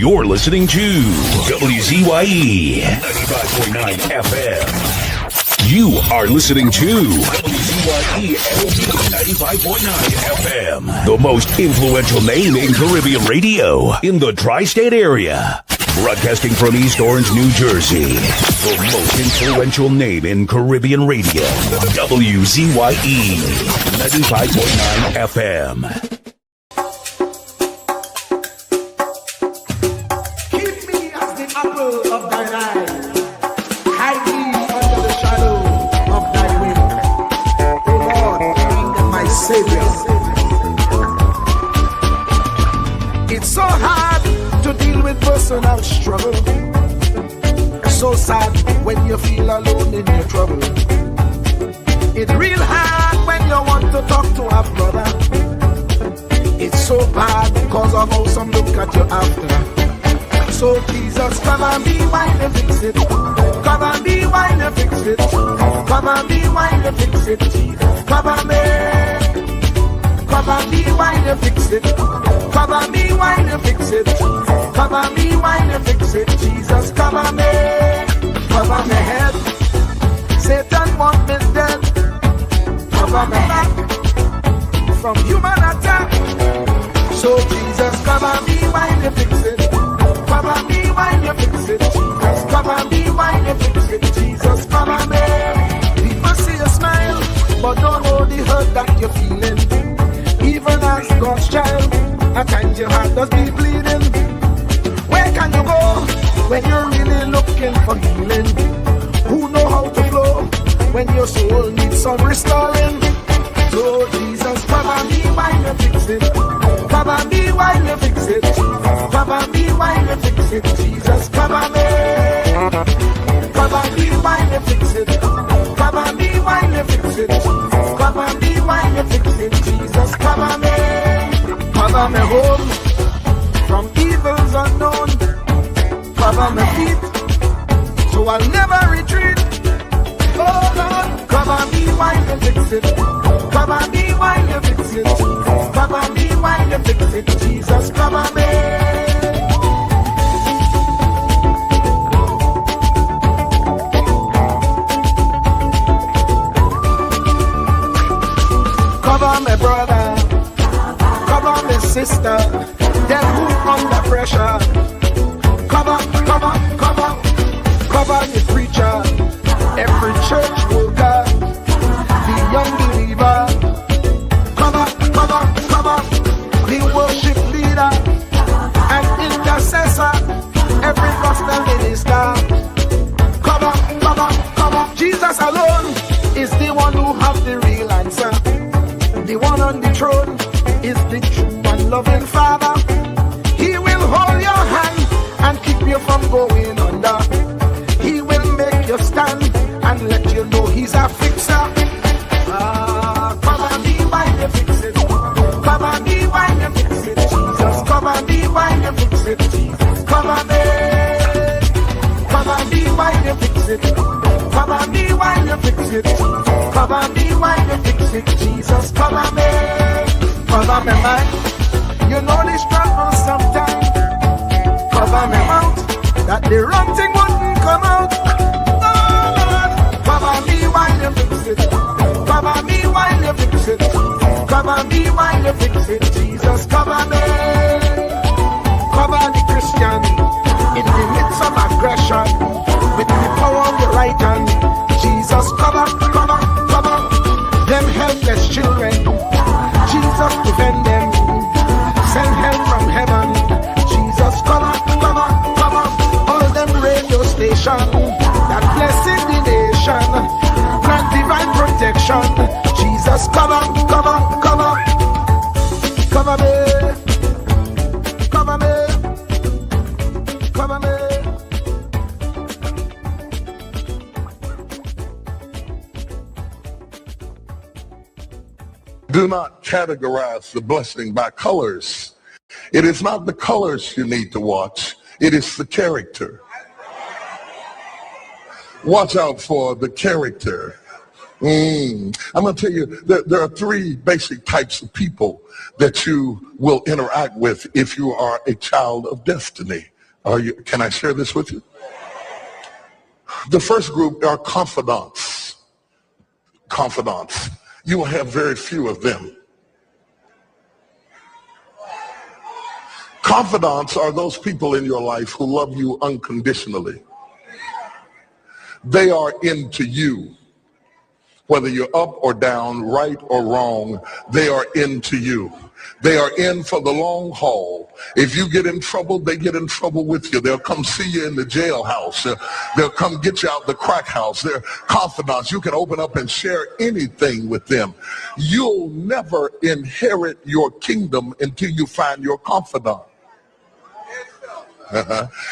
You're listening to WZYE 95.9 FM. You are listening to WZYE 95.9 FM, the most influential name in Caribbean radio in the tri-state area. Broadcasting from East Orange, New Jersey, the most influential name in Caribbean radio. WZYE 95.9 FM. It's so hard to deal with personal struggle. So sad when you feel alone in your trouble. It's real hard when you want to talk to a brother. It's so bad because of how some look at you after. So Jesus, come and be while you fix it. Come and be while you fix it. Come and be while you fix it. Jesus, come and be. Come and be while you fix it. Come and be while you fix it. Come and be while you fix it. Jesus, come and be. Cover my head. Satan want me dead. Cover my back from human attack. So Jesus, come and be while you fix it. Come and be while you fix it. Jesus, come and be while you fix it. Jesus, come and be. People see you smile, but don't know the hurt that you're feeling. Even as God's child, at times your heart does be bleeding. Where can you go when you're really looking for healing? Who know how to flow when your soul needs some restoring? So Jesus, come and be while you fix it. Come and be while you fix it. Come and be while you fix it. Jesus, come and be. Come and be while you fix it. Come and be while you fix it. Come and be while you fix it. Jesus, come and be. Cover me home from evils unknown. Cover my feet so I'll never retreat. Oh Lord, come and be while you fix it. Come and be while you fix it. Come and be while you fix it. Jesus, come and be. Cover my brother, cover my sister, them who under pressure. Cover the preacher, every church worker, the young believer. Cover the worship leader and intercessor, every gospel minister. Cover. Jesus alone is the one who has the real answer. The one on the throne is the true and loving Father. He will hold your hand and keep you from going under. He will make you stand and let you know he's a fixer. Come and be while you fix it. Come and be while you fix it. Jesus, come and be while you fix it. Jesus, come and be. Come and be while you fix it. Come and be while you fix it. Come and be while you fix it. Jesus, come and be. Cover me mind. You know the struggle sometimes. Cover me mouth, that the wrong thing wouldn't come out. Oh Lord, cover me while you fix it. Cover me while you fix it. Cover me while you fix it. Jesus, cover me. Cover the Christian in the midst of aggression with the power of your right hand. Jesus, cover them helpless children. Jesus, defend them. Send help from heaven. Jesus, cover all them radio stations that blessing the nation. Grant divine protection. Jesus, cover me. Do not categorize the blessing by colors. It is not the colors you need to watch. It is the character. Watch out for the character I'm going to tell you, there are three basic types of people that you will interact with if you are a child of destiny. Can I share this with you? The first group are confidants. Confidants. You will have very few of them. Confidants are those people in your life who love you unconditionally. They are into you. Whether you're up or down, right or wrong, they are into you. They are in for the long haul. If you get in trouble, they get in trouble with you. They'll come see you in the jailhouse. They'll come get you out the crack house. They're confidants. You can open up and share anything with them. You'll never inherit your kingdom until you find your confidant.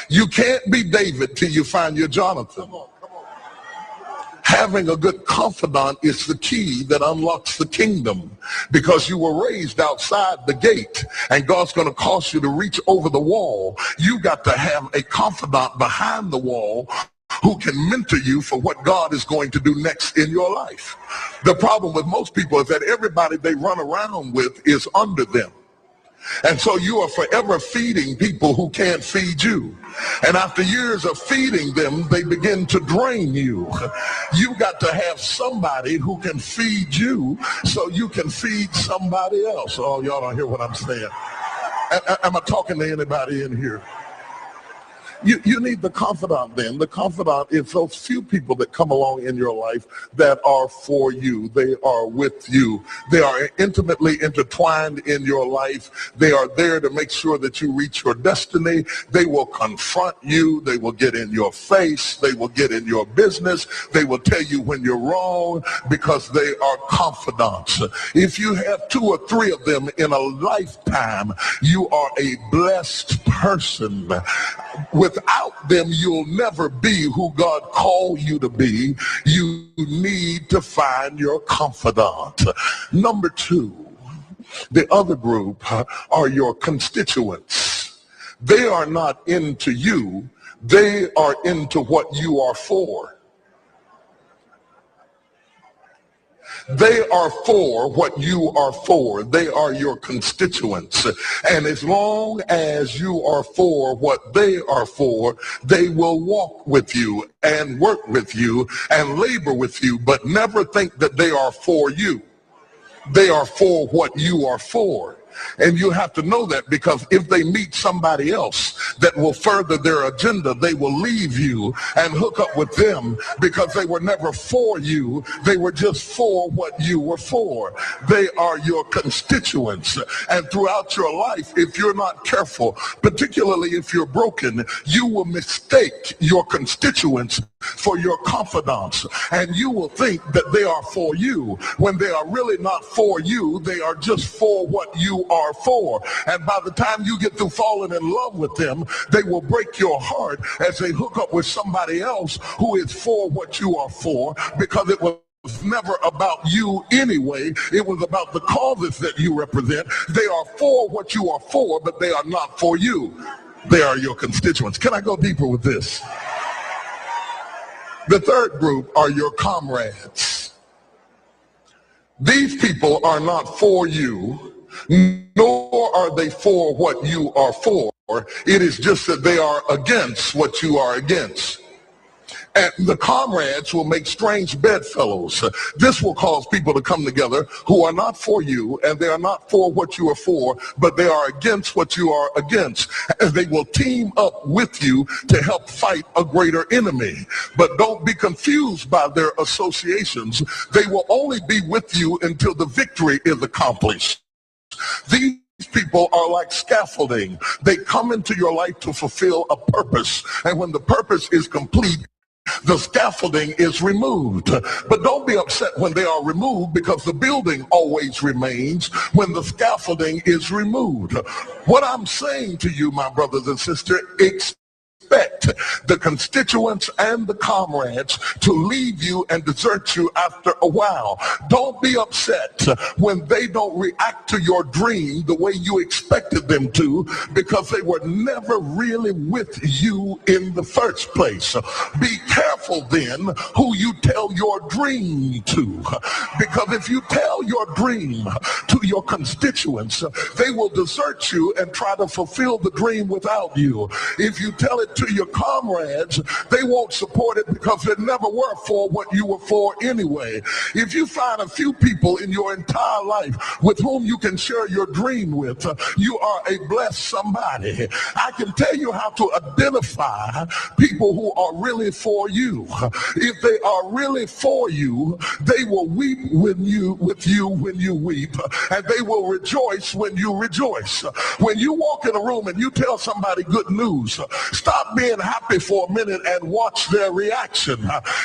You can't be David till you find your Jonathan. Having a good confidant is the key that unlocks the kingdom, because you were raised outside the gate and God's going to cause you to reach over the wall. You got to have a confidant behind the wall who can mentor you for what God is going to do next in your life. The problem with most people is that everybody they run around with is under them. And so you are forever feeding people who can't feed you. And after years of feeding them, they begin to drain you. You got to have somebody who can feed you so you can feed somebody else. Oh, y'all don't hear what I'm saying. Am I talking to anybody in here? You need the confidant then. The confidant is those few people that come along in your life that are for you. They are with you. They are intimately intertwined in your life. They are there to make sure that you reach your destiny. They will confront you. They will get in your face. They will get in your business. They will tell you when you're wrong, because they are confidants. If you have 2 or 3 of them in a lifetime, you are a blessed person. Without them, you'll never be who God called you to be. You need to find your confidant. Number 2, the other group are your constituents. They are not into you. They are into what you are for. They are for what you are for. They are your constituents. And as long as you are for what they are for, they will walk with you and work with you and labor with you, but never think that they are for you. They are for what you are for. And you have to know that, because if they meet somebody else that will further their agenda, they will leave you and hook up with them, because they were never for you. They were just for what you were for. They are your constituents. And throughout your life, if you're not careful, particularly if you're broken, you will mistake your constituents for your confidants. And you will think that they are for you when they are really not for you. They are just for what you are for. And by the time you get through falling in love with them, they will break your heart as they hook up with somebody else who is for what you are for, because it was never about you anyway. It was about the causes that you represent. They are for what you are for, but they are not for you. They are your constituents. Can I go deeper with this? The third group are your comrades. These people are not for you, nor are they for what you are for. It is just that they are against what you are against. And the comrades will make strange bedfellows. This will cause people to come together who are not for you, and they are not for what you are for, but they are against what you are against. And they will team up with you to help fight a greater enemy. But don't be confused by their associations. They will only be with you until the victory is accomplished. These people are like scaffolding. They come into your life to fulfill a purpose. And when the purpose is complete, the scaffolding is removed. But don't be upset when they are removed, because the building always remains when the scaffolding is removed. What I'm saying to you, my brothers and sisters, expect the constituents and the comrades to leave you and desert you after a while. Don't be upset when they don't react to your dream the way you expected them to, because they were never really with you in the first place. Be careful then who you tell your dream to, because if you tell your dream to your constituents, they will desert you and try to fulfill the dream without you. If you tell it to your comrades, they won't support it because they never were for what you were for anyway. If you find a few people in your entire life with whom you can share your dream with, you are a blessed somebody. I can tell you how to identify people who are really for you. If they are really for you, they will weep with you when you weep, and they will rejoice when you rejoice. When you walk in a room and you tell somebody good news, stop being happy for a minute and watch their reaction.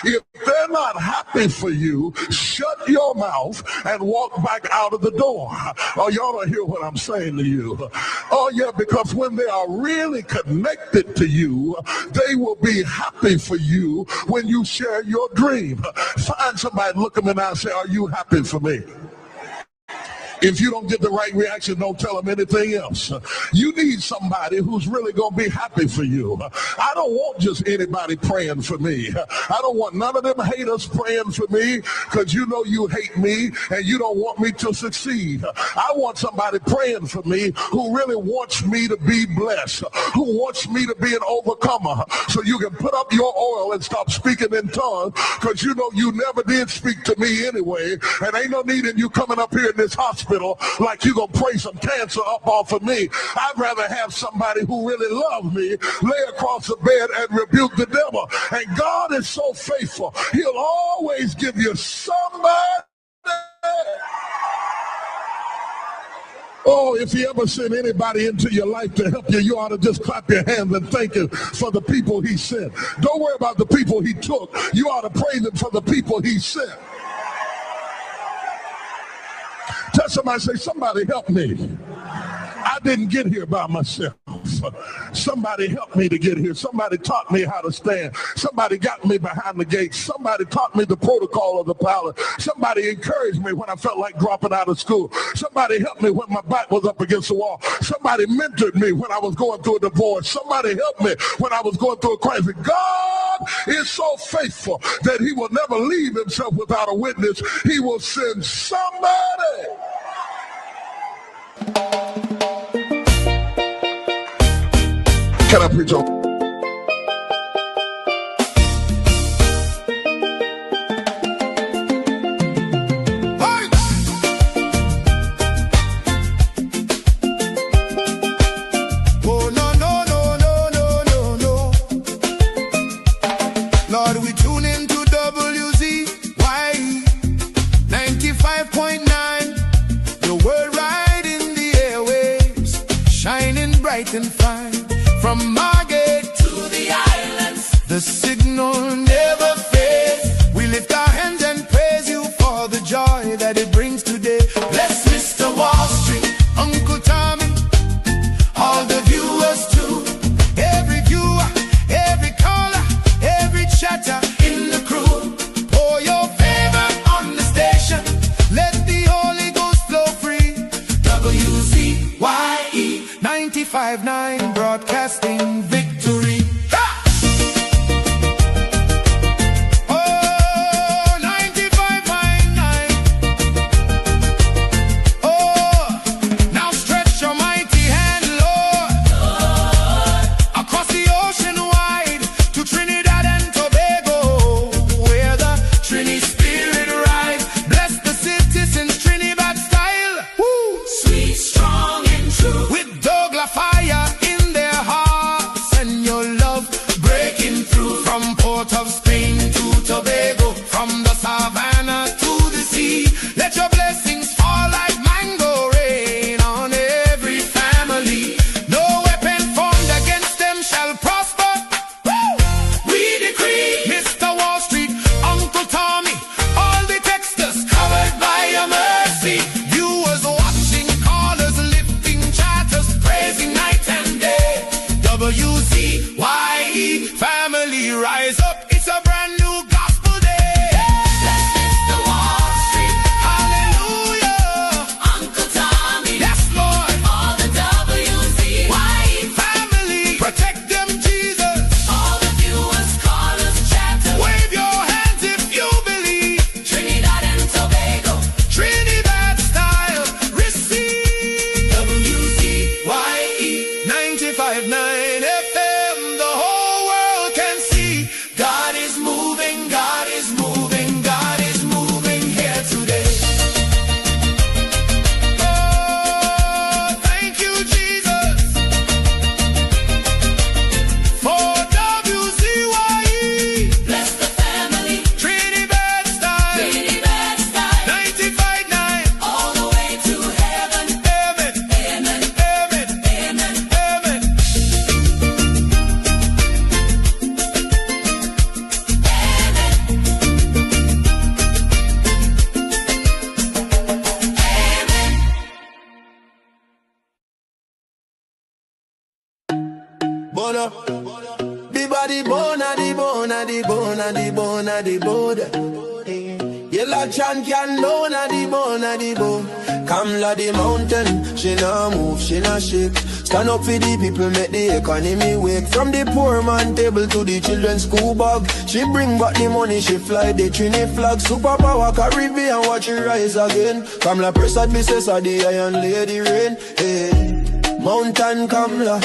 If they're not happy for you, shut your mouth and walk back out of the door. Oh, y'all don't hear what I'm saying to you. Oh, yeah, because when they are really connected to you, they will be happy for you when you share your dream. Find somebody, look them in the eye and say, are you happy for me? If you don't get the right reaction, don't tell them anything else. You need somebody who's really going to be happy for you. I don't want just anybody praying for me. I don't want none of them haters praying for me, because you know you hate me and you don't want me to succeed. I want somebody praying for me who really wants me to be blessed, who wants me to be an overcomer, so you can put up your oil and stop speaking in tongues, because you know you never did speak to me anyway, and ain't no need in you coming up here in this hospital like you gonna pray some cancer up off of me. I'd rather have somebody who really loves me lay across the bed and rebuke the devil. And God is so faithful, he'll always give you somebody. Oh, if he ever sent anybody into your life to help you, you ought to just clap your hands and thank him for the people he sent. Don't worry about the people he took. You ought to praise him for the people he sent. Tell somebody, say, somebody help me. I didn't get here by myself. Somebody helped me to get here. Somebody taught me how to stand. Somebody got me behind the gate. Somebody taught me the protocol of the pilot. Somebody encouraged me when I felt like dropping out of school. Somebody helped me when my back was up against the wall. Somebody mentored me when I was going through a divorce. Somebody helped me when I was going through a crisis. God is so faithful that he will never leave himself without a witness. He will send somebody. Can I preach on? Oh, no, no, no, no, no, no, no. Lord, we tune into WZYE 95.9. The word right in the airwaves, shining bright and fine. From Margate to the islands, the signal never fades. We lift our hands and praise you for the joy that it brings today. Bless Mr. Wall Street, Uncle Tommy, all the viewers too. Every viewer, every caller, every chatter in the crew. Pour your favor on the station. Let the Holy Ghost flow free. WZYE 95.9, broadcasting victory. Oh, 95.9. Oh, now stretch your mighty hand, Lord, across the ocean wide to Trinidad and Tobago, where the Trini Spirit rides. Bless the citizens, Trinidad style. Woo. Sweet, strong, and true. With Douglas fire in their hearts Bona. The body bona, the bona, the bona, the bona, the bona. Yellow chan can lona the bona, the bone. Kamla the mountain, she nah move, she nah shake. Stand up for the people, make the economy wake. From the poor man table to the children's school bag. She bring back the money, she fly the Trini flag. Superpower Caribbean, watch it rise again. Kamla Prasad, Mrs. the Iron Lady Rain. Hey. Mountain Kamla,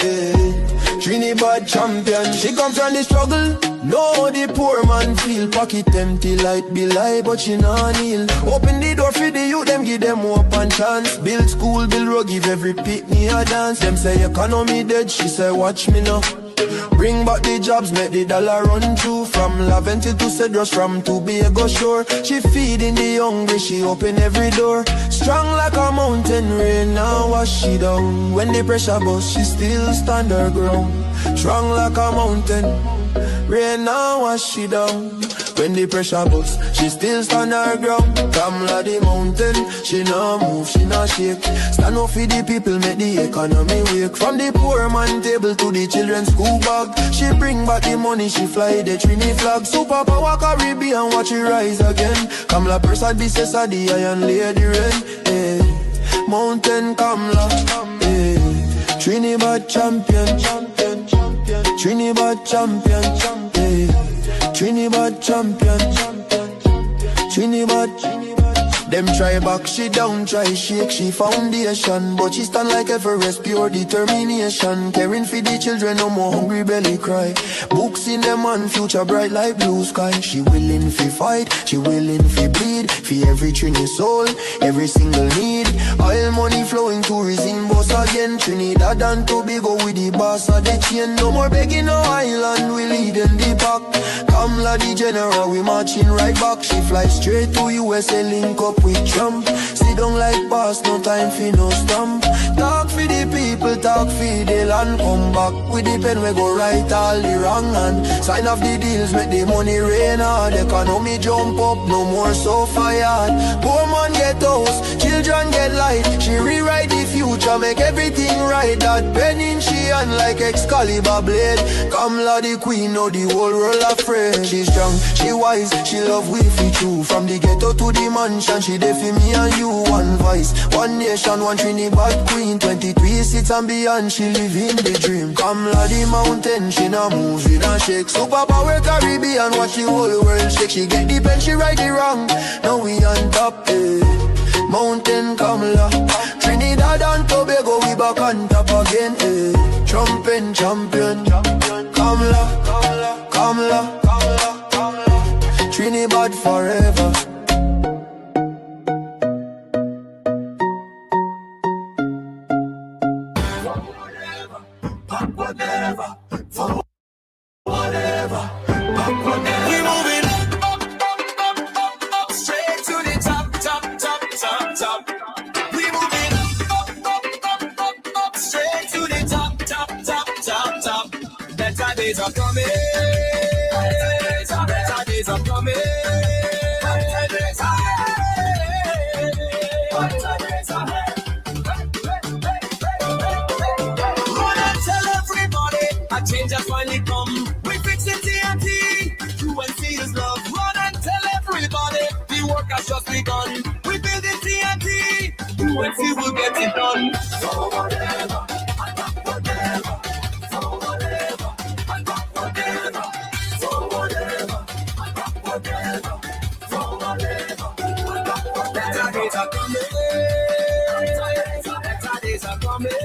hey. Trinidad champion, she come from the struggle. No, the poor man feel pocket empty, light be lie, but she nah kneel. Open the door for the youth, them give them hope and chance. Build school, build road, give every picnic a dance. Them say economy dead, she say watch me now. Bring back the jobs, make the dollar run through. From Laventil to Cedros, from Tobago shore. She feeding the hungry, she open every door. Strong like a mountain, rain now wash she down. When the pressure bust, she still stand her ground. Strong like a mountain, rain now wash she down. When the pressure bust, she still stand her ground. Kamla the mountain, she nah move, she nah shake. Stand up for the people, make the economy wake. From the poor man table to the children's school bag. She bring back the money, she fly the Trini flag. Superpower Caribbean, watch it rise again. Kamla Prasad, Mrs. the Iron Lady Rain. Hey. Mountain Kamla, hey. Trinidad champion, champion, champion. Trinidad champion, champion. Trinidad champion, Trinidad. Them try back, she down, try shake, she foundation. But she stand like Everest, pure determination. Caring for the children, no more hungry belly cry. Books in them and future bright like blue sky. She willing fi fight, she willing fi bleed. For every Trini soul, every single need. Oil money flowing, tourism boss again. Trinidad and Tobago with the boss of the chain. No more begging no island, we leading the pack. Kamla the general, we marching right back. She fly straight to USA, link up with Trump. Sit down like boss, no time for no stamp. Talk for the people, talk for the land. Come back with the pen, we go right all the wrong hand. Sign off the deals, make the money rain hard. Economy jump up, no more so fired. Poor man get house, children get light. She rewrite the future, make everything right. That pen in she hand like Excalibur blade. Kamla the queen, know the whole world afraid. She strong, she wise, she love we fi true. From the ghetto to the mansion, she there for me and you. One voice, one nation, one Trinidad queen. 23 seats and beyond, she live in the dream. Kamla the mountain, she nah move, she nah shake. Superpower Caribbean, watch the whole world shake. She get the pen, she right the wrong. Now we on top, eh. Mountain Kamla, Trinidad and Tobago, we back on top again, eh. Trumpin' champion, Kamla, Kamla, Trinidad forever. Whatever, for whatever, we moving up, straight to the top. We moving up, straight to the top. Better days are coming. Better days are coming. Better days are change has finally come. We fix it TNT. UNC is love. Run and tell everybody the work has just begun. We build it TNT. UNC will get it done. So whatever, whatever. So whatever, whatever. So whatever, whatever. So whatever, whatever. Better days are coming. Better days are coming.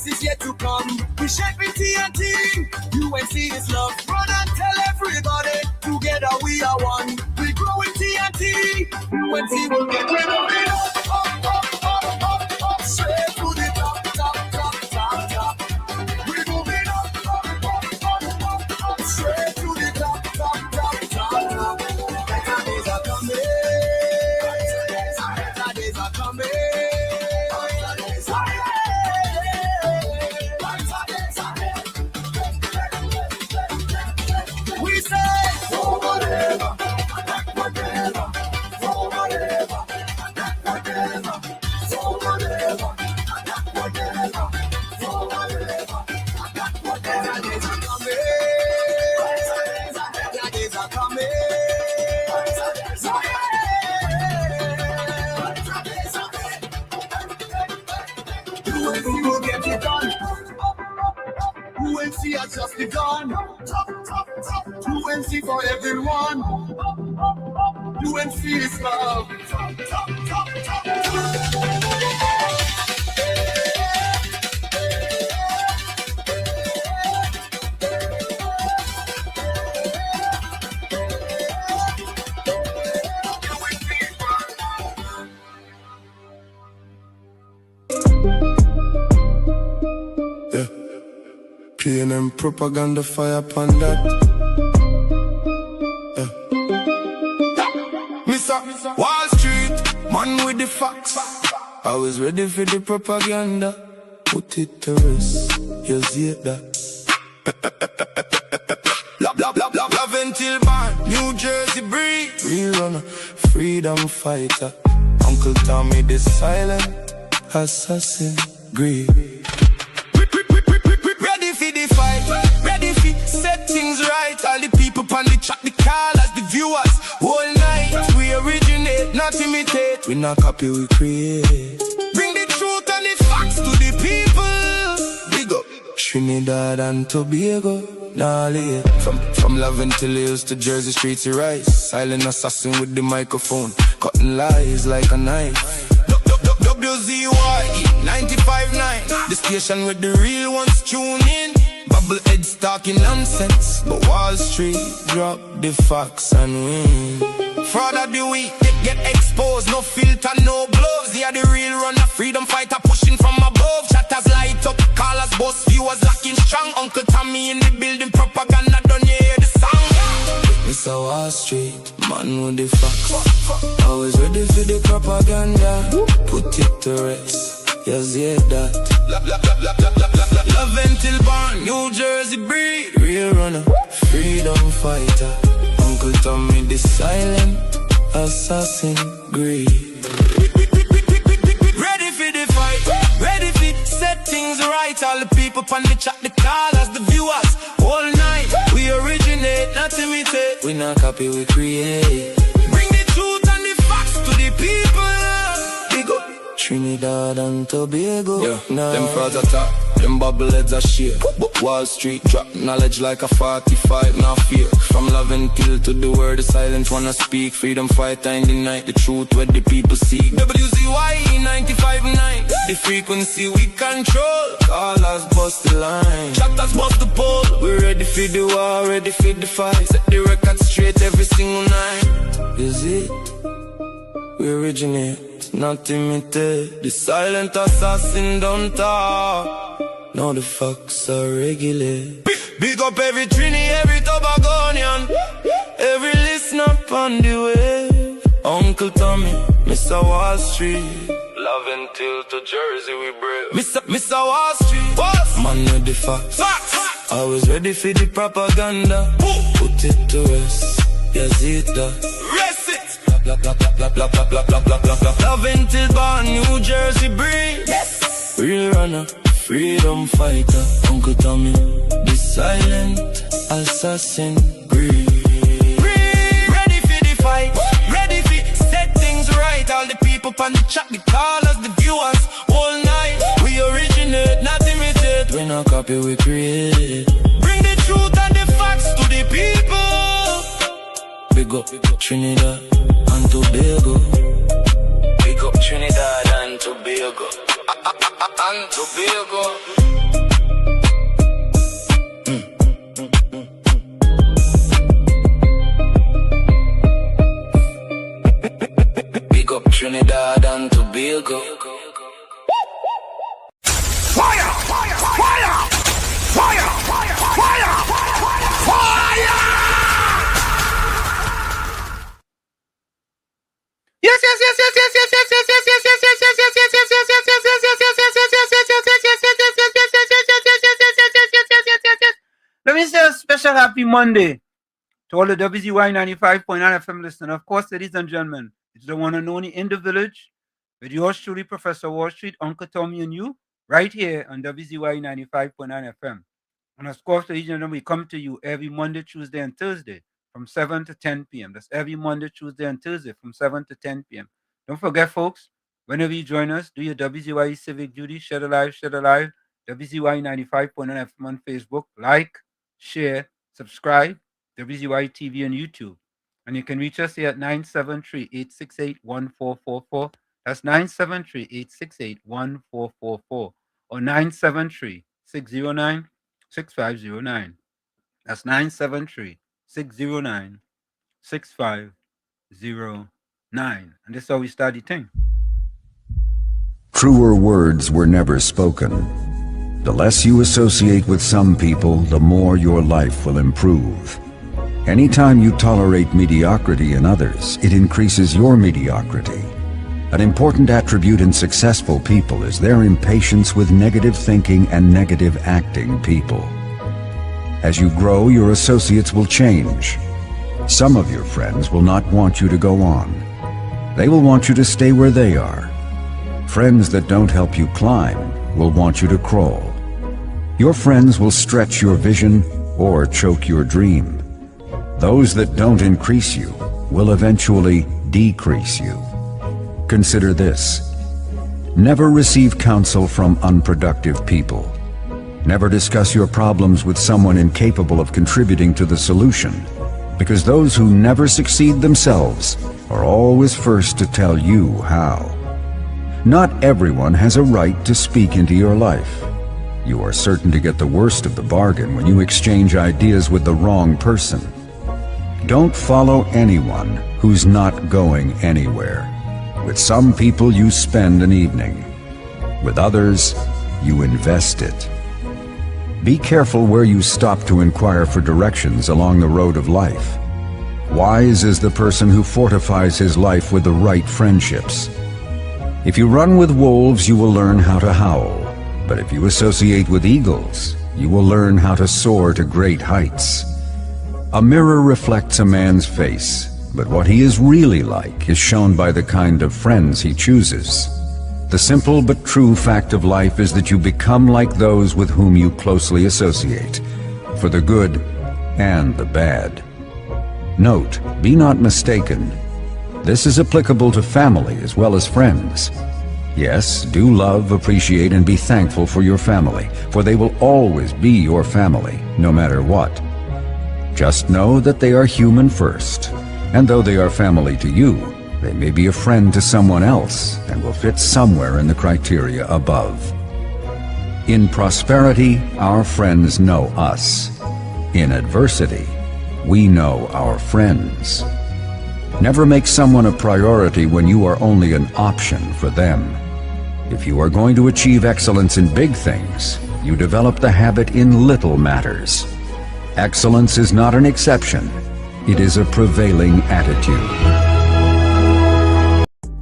Is yet to come. We shake with TNT. UNC is love. Run and tell everybody. Together we are one. We grow with TNT. UNC will get rid of it. Up, straight to the top. We moving up, straight to the top. Better days are coming. Better days are coming. UNC has just begun. 2NC for everyone. UNC is love. PNM propaganda fire upon that. Mr. Wall Street, man with the facts. I was ready for the propaganda. Put it to rest, you see that. Love until born, New Jersey breed. Real runner, freedom fighter. Uncle Tommy the silent assassin, greed. Ready for the fight, ready for set things right. All the people on the chat, the callers, the viewers. Whole night, we originate, not imitate. We not copy, we create. Bring the truth and the facts to the people. Big up Trinidad and Tobago. Nah, from Laventille Hills to Jersey streets, he rise. Silent assassin with the microphone, cutting lies like a knife. WZYE 95.9, the station with the real ones tune in. Bubble heads talking nonsense, but Wall Street drop the facts and win. Fraud of the week, get exposed, no filter, no gloves. They are the real runner, freedom fighter pushing from above. Chatters light up, callers, boss, viewers locking strong. Uncle Tommy in the building, propaganda, don't you hear the song? Mr. Wall Street, man with the facts. Always ready for the propaganda. Put it to rest, yes, yeah, that. Love until born, New Jersey breed. Real runner, freedom fighter. Uncle Tommy the silent assassin, greed. Ready for the fight, ready for set things right. All the people on the chat, the callers, the viewers. All night, we originate, not imitate. We not copy, we create. Bring the truth and the facts to the people. Big up Trinidad and Tobago. Yeah, them frauds attack, them bubble heads are share. Wall Street drop knowledge like a 45, not fear. From love and kill to the word, the silent wanna speak. Freedom fighter in the night, the truth where the people seek. WZYE 95.9, the frequency we control. Callers bust the line, chapters bust the pole. We're ready for the war, ready for the fight. Set the record straight every single night. Is it? We originate, not imitate. The silent assassin don't talk. Now the facts are regular. Big up every Trini, every Tobagonian, every listener on the wave. Uncle Tommy, Mr. Wall Street. Love until to Jersey we brave. Mr. Wall Street, what? Man with the facts. Always ready for the propaganda. Put it to rest, yes it does. Rest it. Love until born, New Jersey breed. Yes. Real runner, freedom fighter. Uncle Tommy, the silent assassin, greed. Ready for the fight, ready for set things right. All the people on the chat, the callers, the viewers. All night, we originate, not imitate. We not copy, we create. Bring the truth and the facts to the people. Big up Trinidad and Tobago. Big up Trinidad and Tobago. And Tobago. Big up Trinidad and Tobago. Fire! Fire! Fire! Fire! Fire! Fire! Fire! Yes, yes, yes, yes, yes, yes, yes, yes, yes, yes, yes, yes, yes, yes, yes, yes, yes, yes, yes. Let me say a special happy Monday to all the WZYE 95.9 FM listeners. Of course, ladies and gentlemen, it's the one and only in the village with yours truly, Professor Wall Street, Uncle Tommy, and you, right here on WZYE 95.9 FM. And of course, ladies and gentlemen, we come to you every Monday, Tuesday, and Thursday from 7 to 10 p.m. That's every Monday, Tuesday, and Thursday from 7 to 10 p.m. Don't forget, folks, whenever you join us, do your WZYE civic duty, share the live, WZYE 95.9 FM on Facebook. Like, share, subscribe. WZYE TV on YouTube. And you can reach us here at 973-868-1444. That's 973-868-1444 or 973-609-6509. That's 973-609-6509. And this is how we start the thing. Truer words were never spoken. The less you associate with some people, the more your life will improve. Anytime you tolerate mediocrity in others, it increases your mediocrity. An important attribute in successful people is their impatience with negative thinking and negative acting people. As you grow, your associates will change. Some of your friends will not want you to go on. They will want you to stay where they are. Friends that don't help you climb will want you to crawl. Your friends will stretch your vision or choke your dream. Those that don't increase you will eventually decrease you. Consider this. Never receive counsel from unproductive people. Never discuss your problems with someone incapable of contributing to the solution, because those who never succeed themselves are always first to tell you how. Not everyone has a right to speak into your life. You are certain to get the worst of the bargain when you exchange ideas with the wrong person. Don't follow anyone who's not going anywhere. With some people you spend an evening. With others, you invest it. Be careful where you stop to inquire for directions along the road of life. Wise is the person who fortifies his life with the right friendships. If you run with wolves, you will learn how to howl. But if you associate with eagles, you will learn how to soar to great heights. A mirror reflects a man's face, but what he is really like is shown by the kind of friends he chooses. The simple but true fact of life is that you become like those with whom you closely associate, for the good and the bad. Note, be not mistaken. This is applicable to family as well as friends. Yes, do love, appreciate, and be thankful for your family, for they will always be your family, no matter what. Just know that they are human first, and though they are family to you, they may be a friend to someone else and will fit somewhere in the criteria above. In prosperity, our friends know us. In adversity, we know our friends. Never make someone a priority when you are only an option for them. If you are going to achieve excellence in big things, you develop the habit in little matters. Excellence is not an exception. It is a prevailing attitude.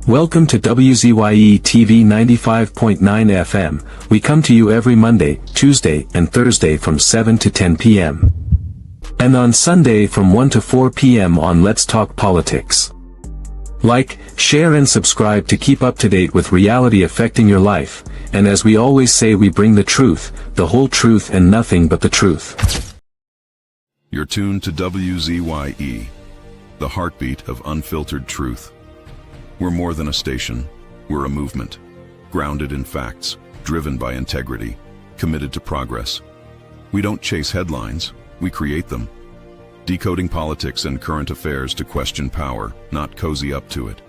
Welcome to WZYE TV 95.9 FM. We come to you every Monday, Tuesday, and Thursday from 7 to 10 p.m. and on Sunday from 1 to 4 p.m. on Let's Talk Politics. Like, share and subscribe to keep up to date with reality affecting your life, and as we always say, we bring the truth, the whole truth and nothing but the truth. You're tuned to WZYE, the heartbeat of unfiltered truth. We're more than a station, we're a movement, grounded in facts, driven by integrity, committed to progress. We don't chase headlines, we create them. Decoding politics and current affairs to question power, not cozy up to it.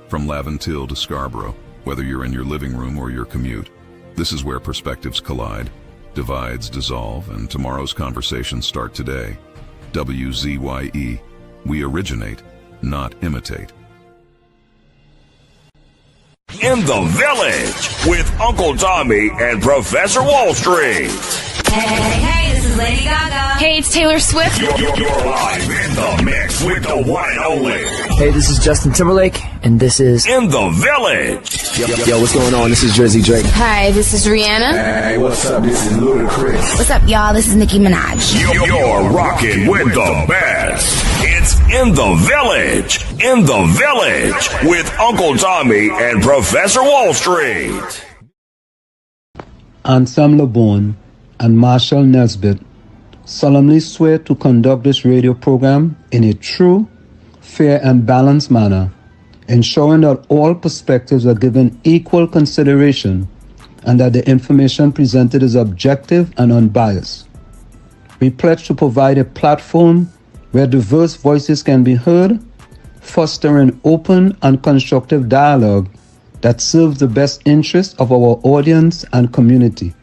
From Laventille to Scarborough, whether you're in your living room or your commute, this is where perspectives collide, divides dissolve, and tomorrow's conversations start today. WZYE, we originate, not imitate. In the Village with Uncle Tommy and Professor Wall Street. Hey, this is Lady Gaga. Hey, it's Taylor Swift. You're live in the mix with the one and only. Hey, this is Justin Timberlake, and this is In the Village. Yo, what's going on? This is Jersey Drake. Hi, this is Rihanna. Hey, what's up? This is Ludacris. What's up, y'all? This is Nicki Minaj. You're rocking with the best. It's In the Village. In the Village with Uncle Tommy and Professor Wall Street. Anselm LeBon and Marshall Nesbitt solemnly swear to conduct this radio program in a true, fair, and balanced manner, ensuring that all perspectives are given equal consideration and that the information presented is objective and unbiased. We pledge to provide a platform where diverse voices can be heard, fostering open and constructive dialogue that serves the best interests of our audience and community.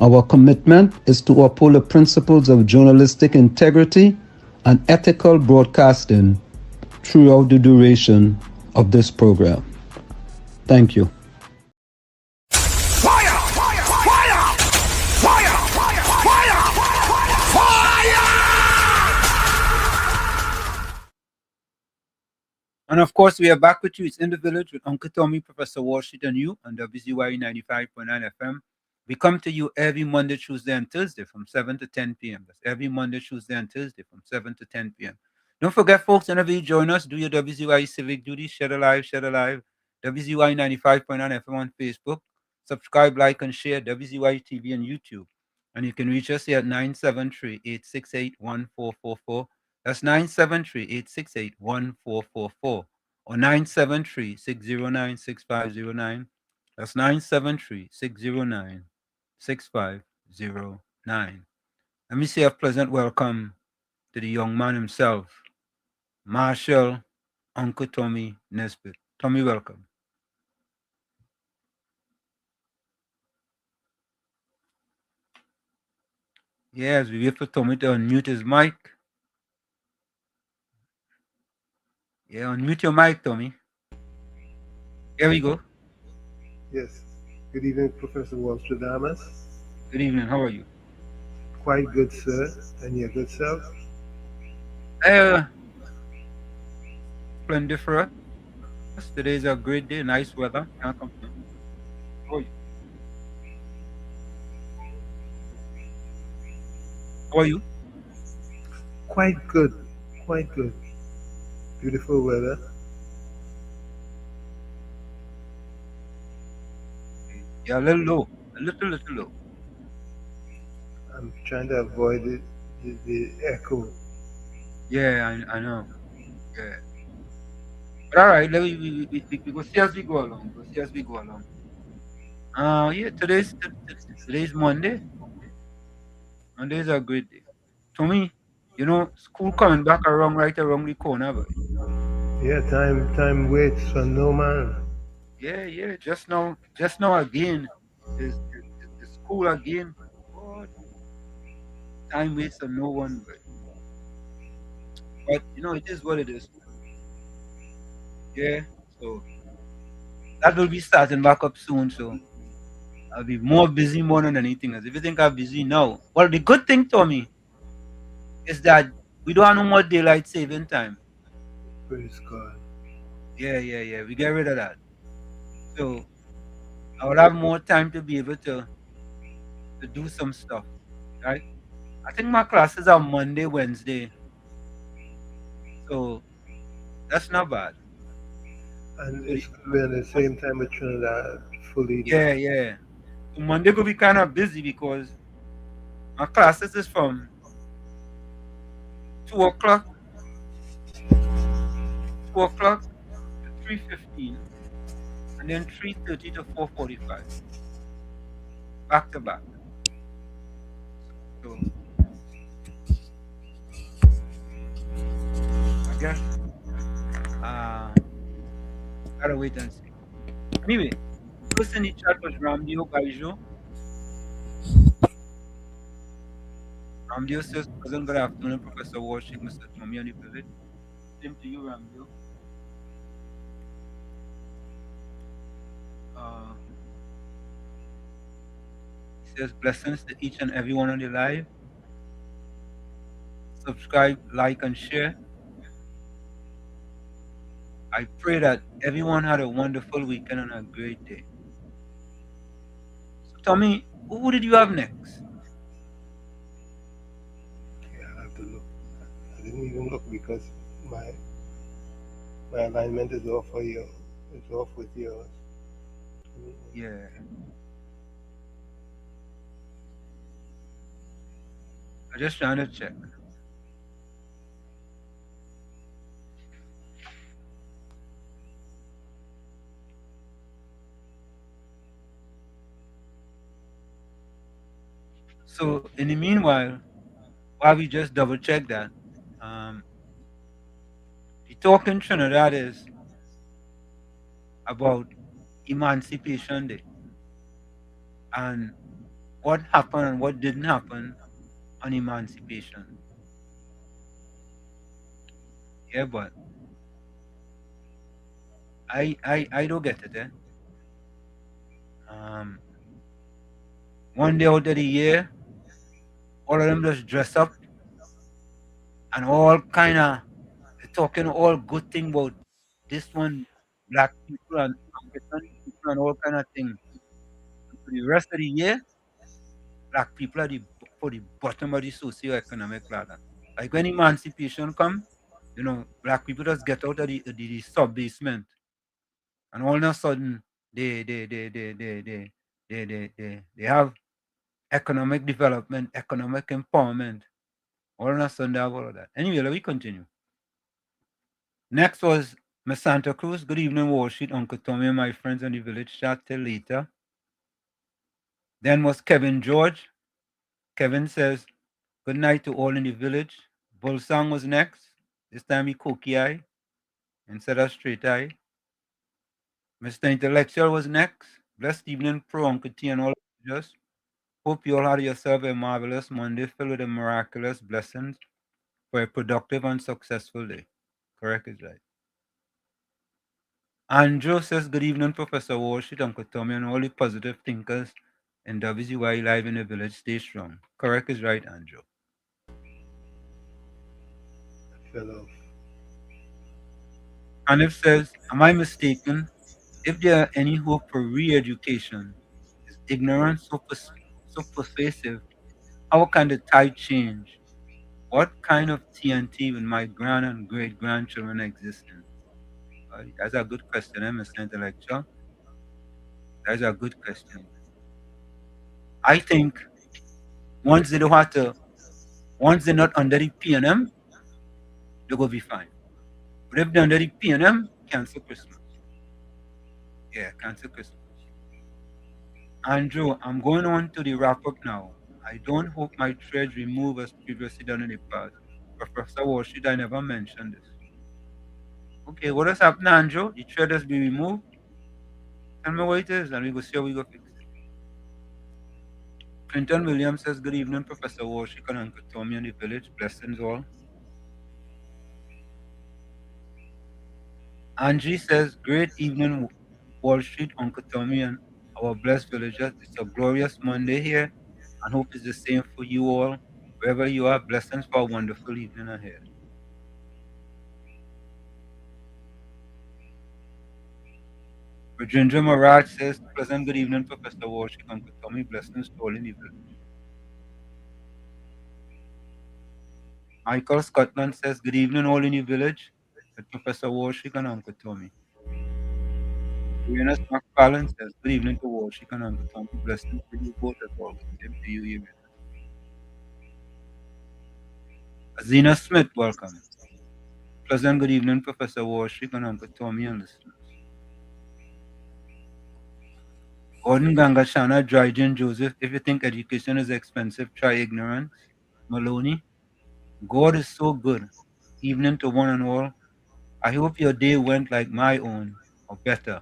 Our commitment is to uphold the principles of journalistic integrity and ethical broadcasting throughout the duration of this program. Thank you. And of course, we are back with you. It's In the Village with Uncle Tommy, Professor Washington, you on WZYE 95.9 FM. We come to you every Monday, Tuesday, and Thursday from 7 to 10 p.m. That's every Monday, Tuesday, and Thursday from 7 to 10 p.m. Don't forget, folks, whenever you join us, do your WZYE civic duty, share the live, WZYE 95.9 FM on Facebook. Subscribe, like, and share WZYE TV and YouTube. And you can reach us here at 973-868-1444. That's 973-868-1444 or 973-609-6509. That's 973-609-6509. Let me say a pleasant welcome to the young man himself, Marshall Uncle Tommy Nesbitt. Tommy, welcome. Yes, we wait for Tommy to unmute his mic. Yeah, unmute your mic, Tommy. Here we go. Yes. Good evening, Professor Walstradamus. Good evening. How are you? Quite good, sir. And your good self? Splendiferous. Today's a great day. Nice weather. Can't complain. How are you? How are you? Quite good. Quite good. Beautiful weather. Yeah, a little low. A little low. I'm trying to avoid the echo. Yeah, I know. Yeah. But all right, we go see as we go along. Yeah, today's Monday. Monday's a great day. To me, school coming back right around the corner, boy. Yeah, time waits for no man. Yeah. Just now again, is the school again. God, time waits for no one, boy. But it is what it is. Yeah. So that will be starting back up soon. So I'll be more busy more than anything else. If you think I'm busy now, well, the good thing, Tommy, is that we don't have no more daylight saving time. Praise God. Yeah. We get rid of that. So I will have more time to be able to do some stuff, right? I think my classes are Monday, Wednesday. So that's not bad. And it's going to be at the same time with Trinidad fully. Yeah. So Monday will be kind of busy because my classes is from 2 o'clock to 3:15, and then 3:30 to 4:45, back to back. So I guess gotta wait and see. Anyway, first in the chat was Ramdio Baijo. Ramdio says, "Cousin, good afternoon, Professor Washington, Mr. Tommy on the village." Same to you, Ramdio. He says, "Blessings to each and everyone on the live. Subscribe, like, and share. I pray that everyone had a wonderful weekend and a great day." So, Tommy, who did you have next? Yeah, I have to look. I didn't even look because my alignment is off for you. It's off with yours. Yeah. I'm just trying to check. So in the meanwhile, while we just double check that, the talk in Trinidad is about Emancipation Day and what happened and what didn't happen on emancipation. Yeah, but I don't get it, eh? Um, one day out of the year, all of them just dress up and all kind of talking all good thing about this one, black people and African people and all kind of thing. For the rest of the year, black people are for the bottom of the socio-economic ladder. Like when emancipation come, black people just get out of the sub basement, and all of a sudden they have economic development, economic empowerment. All of a sudden they have all of that. Anyway, let me continue. Next was Miss Santa Cruz. Good evening, Wall Street, Uncle Tommy, and my friends on the village chat till later. Then was Kevin George. Kevin says, good night to all in the village. Bullsong was next. This time he cookie eye instead of straight eye. Mr. Intellectual was next. Blessed evening, Pro Uncle T and all just. Hope you all had yourself a marvelous Monday filled with the miraculous blessings for a productive and successful day. Correct is right. Andrew says, good evening, Professor Walshit, Uncle Tommy, and all the positive thinkers in WZYE Live in the Village. Stay strong. Correct is right, Andrew. Fell off. And if says, am I mistaken? If there are any hope for re-education, is ignorance so pervasive? How can the tide change? What kind of TNT will my grand and great grandchildren exist in? That's a good question, Mr. Intellectual. That's a good question. I think once they're not under the PNM, they're going to be fine. But if they're under the PNM, cancel Christmas. Yeah, cancel Christmas. Andrew, I'm going on to the wrap up now. I don't hope my thread removed as previously done in the past. Professor Warshid, I never mentioned this. Okay, what has happened, Andrew? The thread has been removed? Tell me what it is, and we go see how we go fix it. Clinton Williams says, good evening, Professor Warshik and Uncle Tommy in the village. Blessings all. Angie says, great evening, Wall Street, Uncle Tommy, and our blessed villagers. It's a glorious Monday here, and hope it's the same for you all. Wherever you are, blessings for a wonderful evening ahead. Virginia Maraj says, pleasant good evening, Professor Walshik, Uncle Tommy. Blessings to all in the village. Michael Scotland says, good evening, all in the village, with Professor Walshik and Uncle Tommy. Venus McFarlane says, good evening to Walshik and Uncle Tommy. Blessings to you both as always. Same to you, Venus. Azina Smith, welcome. Pleasant good evening, Professor Walshik and Uncle Tommy and listeners. Gordon Gangashana, Dryden Joseph, if you think education is expensive, try ignorance. Maloney, God is so good. Evening to one and all. I hope your day went like my own, or better.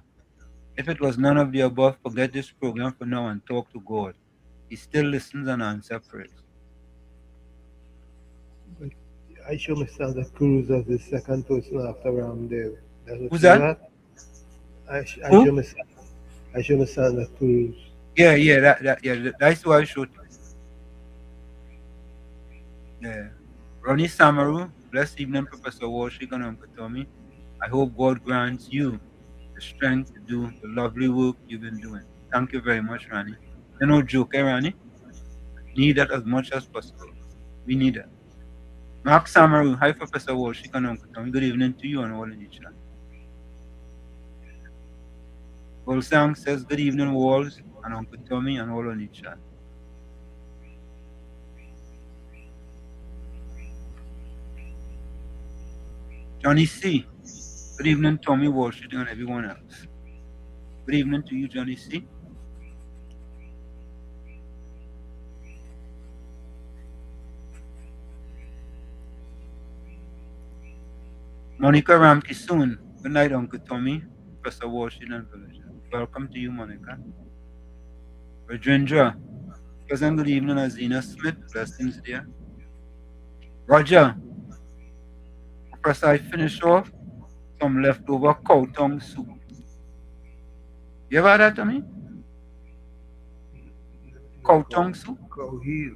If it was none of the above, forget this program for now and talk to God. He still listens and answers prayers. But I show myself the cruise as the second person after Ramdev. Who's that? I show myself the cruise. Yeah, that's why I showed you. Yeah. Ronnie Samaru, blessed evening, Professor Walshik and Uncle Tommy. I hope God grants you the strength to do the lovely work you've been doing. Thank you very much, Ronnie. You know, joke, Ronnie? Need that as much as possible. We need that. Mark Samaru, hi, Professor Walshik and Uncle Tommy. Good evening to you and all in the chat. Volsang says, good evening, Walls and Uncle Tommy and all in the chat. Johnny C. Good evening, Tommy Walshit and everyone else. Good evening to you, Johnny C. Monica Ramke soon. Good night, Uncle Tommy. Professor Washington Village. Welcome to you, Monica. Rajendra. Pleasant good evening, Azina Smith. Blessings, dear. Roger. Professor, I finish off some leftover cow tongue soup. You ever had that, Tommy? Cow tongue soup? Cow heel.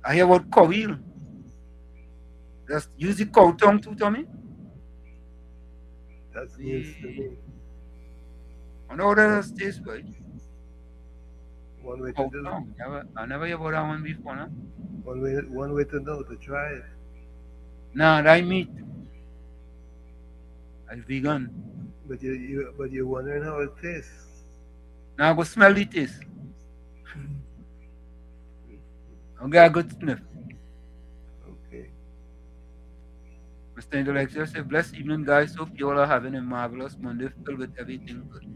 I hear about cow heel. Just use the cow tongue too, Tommy? That's news to me. I know that tastes good. One way Cow to do. tongue. I never hear about that one before, no? One way to know, to try it. Nah, that meat. I'm vegan. But you're wondering how it tastes. Now I go smell the taste. I'll get a good sniff. Okay. Mr. Intellectual say, blessed evening, guys. Hope you all are having a marvelous Monday filled with everything good.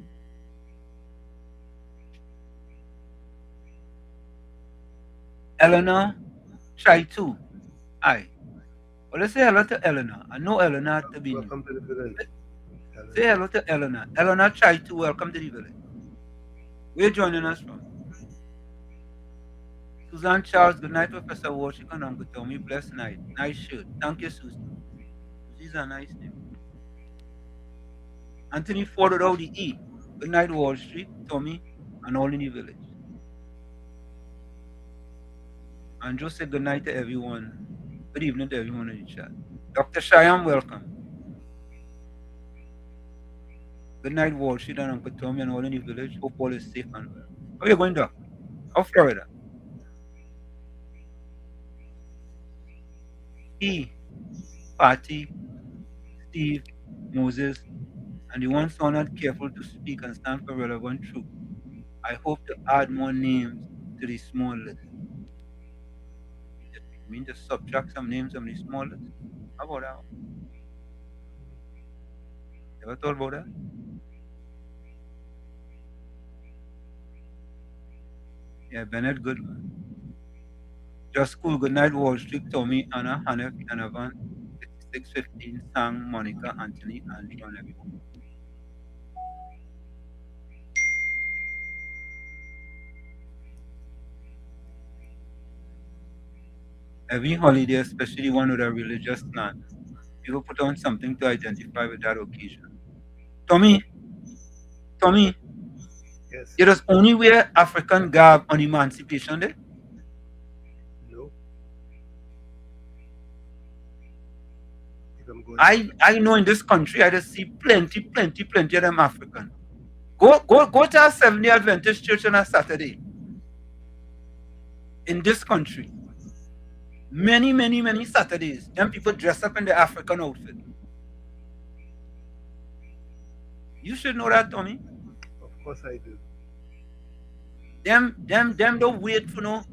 Eleanor, try too. Aye. Well, let's say hello to Eleanor. I know Eleanor to be. Welcome to the village. Say hello to Eleanor. Eleanor, try to welcome to the village. Where are you joining us from? Susan Charles, good night, Professor Washington, Uncle Tommy. Blessed night. Nice shirt. Thank you, Susan. Susie's a nice name. Anthony Ford without the E. Good night, Wall Street, Tommy, and all in the village. Andrew said good night to everyone. Good evening to everyone in the chat. Dr. Shyam, welcome. Good night, Wall Street and Uncle Tommy and all in the village. Hope all is safe and well. How are you going, Doc? How Florida? E, Patty, Steve, Moses, and the ones who are not careful to speak and stand for relevant truth. I hope to add more names to the small list. You mean to subtract some names from the small list? How about that? Ever thought about that? Yeah, Bennett Goodman. Just cool. Good night, Wall Street, Tommy, Anna, Hanif, Donovan, 6615, Sang, Monica, Anthony, Andrew, and everyone. Every holiday, especially one with a religious slant, people put on something to identify with that occasion. Tommy, Yes. you just only wear African garb on Emancipation Day? No. I know in this country, I just see plenty of them African. Go to a Seventh-day Adventist church on a Saturday. In this country. Many Saturdays, them people dress up in the African outfit. You should know that, Tommy. Of course I do. Them don't wait for no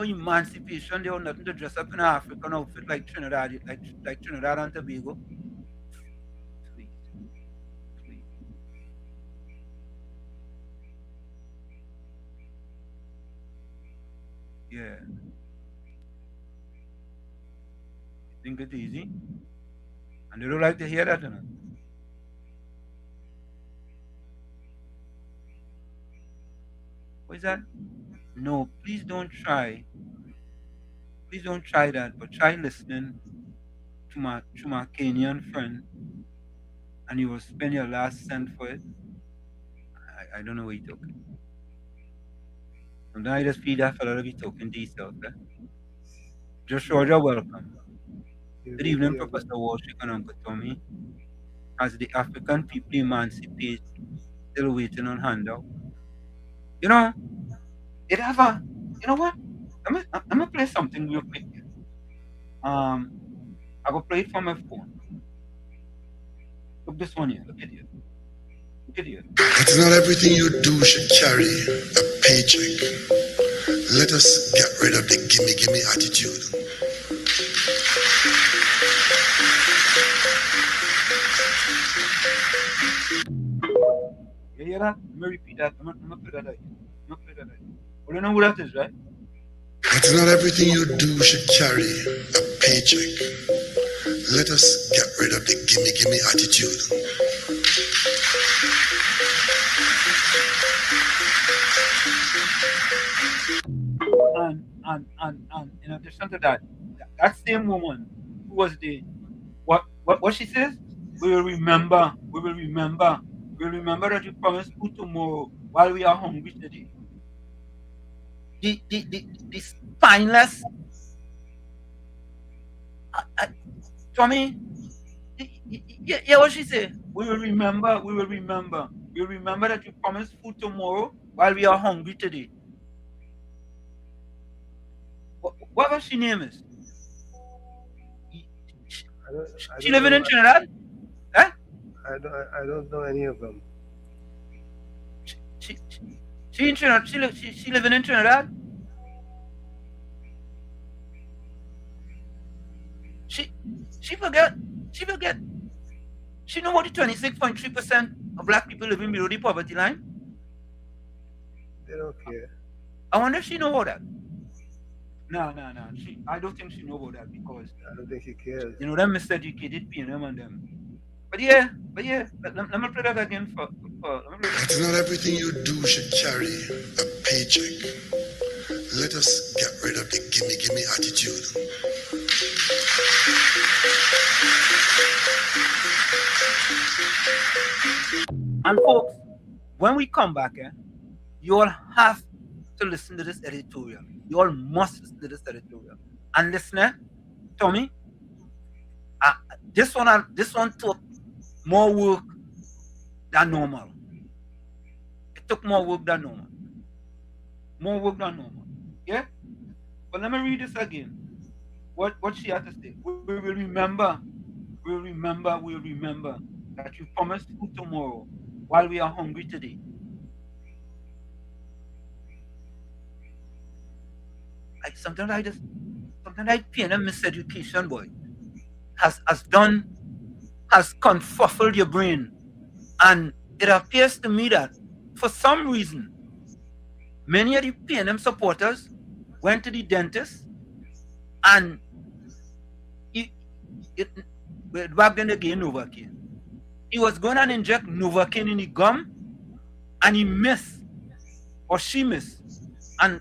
emancipation. They want nothing to dress up in an African outfit like Trinidad, like Trinidad and Tobago. Please. Yeah. Think it's easy? And they don't like to hear that, you know? What is that? No, please don't try. Please don't try that, but try listening to my Kenyan friend, and you will spend your last cent for it. I don't know what you're talking. Sometimes I just feel that fellow to be talking to himself. Eh? Just Roger, welcome. Good evening, Professor Washington and Uncle Tommy. As the African people emancipate, still waiting on handout. You know, it have a, you know what? I'm gonna play something real quick. I will play it from my phone. Look this one here. Look at here. Look at here. It's not everything you do should carry a paycheck. Let us get rid of the gimme attitude. You hear that? Let me repeat that. I'm gonna play that again. Well, you know who that is, right? It's not everything you do should carry a paycheck. Let us get rid of the gimme attitude. And in addition to that, that same woman who was the what she says, we will remember that you promised food tomorrow while we are hungry today. The spineless Tommy, yeah, what she say? We will remember that you promised food tomorrow while we are hungry today. Whatever she name is. She living in Trinidad? Eh? I don't know any of them. She in Trinidad. She living in Trinidad. She forget. She know what the 26.3% of black people living below the poverty line. They don't care. I wonder if she know about that. No. I don't think she know about that because I don't think she cares. You know, them miseducated PNM and them. But yeah. Let me play that again for But not everything you do should carry a paycheck. Let us get rid of the gimme attitude. And folks, when we come back, you all have to listen to this editorial. You all must listen to this editorial. And listener, Tommy, this one took more work than normal. It took more work than normal. Yeah? But let me read this again. What she had to say. We will remember that you promised food tomorrow while we are hungry today. Something like PNM miseducation, boy, has confuffled your brain. And it appears to me that for some reason, many of the PNM supporters went to the dentist and back then again Novocaine. He was going to inject Novocaine in the gum and he missed, or she missed. And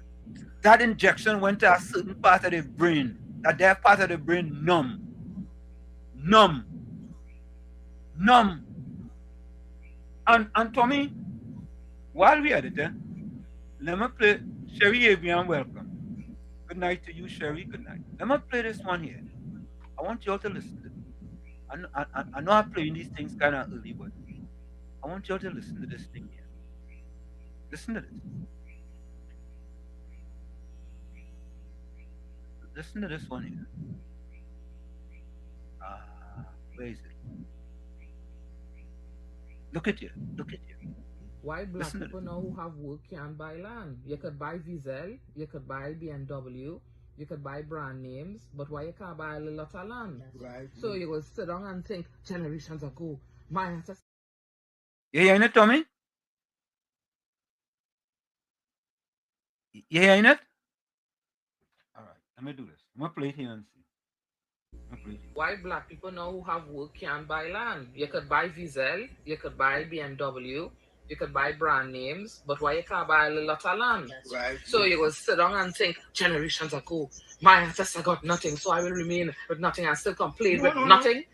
that injection went to a certain part of the brain, that part of the brain numb. And Tommy, while we are there, let me play Sherry Avian, welcome. Good night to you, Sherry, good night. Let me play this one here. I want you all to listen to it. I know I'm playing these things kind of early, but I want you all to listen to this thing here. Listen to this. Listen to this one here. Where is it? Look at you. Why black people now who have work can't buy land? You could buy WZYE, you could buy BMW, you could buy brand names, but why you can't buy a lot of land? Right. So you will sit down and think, generations ago, my ancestors. You hearing it, Tommy? You hearing it? All right, let me do this. I'm going to play it here and see. Why black people now who have work can't buy land? You could buy WZYE, you could buy BMW, you could buy brand names, but why you can't buy a lot of land? Right. So you will sit down and think, generations ago, my ancestor got nothing, so I will remain with nothing and still complain with nothing.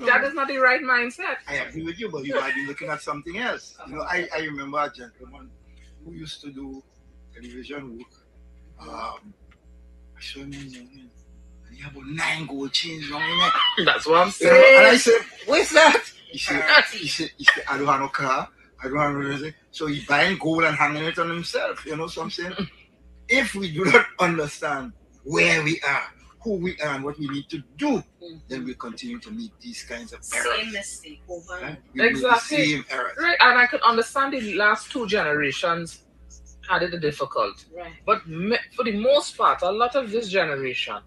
That is not the right mindset. I agree with you, but you might be looking at something else. You know, I remember a gentleman who used to do television work. I saw him and he had about 9 gold chains wrong in it. That's what I'm saying. And I said, what's that? He said, I don't have no car. I don't have no anything. So he's buying gold and hanging it on himself. You know what I'm saying? If we do not understand where we are, who we are, and what we need to do, then we continue to make these kinds of errors. Same mistake over. Right? Exactly. Same errors. Right, and I could understand the last 2 generations had it difficult. Right. But for the most part, a lot of this generation,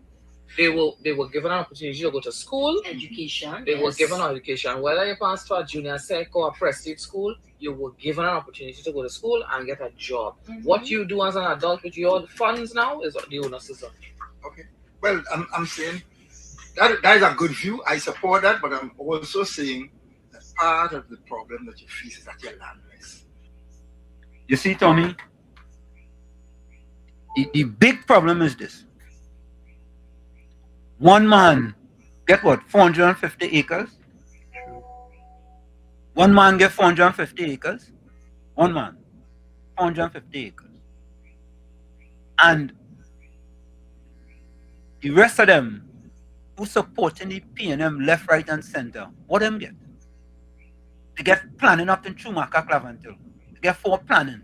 they were given an opportunity to go to school. Education. They were given an education. Whether you passed to a junior sec or a prestige school, you were given an opportunity to go to school and get a job. What you do as an adult with your funds now is the onus is on you. Okay. Well, I'm saying that is a good view. I support that, but I'm also saying that part of the problem that you face is that you're landless. You see, Tommy, the big problem is this. One man get what? 450 acres? One man get 450 acres? One man. 450 acres. And the rest of them who supporting the PNM left, right, and center, what them get? They get planning up in Chumaka, Clavantil. They get 4 planning.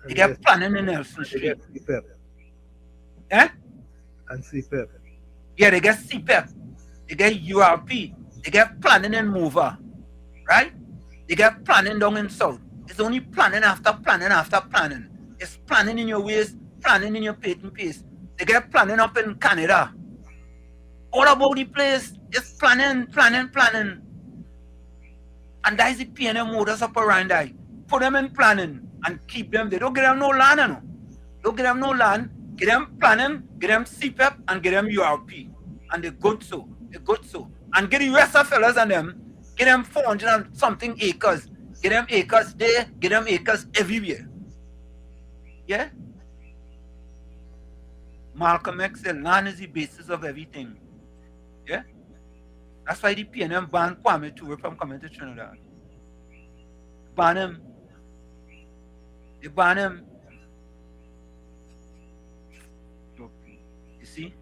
They get planning in Nelson Street. They get CPEP. Eh? And CPEP. Yeah, they get CPEP. They get URP. They get planning in Mover. Right? They get planning down in South. It's only planning after planning after planning. It's planning in your ways, planning in your patent pace. They get planning up in Canada. All about the place is planning. And that is the PNM modus operandi. Put them in planning and keep them. They don't get them no land, no. Don't get them no land. Get them planning, get them CPEP, and get them URP. And they're good so. And get the rest of fellas and them, get them 400 and something acres. Get them acres there, get them acres everywhere. Yeah? Malcolm X said land is the basis of everything. Yeah? That's why the PNM banned Kwame Ture from coming to Trinidad. Ban him. They ban him. You see?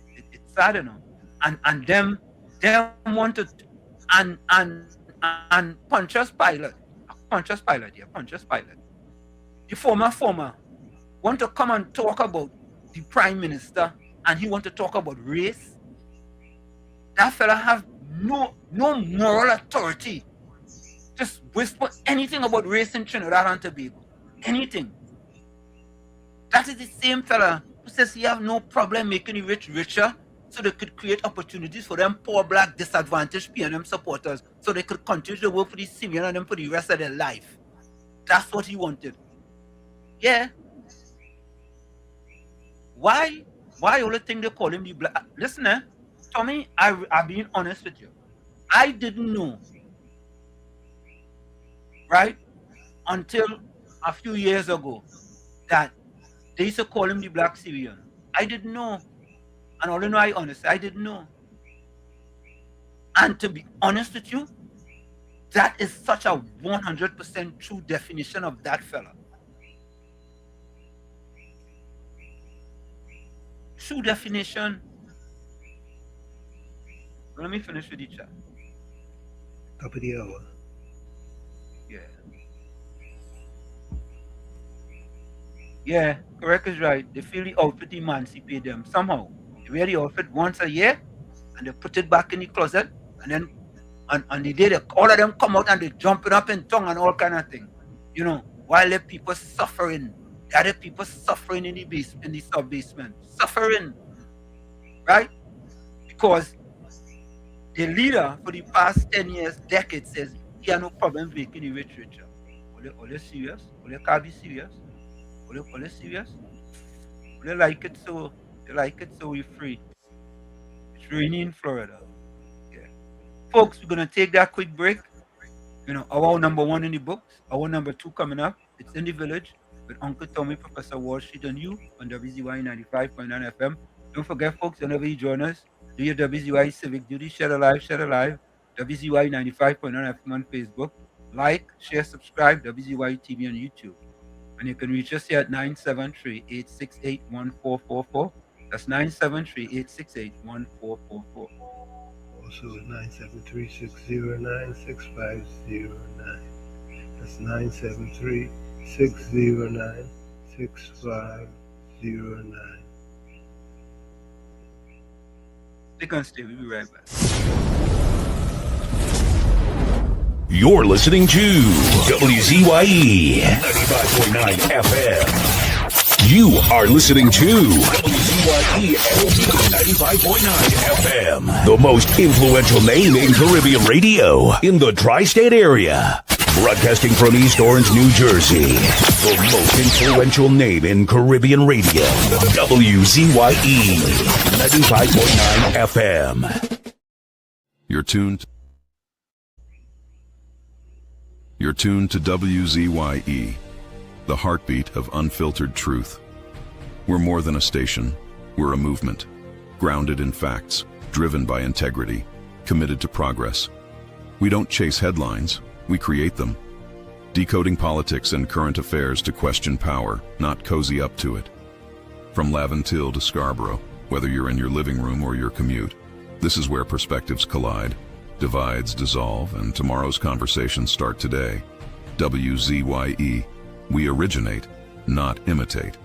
It's sad enough. And them want to and Pontius Pilate. The former want to come and talk about the prime minister, and he want to talk about race. That fella have no moral authority. Just whisper anything about race in Trinidad and Tobago. Anything. That is the same fella who says he have no problem making the rich richer so they could create opportunities for them poor black disadvantaged PNM supporters so they could continue to work for the Simeon and them for the rest of their life. That's what he wanted. Yeah. Why all the thing they call him the black? Listen, Tommy, I've been honest with you. I didn't know, right, until a few years ago that they used to call him the Black Syrian. I didn't know. And all in all, honestly, I didn't know. And to be honest with you, that is such a 100% true definition of that fella. True definition. Let me finish with the chat. Top of the hour. Yeah. Yeah, correct is right. They feel the outfit emancipate them somehow. They wear the outfit once a year and they put it back in the closet, and then on the day all of them come out and they jump it up in tongue and all kind of thing. You know, while the people suffering. The other people suffering in the sub-basement. Suffering. Right? Because the leader for the past 10 years, decades, says he has no problem making the rich richer. Are they serious? Are they can't be serious? Are they serious? They like it so we're free. It's rainy in Florida. Yeah. Folks, we're gonna take that quick break. You know, our number 1 in the books, our number 2 coming up. It's In the Village with Uncle Tommy, Professor Wall Street, and you on WZYE 95.9 FM. Don't forget, folks, whenever you join us, do your WZYE civic duty, share alive, WZYE 95.9 FM on Facebook. Like, share, subscribe, WZYE TV on YouTube. And you can reach us here at 973-868-1444. That's 973-868-1444. Also at 973-609-6509. That's 973-609-6509. Stick on stay. We'll be right back. You're listening to WZYE 95.9 FM. You are listening to WZYE 95.9 FM, the most influential name in Caribbean radio in the tri-state area. Broadcasting from East Orange, New Jersey. The most influential name in Caribbean radio. WZYE 95.9 FM. You're tuned to WZYE, the heartbeat of unfiltered truth. We're more than a station. We're a movement, grounded in facts, driven by integrity, committed to progress. We don't chase headlines, we create them. Decoding politics and current affairs to question power, not cozy up to it. From Laventille to Scarborough, whether you're in your living room or your commute, this is where perspectives collide, divides dissolve, and tomorrow's conversations start today. WZYE, we originate, not imitate.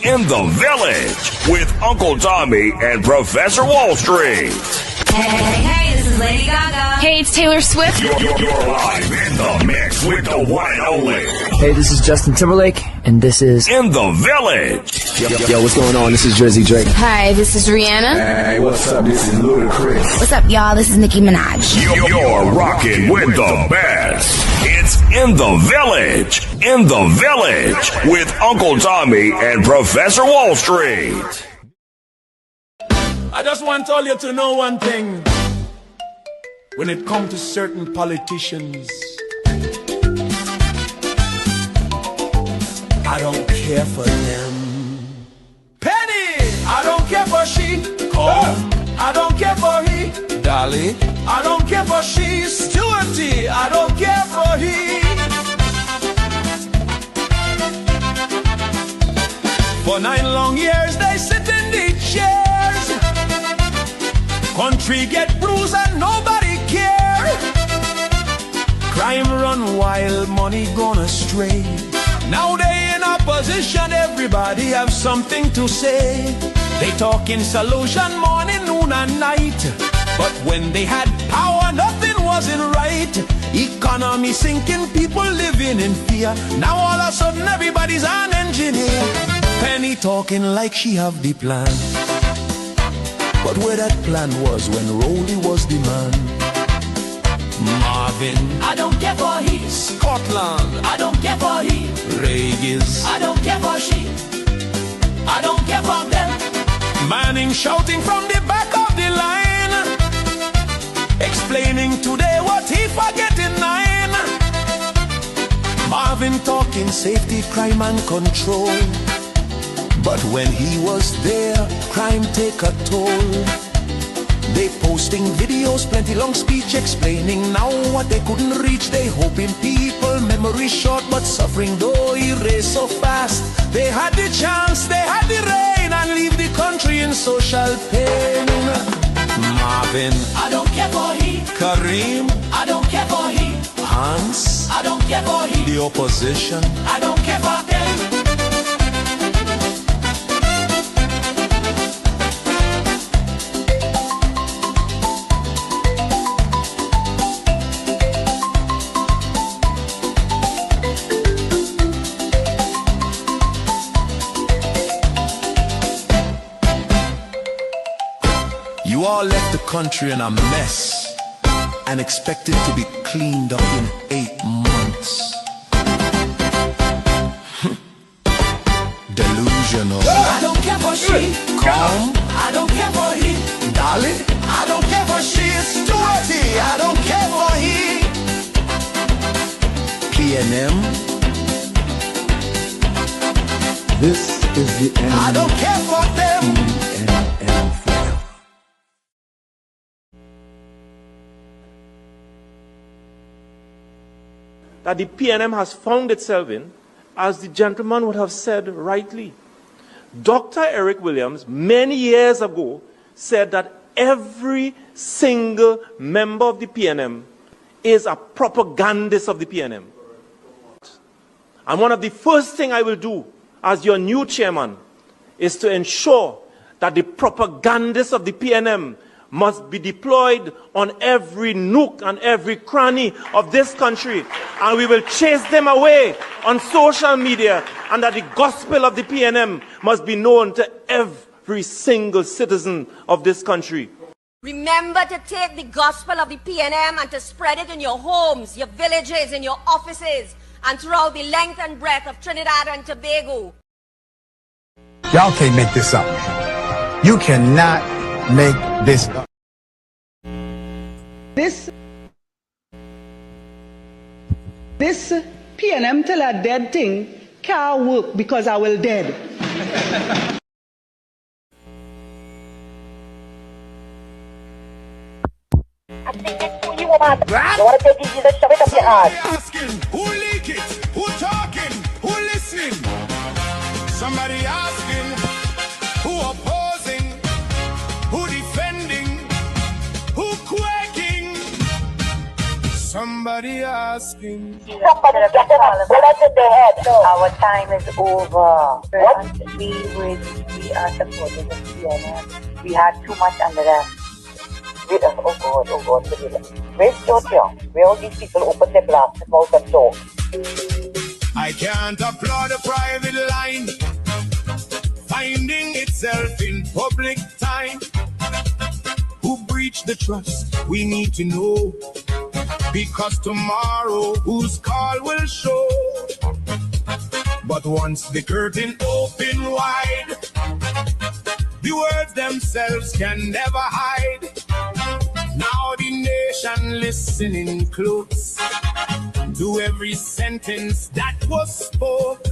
In the Village with Uncle Tommy and Professor Wall Street. Hey, this is Lady Gaga. Hey, it's Taylor Swift. You're live in the mix with the one and only. Hey, this is Justin Timberlake, and this is In the Village. Yo, what's going on? This is Jersey Hi, this is Rihanna. Hey, what's up? This is Ludacris. What's up, y'all? This is Nicki Minaj. You're rocking with the best. It's In the Village. In the Village with Uncle Tommy and Professor Wall Street. I just want all you to know one thing. When it comes to certain politicians, I don't care for them. Penny, I don't care for she. I don't care for he. Dolly, I don't care for she. Stewarty, I don't care for he. For 9 long years they sit in the chairs. Country get bruised and nobody care. Crime run wild, money gone astray. Now they in opposition, everybody have something to say. They talking solution morning, noon and night. But when they had power, nothing wasn't right. Economy sinking, people living in fear. Now all of a sudden everybody's an engineer. Penny talking like she have the plan. But where that plan was when Rolly was the man. Marvin, I don't care for he. Scotland, I don't care for he. Regis, I don't care for she. I don't care for them. Manning shouting from the back of the line, explaining today what he forget in 9. Marvin talking safety, crime and control. But when he was there, crime take a toll. They posting videos, plenty long speech explaining now what they couldn't reach. They hoping people memory short, but suffering though erase so fast. They had the chance, they had the rain, and leave the country in social pain. Marvin, I don't care for he. Kareem, I don't care for he. Hans, I don't care for he. The opposition, I don't care for them. You all left the country in a mess and expected to be cleaned up in 8 months. Delusional. I don't care for she. Calm. I don't care for he. Dolly. I don't care for she. Stewarty. I don't care for he. PNM. This is the end. I don't care for them. That the PNM has found itself in, as the gentleman would have said rightly. Dr. Eric Williams, many years ago, said that every single member of the PNM is a propagandist of the PNM. And one of the first things I will do as your new chairman is to ensure that the propagandists of the PNM must be deployed on every nook and every cranny of this country, and we will chase them away on social media, and that the gospel of the PNM must be known to every single citizen of this country. Remember to take the gospel of the PNM and to spread it in your homes, your villages, in your offices, and throughout the length and breadth of Trinidad and Tobago. Y'all can't make this up. You cannot make this up. This PNM till a dead thing can't work because I will dead. You want to take it, just shove it up your ass. Asking, who leak it? Who talking? Who listening? Somebody asking, who opposing? Who defending? Who quaking? Somebody asking. Somebody get them bullets in the head. Our time is over. What? We are supporters of CNN. We had too much under them. Oh God, where's Georgia? Where all these people open their blasted mouth and talk? I can't applaud a private line finding itself in public time. Who breached the trust? We need to know, because tomorrow whose call will show. But once the curtain open wide, the words themselves can never hide. Now the nation listening close to every sentence that was spoke.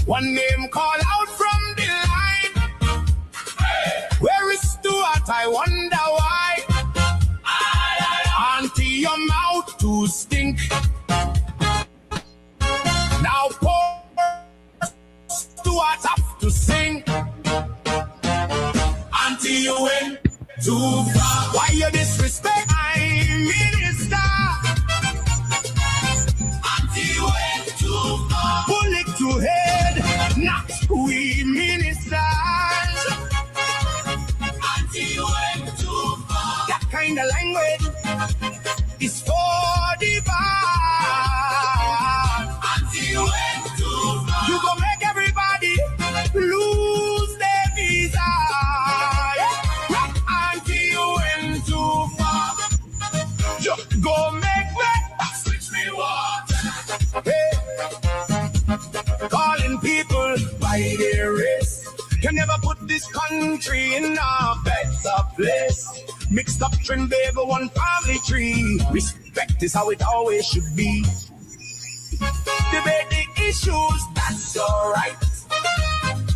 One name call out from the line. Hey! Where is Stuart? I wonder why. Auntie, your mouth to stink. Now poor Stuart have to sing. Auntie, you went too far. Why you disrespect my minister? Auntie, you went too far. Bullet to head, not we ministers. Auntie, you went too far. That kind of language is for the bad. Auntie, you went too far. You gon' make everybody lose their visa. Go make me switch me water. Hey. Calling people by their race can never put this country in a better place. Mixed up Trinbago, one family tree. Respect is how it always should be. Debate the issues, that's alright.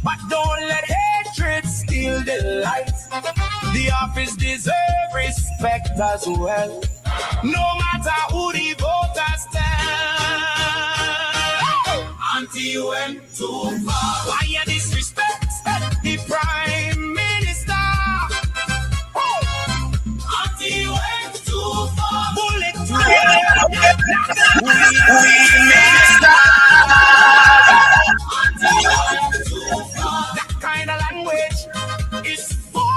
But don't let hatred steal the light. The office deserves respect as well. No matter who the voters tell. Auntie, you went too far. Why you disrespect the Prime Minister? Auntie, you went too far. Bullet to head. We minister. Auntie, you went too far. That kind of language is for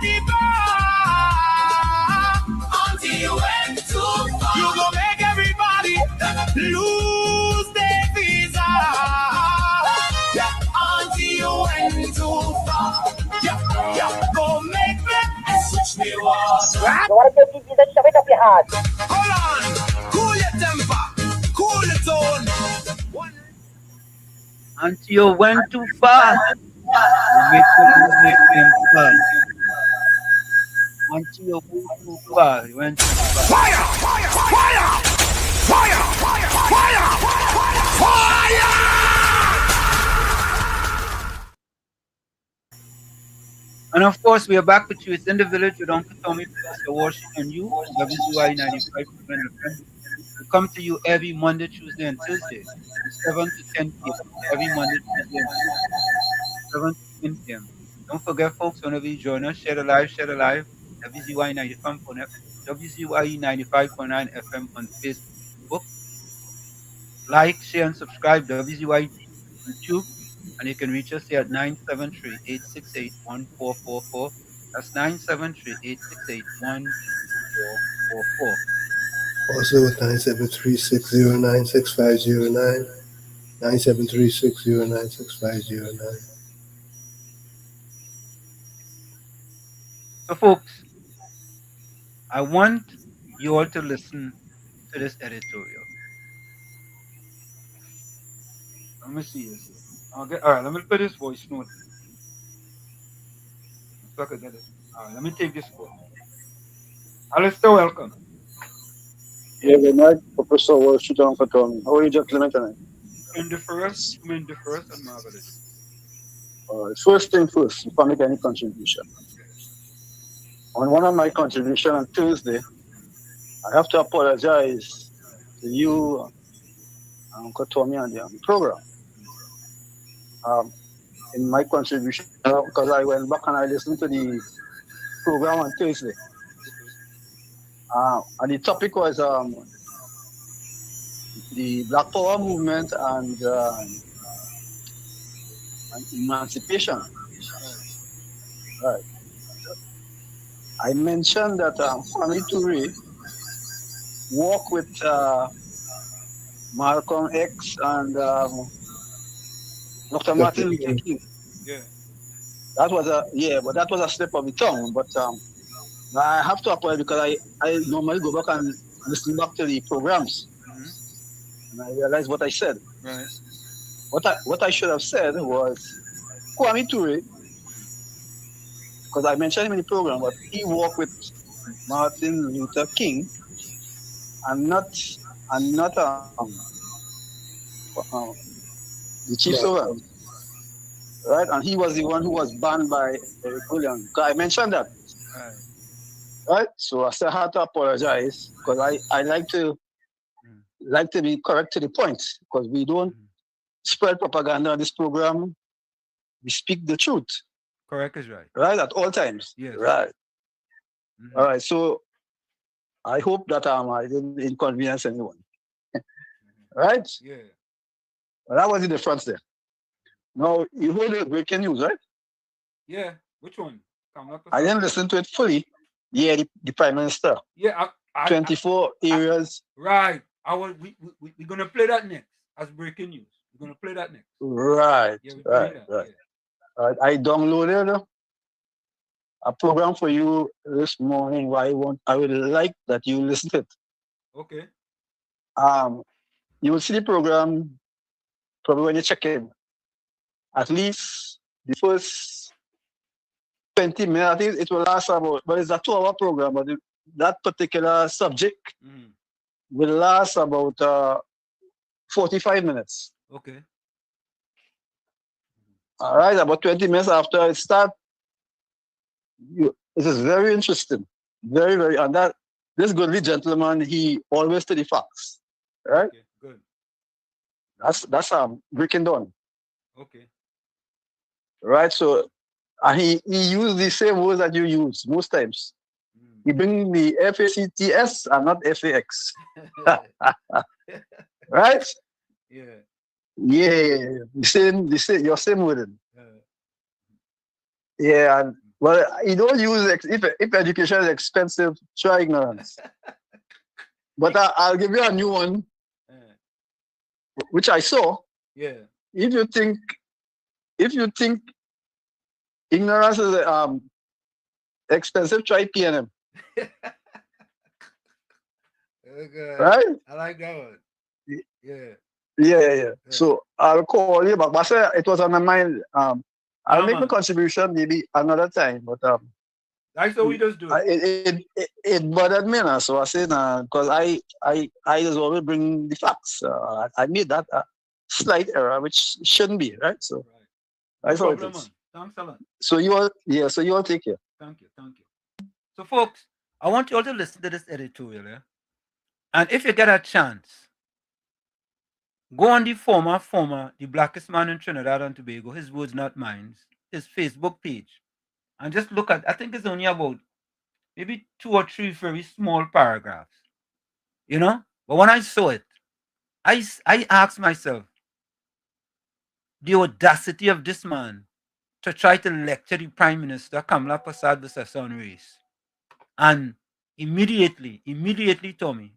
the bad. Auntie, you went too far. You gon' make everybody lose their visa. Yeah, Auntie, you went too far. Yeah, go make me switch me water. You want to take it, just shove it up your ass. Hold on, cool your temper, cool your tone. Auntie, you went too far. You make them fun. Auntie, you went too far. You went too far. Fire! Fire! Fire! Fire! Fire! Fire! And of course, we are back with you. It's in the village with Uncle Tommy, Professor Washington, you, WZYE 95.9 FM. We come to you every Monday, Tuesday, and Thursday, from 7 to 10 p.m. Every Monday, Tuesday, and Thursday, 7 to 10 p.m. Don't forget, folks, whenever you join us, share the live, WZYE 95.9 FM on Facebook. Like, share, and subscribe to WZYE YouTube. And you can reach us here at 973-868-1444. That's 973-868-1444. Also with 973-609-6509. 973-609-6509. So, folks, I want you all to listen to this editorial. Let me see this. Okay, all right, let me put this voice note so I can get it. All right, let me take this call. Alistair, welcome. Yeah, good night, Professor Washington Patton. How are you, gentlemen, tonight? Commander first, and Margaret. First thing first, if I make any contribution. On one of my contribution on Tuesday, I have to apologize to you, Uncle Tommy, and the program. In my contribution, because I went back and I listened to the program on Tuesday. And the topic was the Black Power movement and emancipation. Right. I mentioned that Kwame Ture walked with Malcolm X and Dr. Martin Luther King. Yeah. That was but that was a slip of the tongue. But I have to apologize because I normally go back and listen back to the programs, and I realized what I said. Right. What I should have said was Kwame Ture, because I mentioned him in the program, but he walked with Martin Luther King, and not the chief servant, right? And he was the one who was banned by Eric Williams. I mentioned that. Right? So I still had to apologize because I like to be correct to the point, because we don't spread propaganda on this program. We speak the truth. Correct is right. Right? At all times. Yes. Right. All right. So I hope that I didn't inconvenience anyone. Right? Yeah. Well, that was the difference there. Now, you heard the breaking news, right? Yeah. Which one? I didn't listen to it fully. Yeah, the Prime Minister. Yeah. 24 areas. Right. We're going to play that next as breaking news. We're going to play that next. Right. Yeah, right. Yeah. I downloaded a program for you this morning where I would like that you listen to it. Okay. You will see the program probably when you check in. At least the first 20 minutes, I think it will last about, but it's a 2-hour program, but that particular subject will last about 45 minutes. Okay. All right, about 20 minutes after it starts, it is very interesting. Very, very, and that this goodly gentleman, he always to the facts. Right? Okay, good. That's breaking down. Okay. Right? So he used the same words that you use most times. He bring the FACTS and not FAX. Right? Yeah. Yeah. The same your same word. Yeah, and well, you don't use if education is expensive, try ignorance. But I'll give you a new one, which I saw. Yeah. If you think ignorance is expensive, try PNM. Okay. Right? I like that one. Yeah. Yeah. So I'll call you back. But it was on my mind. I'll make a contribution maybe another time. But that's what we just do. It bothered me now. So I said because I just always bring the facts. I made that slight error, which shouldn't be, right? So that's how it is. Thanks a lot. So you all take care. Thank you. So folks, I want you all to listen to this editorial, yeah? And if you get a chance, go on the the blackest man in Trinidad and Tobago, his words not mine, his Facebook page, and just look at, I think it's only about maybe 2 or 3 very small paragraphs, But when I saw it, I asked myself, the audacity of this man to try to lecture the Prime Minister, Kamala Prasad versus on race. And immediately, Tommy,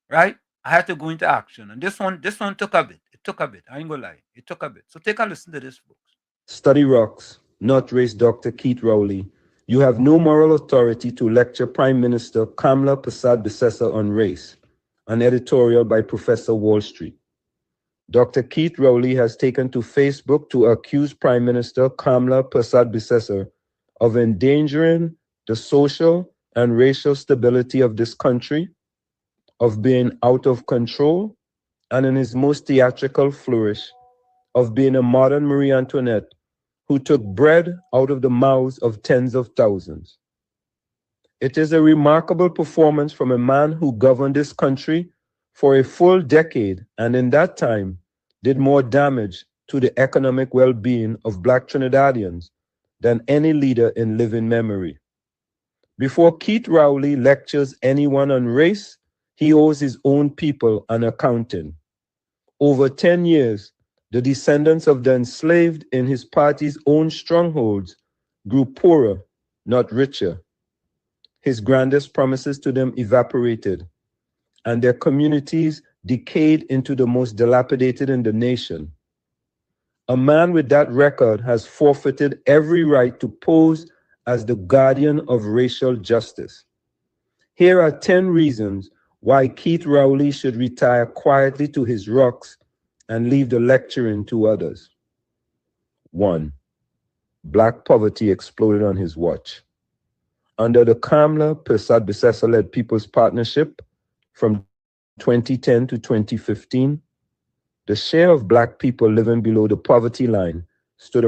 right? I had to go into action. And this one took a bit. It took a bit. I ain't gonna lie. It took a bit. So take a listen to this, folks. Study rocks, not race Dr. Keith Rowley, You have no moral authority to lecture Prime Minister Kamla Persad-Bissessar on race, an editorial by Professor Wall Street. Dr. Keith Rowley has taken to Facebook to accuse Prime Minister Kamla Persad-Bissessar of endangering the social and racial stability of this country, of being out of control, and in his most theatrical flourish, of being a modern Marie Antoinette who took bread out of the mouths of tens of thousands. It is a remarkable performance from a man who governed this country for a full decade and in that time did more damage to the economic well-being of Black Trinidadians than any leader in living memory. Before Keith Rowley lectures anyone on race, he owes his own people an accounting. Over 10 years, the descendants of the enslaved in his party's own strongholds grew poorer, not richer. His grandest promises to them evaporated, and their communities decayed into the most dilapidated in the nation. A man with that record has forfeited every right to pose as the guardian of racial justice. Here are 10 reasons why Keith Rowley should retire quietly to his rocks and leave the lecturing to others. 1. Black poverty exploded on his watch. Under the Kamla Persad-Bissessar-led People's Partnership from 2010 to 2015, the share of Black people living below the poverty line stood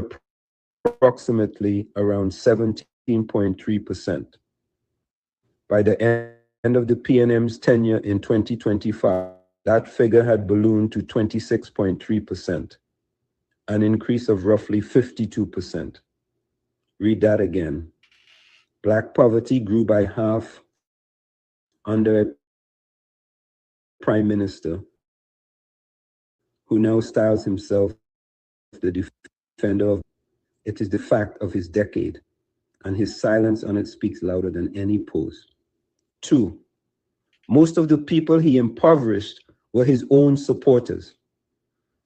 approximately around 17.3%. By the end of the PNM's tenure in 2025, that figure had ballooned to 26.3%, an increase of roughly 52%. Read that again. Black poverty grew by half under a prime minister who now styles himself the defender of. It is the fact of his decade, and his silence on it speaks louder than any post. 2. Most of the people he impoverished were his own supporters.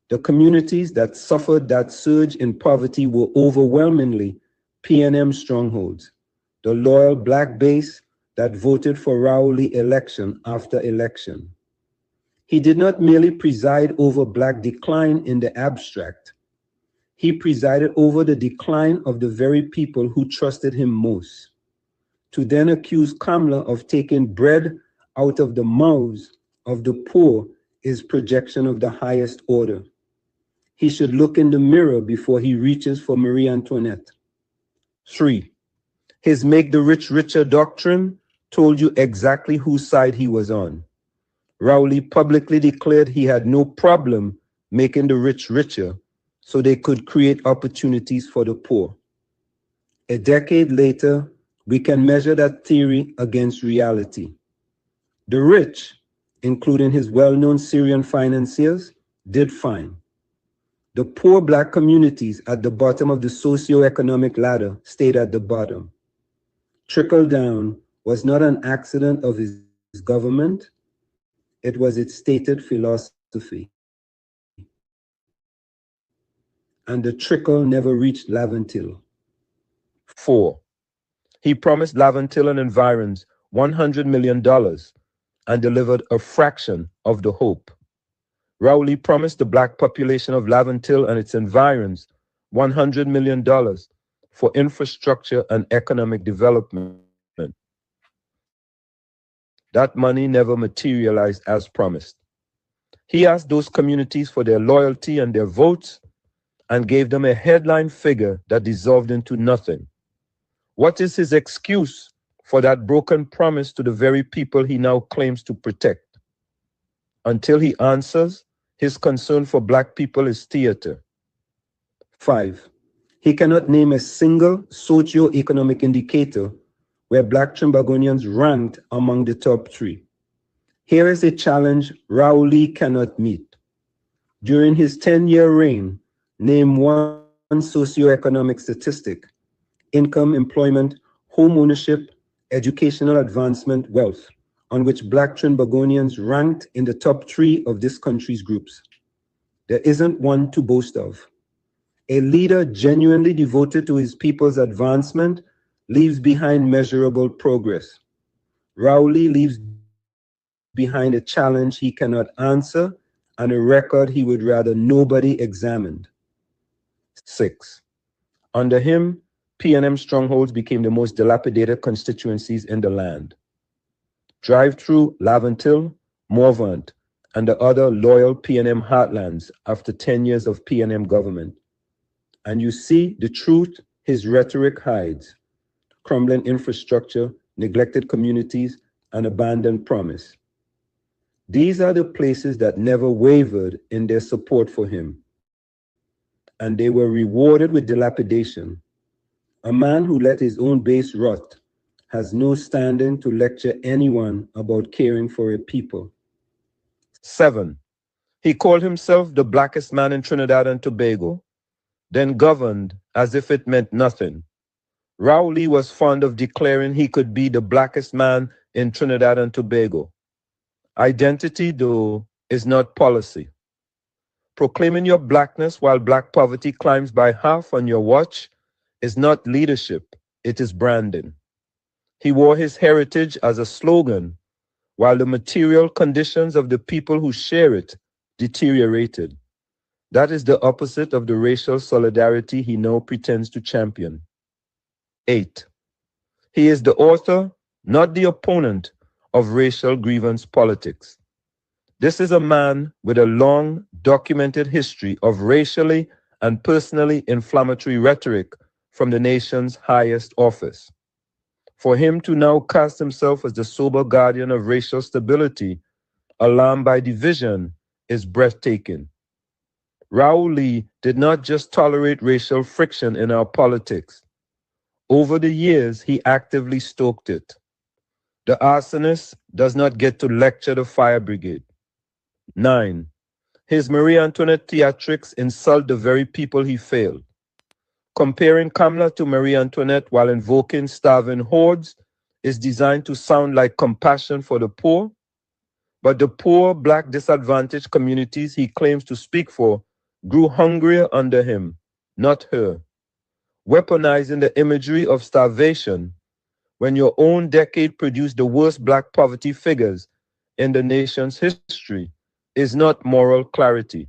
The communities that suffered that surge in poverty were overwhelmingly PNM strongholds, the loyal Black base that voted for Rowley election after election. He did not merely preside over Black decline in the abstract. He presided over the decline of the very people who trusted him most. To then accuse Kamla of taking bread out of the mouths of the poor is projection of the highest order. He should look in the mirror before he reaches for Marie Antoinette. 3. His make the rich richer doctrine told you exactly whose side he was on. Rowley publicly declared he had no problem making the rich richer so they could create opportunities for the poor. A decade later, we can measure that theory against reality. The rich, including his well-known Syrian financiers, did fine. The poor Black communities at the bottom of the socio-economic ladder stayed at the bottom. Trickle-down was not an accident of his government, it was its stated philosophy. And the trickle never reached Laventille. 4. He promised Laventille and environs $100 million and delivered a fraction of the hope. Rowley promised the Black population of Laventille and its environs $100 million for infrastructure and economic development. That money never materialized as promised. He asked those communities for their loyalty and their votes and gave them a headline figure that dissolved into nothing. What is his excuse for that broken promise to the very people he now claims to protect? Until he answers, his concern for Black people is theater. 5. He cannot name a single socio-economic indicator where Black Trimbagonians ranked among the top 3. Here is a challenge Rowley cannot meet. During his 10-year reign, name one socioeconomic statistic: income, employment, home ownership, educational advancement, wealth, on which Black Trimbagonians ranked in the top 3 of this country's groups. There isn't one to boast of. A leader genuinely devoted to his people's advancement leaves behind measurable progress. Rowley leaves behind a challenge he cannot answer and a record he would rather nobody examined. 6. Under him, P&M strongholds became the most dilapidated constituencies in the land. Drive through Laventille, Morvant, and the other loyal P&M heartlands after 10 years of P&M government. And you see the truth his rhetoric hides: crumbling infrastructure, neglected communities, and abandoned promise. These are the places that never wavered in their support for him, and they were rewarded with dilapidation. A man who let his own base rot has no standing to lecture anyone about caring for a people. 7. He called himself the blackest man in Trinidad and Tobago, then governed as if it meant nothing. Rowley was fond of declaring he could be the blackest man in Trinidad and Tobago. Identity, though, is not policy. Proclaiming your blackness while black poverty climbs by half on your watch is not leadership, it is branding. He wore his heritage as a slogan, while the material conditions of the people who share it deteriorated. That is the opposite of the racial solidarity he now pretends to champion. 8. He is the author, not the opponent, of racial grievance politics. This is a man with a long, documented history of racially and personally inflammatory rhetoric from the nation's highest office. For him to now cast himself as the sober guardian of racial stability, alarmed by division, is breathtaking. Raoul Lee did not just tolerate racial friction in our politics. Over the years, he actively stoked it. The arsonist does not get to lecture the fire brigade. 9. His Marie Antoinette theatrics insult the very people he failed. Comparing Kamla to Marie Antoinette while invoking starving hordes is designed to sound like compassion for the poor, but the poor, black, disadvantaged communities he claims to speak for grew hungrier under him, not her. Weaponizing the imagery of starvation when your own decade produced the worst black poverty figures in the nation's history is not moral clarity.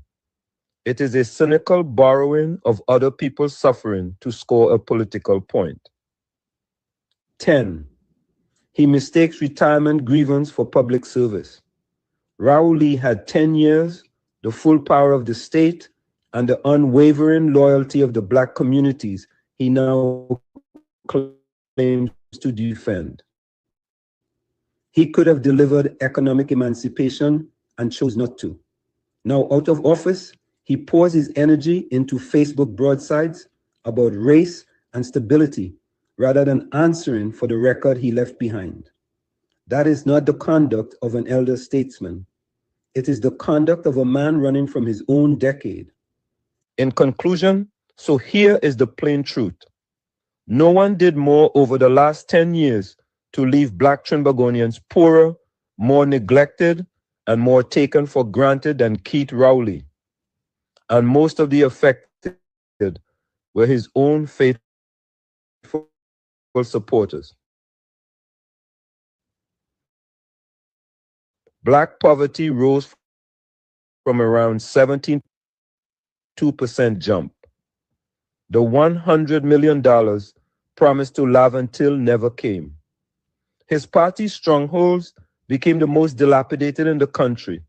It is a cynical borrowing of other people's suffering to score a political point. 10. He mistakes retirement grievance for public service. Raoul Lee had 10 years, the full power of the state, and the unwavering loyalty of the black communities he now claims to defend. He could have delivered economic emancipation and chose not to. Now, out of office, he pours his energy into Facebook broadsides about race and stability rather than answering for the record he left behind. That is not the conduct of an elder statesman. It is the conduct of a man running from his own decade. In conclusion, so here is the plain truth. No one did more over the last 10 years to leave black Trinbagonians poorer, more neglected, and more taken for granted than Keith Rowley. And most of the affected were his own faithful supporters. Black poverty rose from around 17% jump. The $100 million promised to Laventille never came. His party's strongholds became the most dilapidated in the country,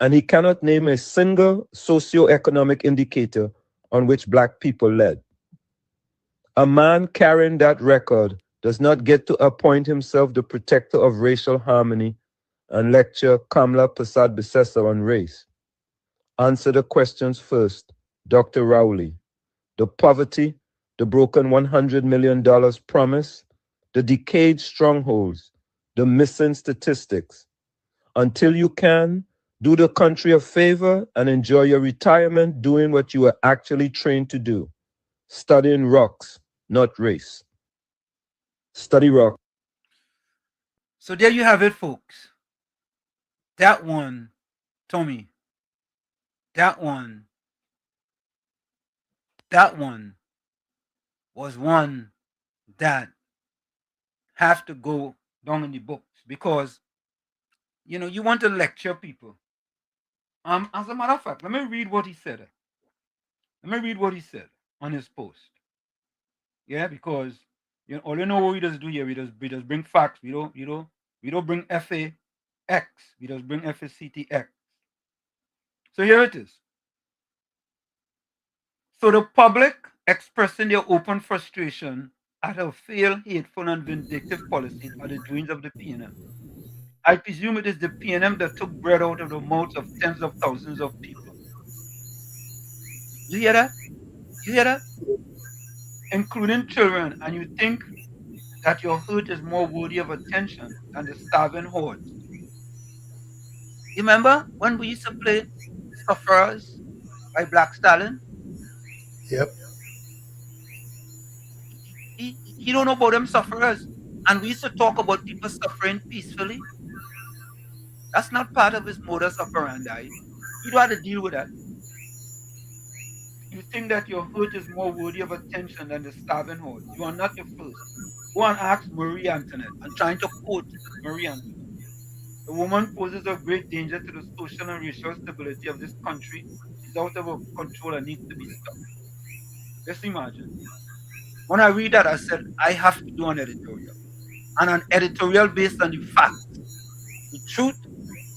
and he cannot name a single socio-economic indicator on which black people led. A man carrying that record does not get to appoint himself the protector of racial harmony and lecture Kamla Persad Bissessa on race. Answer the questions first, Dr. Rowley. The poverty, the broken $100 million promise, the decayed strongholds, the missing statistics. Until you can, do the country a favor and enjoy your retirement doing what you were actually trained to do, studying rocks, not race. Study rock. So there you have it, folks. That one, Tommy. That one was one that have to go down in the books because, you know, you want to lecture people. As a matter of fact, let me read what he said. Let me read what he said on his post. Yeah, because you know, all you know what we just do here, we just bring facts. We don't bring FAX. We just bring FACTX. So here it is. So the public expressing their open frustration at a failed, hateful, and vindictive policies are the doings of the PNM. I presume it is the PNM that took bread out of the mouths of tens of thousands of people. You hear that? You hear that? Including children, and you think that your hurt is more worthy of attention than the starving hordes. You remember when we used to play Sufferers by Black Stalin? Yep. He don't know about them sufferers. And we used to talk about people suffering peacefully. That's not part of his modus operandi. He'd rather deal with that. You think that your hurt is more worthy of attention than the starving hordes. You are not the first. Go and ask Marie Antoinette. I'm trying to quote Marie Antoinette. The woman poses a great danger to the social and racial stability of this country. She's out of control and needs to be stopped. Just imagine. When I read that, I said, I have to do an editorial. And an editorial based on the facts. The truth,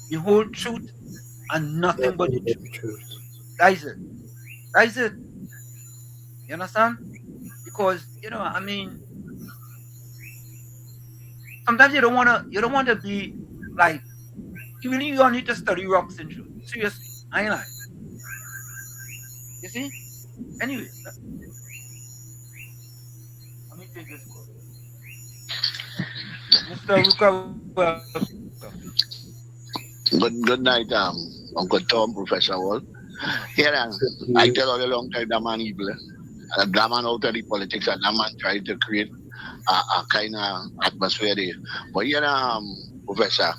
the whole truth, and nothing but the truth. That is it. That is it. You understand? Because, you know, I mean, sometimes you don't want to be like, you really don't need to study rocks and truth. Seriously. I ain't lying. You see? Anyway, let me take this call. Mr. Ruka, welcome. Good night, Uncle Tom, Professor Wall. Here, I tell all a long time that man evil. That man out of the politics and that man trying to create a kind of atmosphere there. But here, Professor,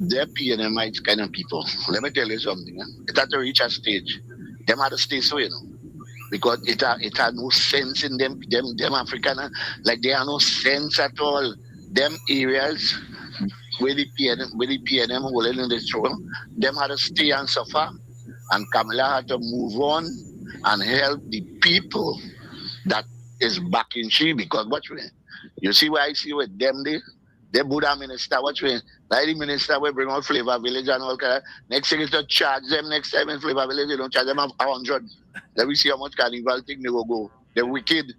they're PNMites kind of people. Let me tell you something. It had to reach a stage. Them had to stay so, you know. Because it had no sense in them African, like they have no sense at all. Them areas where the PNM holding in the throne, them had to stay and suffer. And Kamala had to move on and help the people that is back in she. Because what you see what I see with them there? The Buddha minister, what like the minister will bring out Flavor Village and all kind of, next thing is to charge them next time in Flavor Village, they don't charge them 100. Let me see how much carnival thing they will go. The wicked,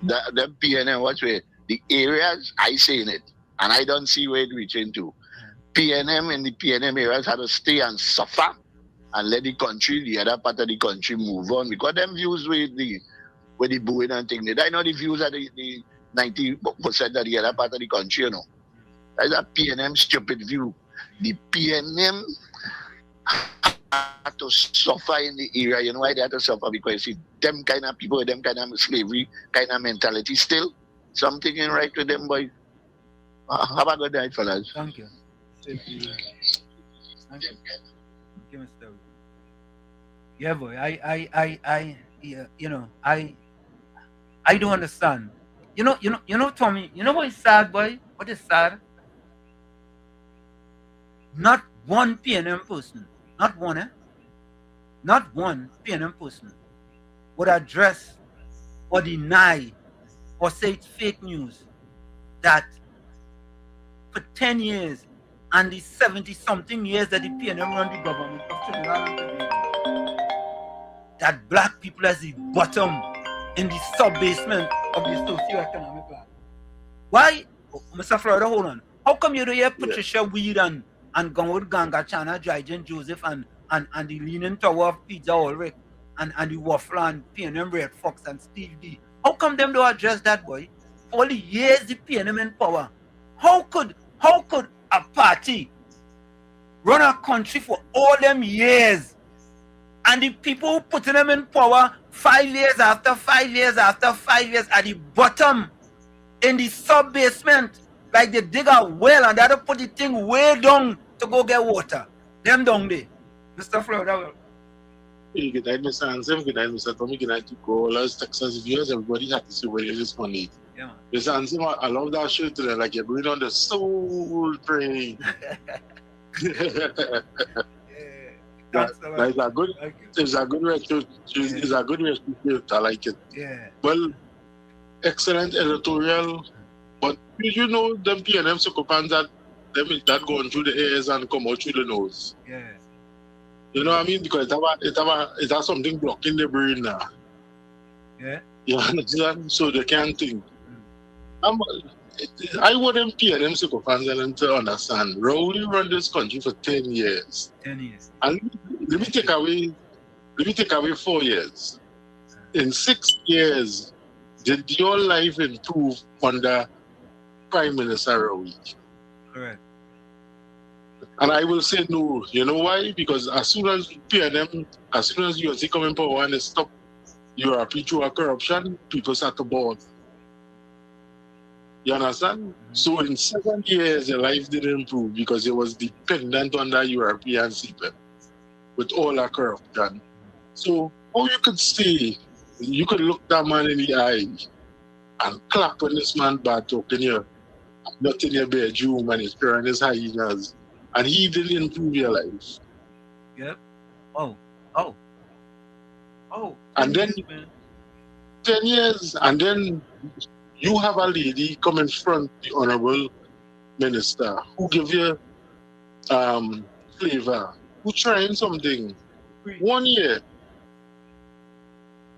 the PNM, the areas, I say in it. And I don't see where it reaching to. PNM and the PNM areas had to stay and suffer and let the country, the other part of the country move on. Because them views with the booing and thing. I know the views of the 90% of the other part of the country, you know. That's a PNM stupid view. The PNM had to suffer in the area. You know why they had to suffer? Because see, them kind of people, them kind of slavery kind of mentality still. Something ain't right with them, boy. Have a good night, fellas. Thank you. Thank you. Thank you. Thank you, Mr. Yeah, boy. I don't understand. You know, Tommy. You know what is sad, boy? What is sad? Not one PNM person, not one, not one PNM person would address or deny or say it's fake news that for 10 years and the 70-something years that the PNM run the government of Trinidad and Tobago, that black people as the bottom in the sub-basement of the socio-economic ladder. Why, Mr. Florida, hold on. How come you don't hear Patricia Weed and Gongwood Ganga, Chana, Dryden Joseph, and the Leaning Tower of Pizza Ulrich, and the Waffler and PNM Red Fox and Steve D? How come them don't address that, boy? For all the years the PNM in power, how could a party run a country for all them years, and the people who put them in power 5 years after 5 years after 5 years at the bottom in the sub-basement, like they dig a well and they have to put the thing way down to go get water. Them down there. Mr. Florida. Good night, Mr. Ansem. Good night, Mr. Tommy. Good night to all us Texas viewers. Everybody happy to where you this morning. Yeah, man. Mr. Ansem, I love that shirt today. Like you're going on the soul train. That's a good. It's a good retro. It's a good retro. I like it. Yeah. Well, excellent editorial. But you know them PNM psychopaths that going through the ears and come out through the nose. Yeah. You know what I mean? Because it has something blocking the brain now. Yeah. You understand? So they can't think. I want them PNM psychopaths and them to understand. Rowley run this country for 10 years. 10 years. And let me take away 4 years. In 6 years, did your life improve under Prime Minister Rowley? Correct. And I will say no. You know why? Because as soon as PNM, as soon as UNC come in power and they stop URP through corruption, people start to board. You understand? Mm-hmm. So in 7 years, your life didn't improve because it was dependent on that URP and CPEP with all that corruption. So how you could say, you could look that man in the eye and clap on this man bad talking here, not in your bedroom and he's throwing his hyenas. And he didn't improve your life. Yep. Oh. And then 10 years, and then you have a lady come in front, the Honorable Minister, who give you flavor, who trying something. 1 year.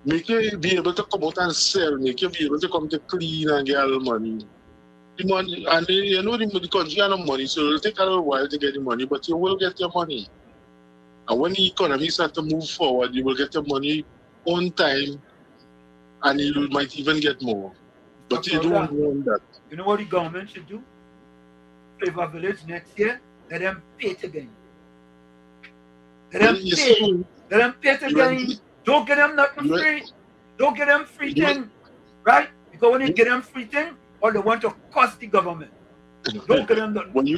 Make you be able to come out and sell, make you be able to come to clean and get a little money. The money, and you know the country has no money, so it'll take a little while to get the money, but you will get your money. And when the economy starts to move forward, you will get your money on time, and you might even get more. But you don't want that. You know what the government should do? Flavor Village next year, let them pay it again. Let them pay it again. Don't get them nothing free. Don't get them free thing, right? Because when you get them free thing, or they want to cost the government. Don't get them done. When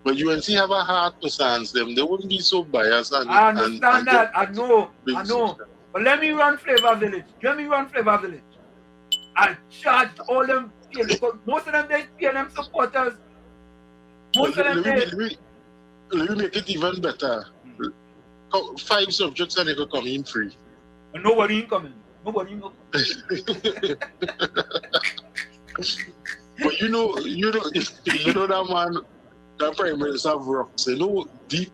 UNC have a heart to sans them, they wouldn't be so biased. I understand that. I know. But let me run Flavor Village. I charge all them PNM, because most of them they PNM supporters. Let me make it even better. 5 subjects and they could come in free. And nobody in coming. But you know that man, that Prime Minister of rocks, you know, deep,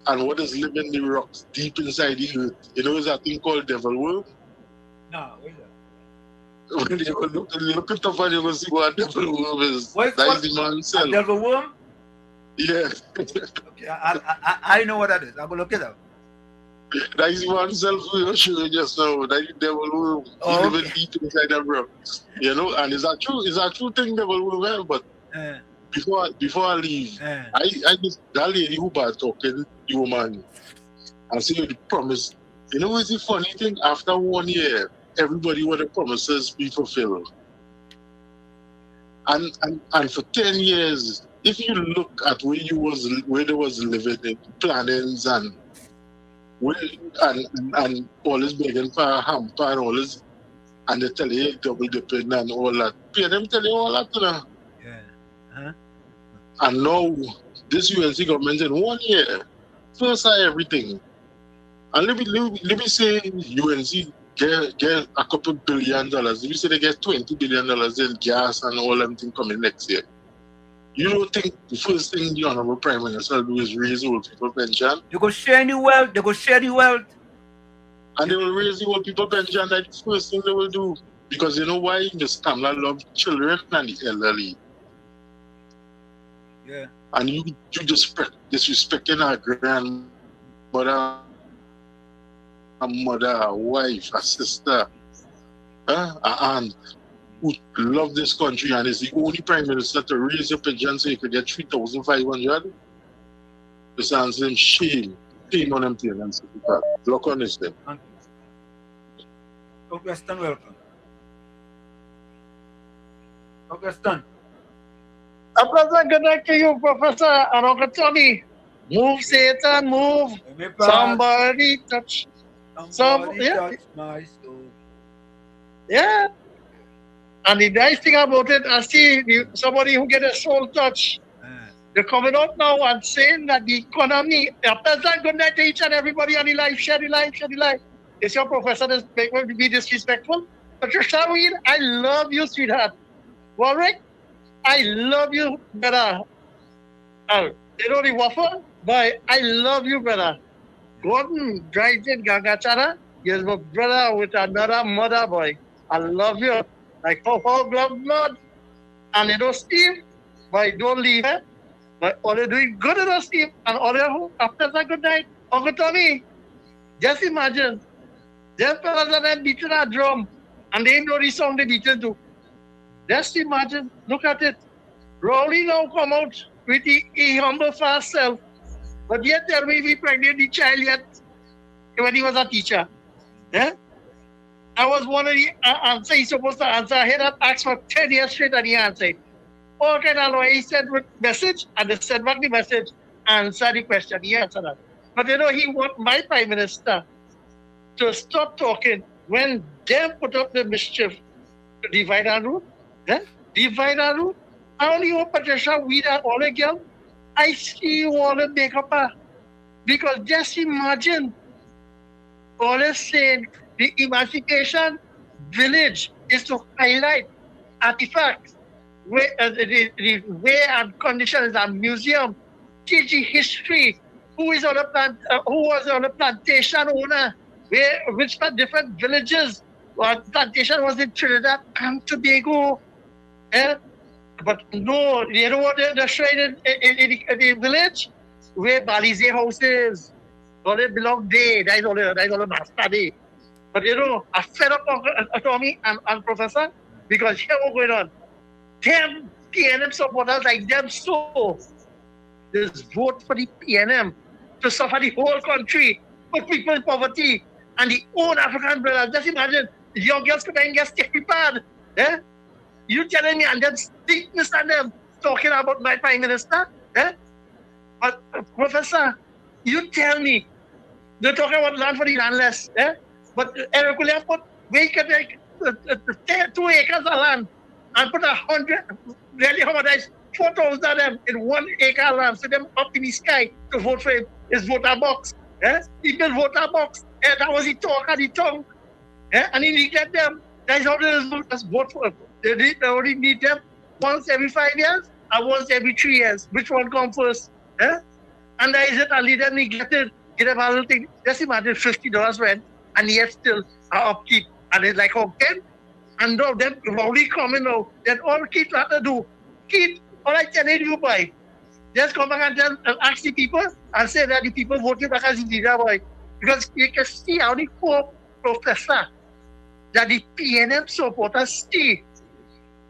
and what is living in the rocks, deep inside the earth. You know, is that thing called devil worm? No, what is that? When you look it up and you will see what devil worm is. That is the man self. Devil worm? Yeah. Okay, I know what that is. I'm going to look it up. That is one self we are showing just now. That is devil worm. He's living deep inside the rocks. You know, and it's a true thing, devil worm. But before I leave, I just, that lady who bad talking, you man, and say the promise. You know what's the funny thing? After 1 year, everybody want the promises be fulfilled. And for 10 years, if you look at where they was living, in plannings and all this begging for a hamper and all this, and they tell you double dipping and all that. Them tell you all that, you know. Yeah. And now this UNC government in 1 year, first everything. And let me say UNC get a couple $1 billion. Let me say they get $20 billion in gas and all them things coming next year. You don't think the first thing the Honorable Prime Minister will do is raise old people pension? They go share the wealth. And they will raise the old people pension. That's the first thing they will do. Because you know why? Ms. Kamala loves children and the elderly. Yeah. And you just disrespecting our grandmother, a mother, a wife, a sister, a aunt, who love this country and is the only Prime Minister to raise your pension so you could get 3,500. This answer him shame on them payments. Look on this thing. Augustin, welcome. Augustin. A pleasant good night to you, Professor and Uncle Tony. Move, Satan, move. Somebody touch. Somebody touch my soul. Yeah. And the nice thing about it, I see somebody who get a soul touch. They're coming out now and saying that the economy, after that, good night to each and everybody on the life, share the life, share the life. Is your professor to be disrespectful? Patricia Reed, I love you, sweetheart. Warwick, I love you, brother. You know the waffle? Boy, I love you, brother. Gordon, Dryden, Gangachara, you're my brother with another mother, boy. I love you. Like Papa Glove Blood. And you know, Steve, boy, don't leave it. But all you're doing good enough, Steve. And all you after that good night, Uncle Tommy, just imagine. Just fellas and them beating a drum. And they know the song they beating to. Just imagine. Look at it. Rowley now come out with the humble fast self. But yet tell me if he pregnant the child yet when he was a teacher. Yeah? I was one of the answers he's supposed to answer. I had that asked for 10 years straight and he answered. All kind of lawyer, he sent with message and they sent back the message, answer the question. He answered that. But you know, he want my prime minister to stop talking when them put up the mischief to divide and rule. Yeah? Divide and rule. I only hope Patricia Reed and all the girls, I see you all the makeup. Because just imagine, all is saying the Emancipation Village is to highlight artifacts, the way and conditions a museum, teach history, who was on the plantation owner, which different villages, what plantation was in Trinidad and Tobago. But no, you know what they're showing in the village? Where Balize house is. All they belong there. That's all the master there. But you know, I fed up Tommy and Professor because here what's going on. Them PNM supporters like them so just vote for the PNM to suffer the whole country, put people in poverty, and the own African brothers. Just imagine the young girls come and get prepared. Eh? You telling me and then stickness and them talking about my prime minister? Eh? But Professor, you tell me they're talking about land for the landless. Eh? But Eric Williams put we can take 2 acres of land and put 100, really how much 4,000 of them in 1 acre land, so them up in the sky to vote for him. His voter box. Eh? He built voter box. That was the talk and the tongue. Eh? And he needed them. That's how they just vote for him. They only need them once every 5 years and once every 3 years. Which one comes first? Eh? And that is it. And leave them neglected. Get them a little thing. Just imagine $50 rent and yet still upkeep. And it's like, okay. And now them only coming now. Then all Keith have to do. Keith, all I tell you, boy. Just come back and ask the people and say that the people voted back as the leader, boy. Because you can see how the poor professor that the PNM supporters see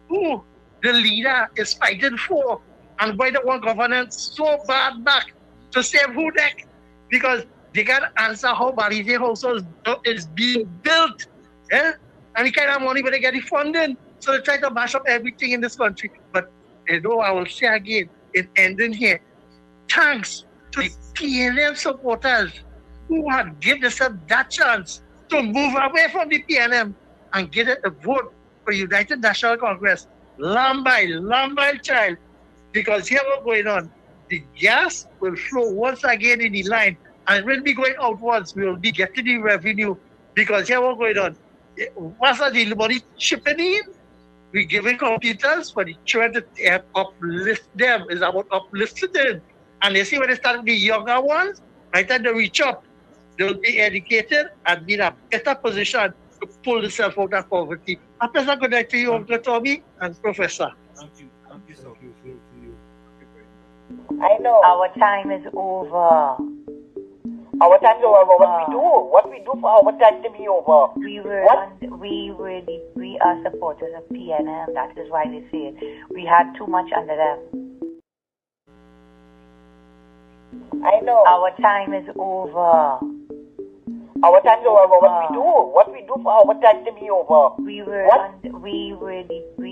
who the leader is fighting for and why they want governance so bad back to save who next. Because they can't answer how Balize houses is being built. Eh? And the kind of money where they get the funding. So they try to mash up everything in this country. But you know, I will say again, in ending here, thanks to the PNM supporters who had given themselves that chance to move away from the PNM and get a vote for United National Congress, lamb by child. Because here what's going on, the gas will flow once again in the line, and when we going outwards, we will be getting the revenue. Because here what's going on, what's the money shipping in? We're giving computers for the children to uplift them. It's about uplifting them. And you see when they start with the younger ones, by the time they reach up, they'll be educated and be in a better position to pull themselves out of poverty. A pleasant good night to you, Uncle Tommy and Professor. Thank you. Thank you so much. I know. Our time is over. Our time is over. What we do for our time to be over? We are supporters of PNM. That is why they say it. We had too much under them. I know. Our time is over. Our time is over. What we do for our time to be over? We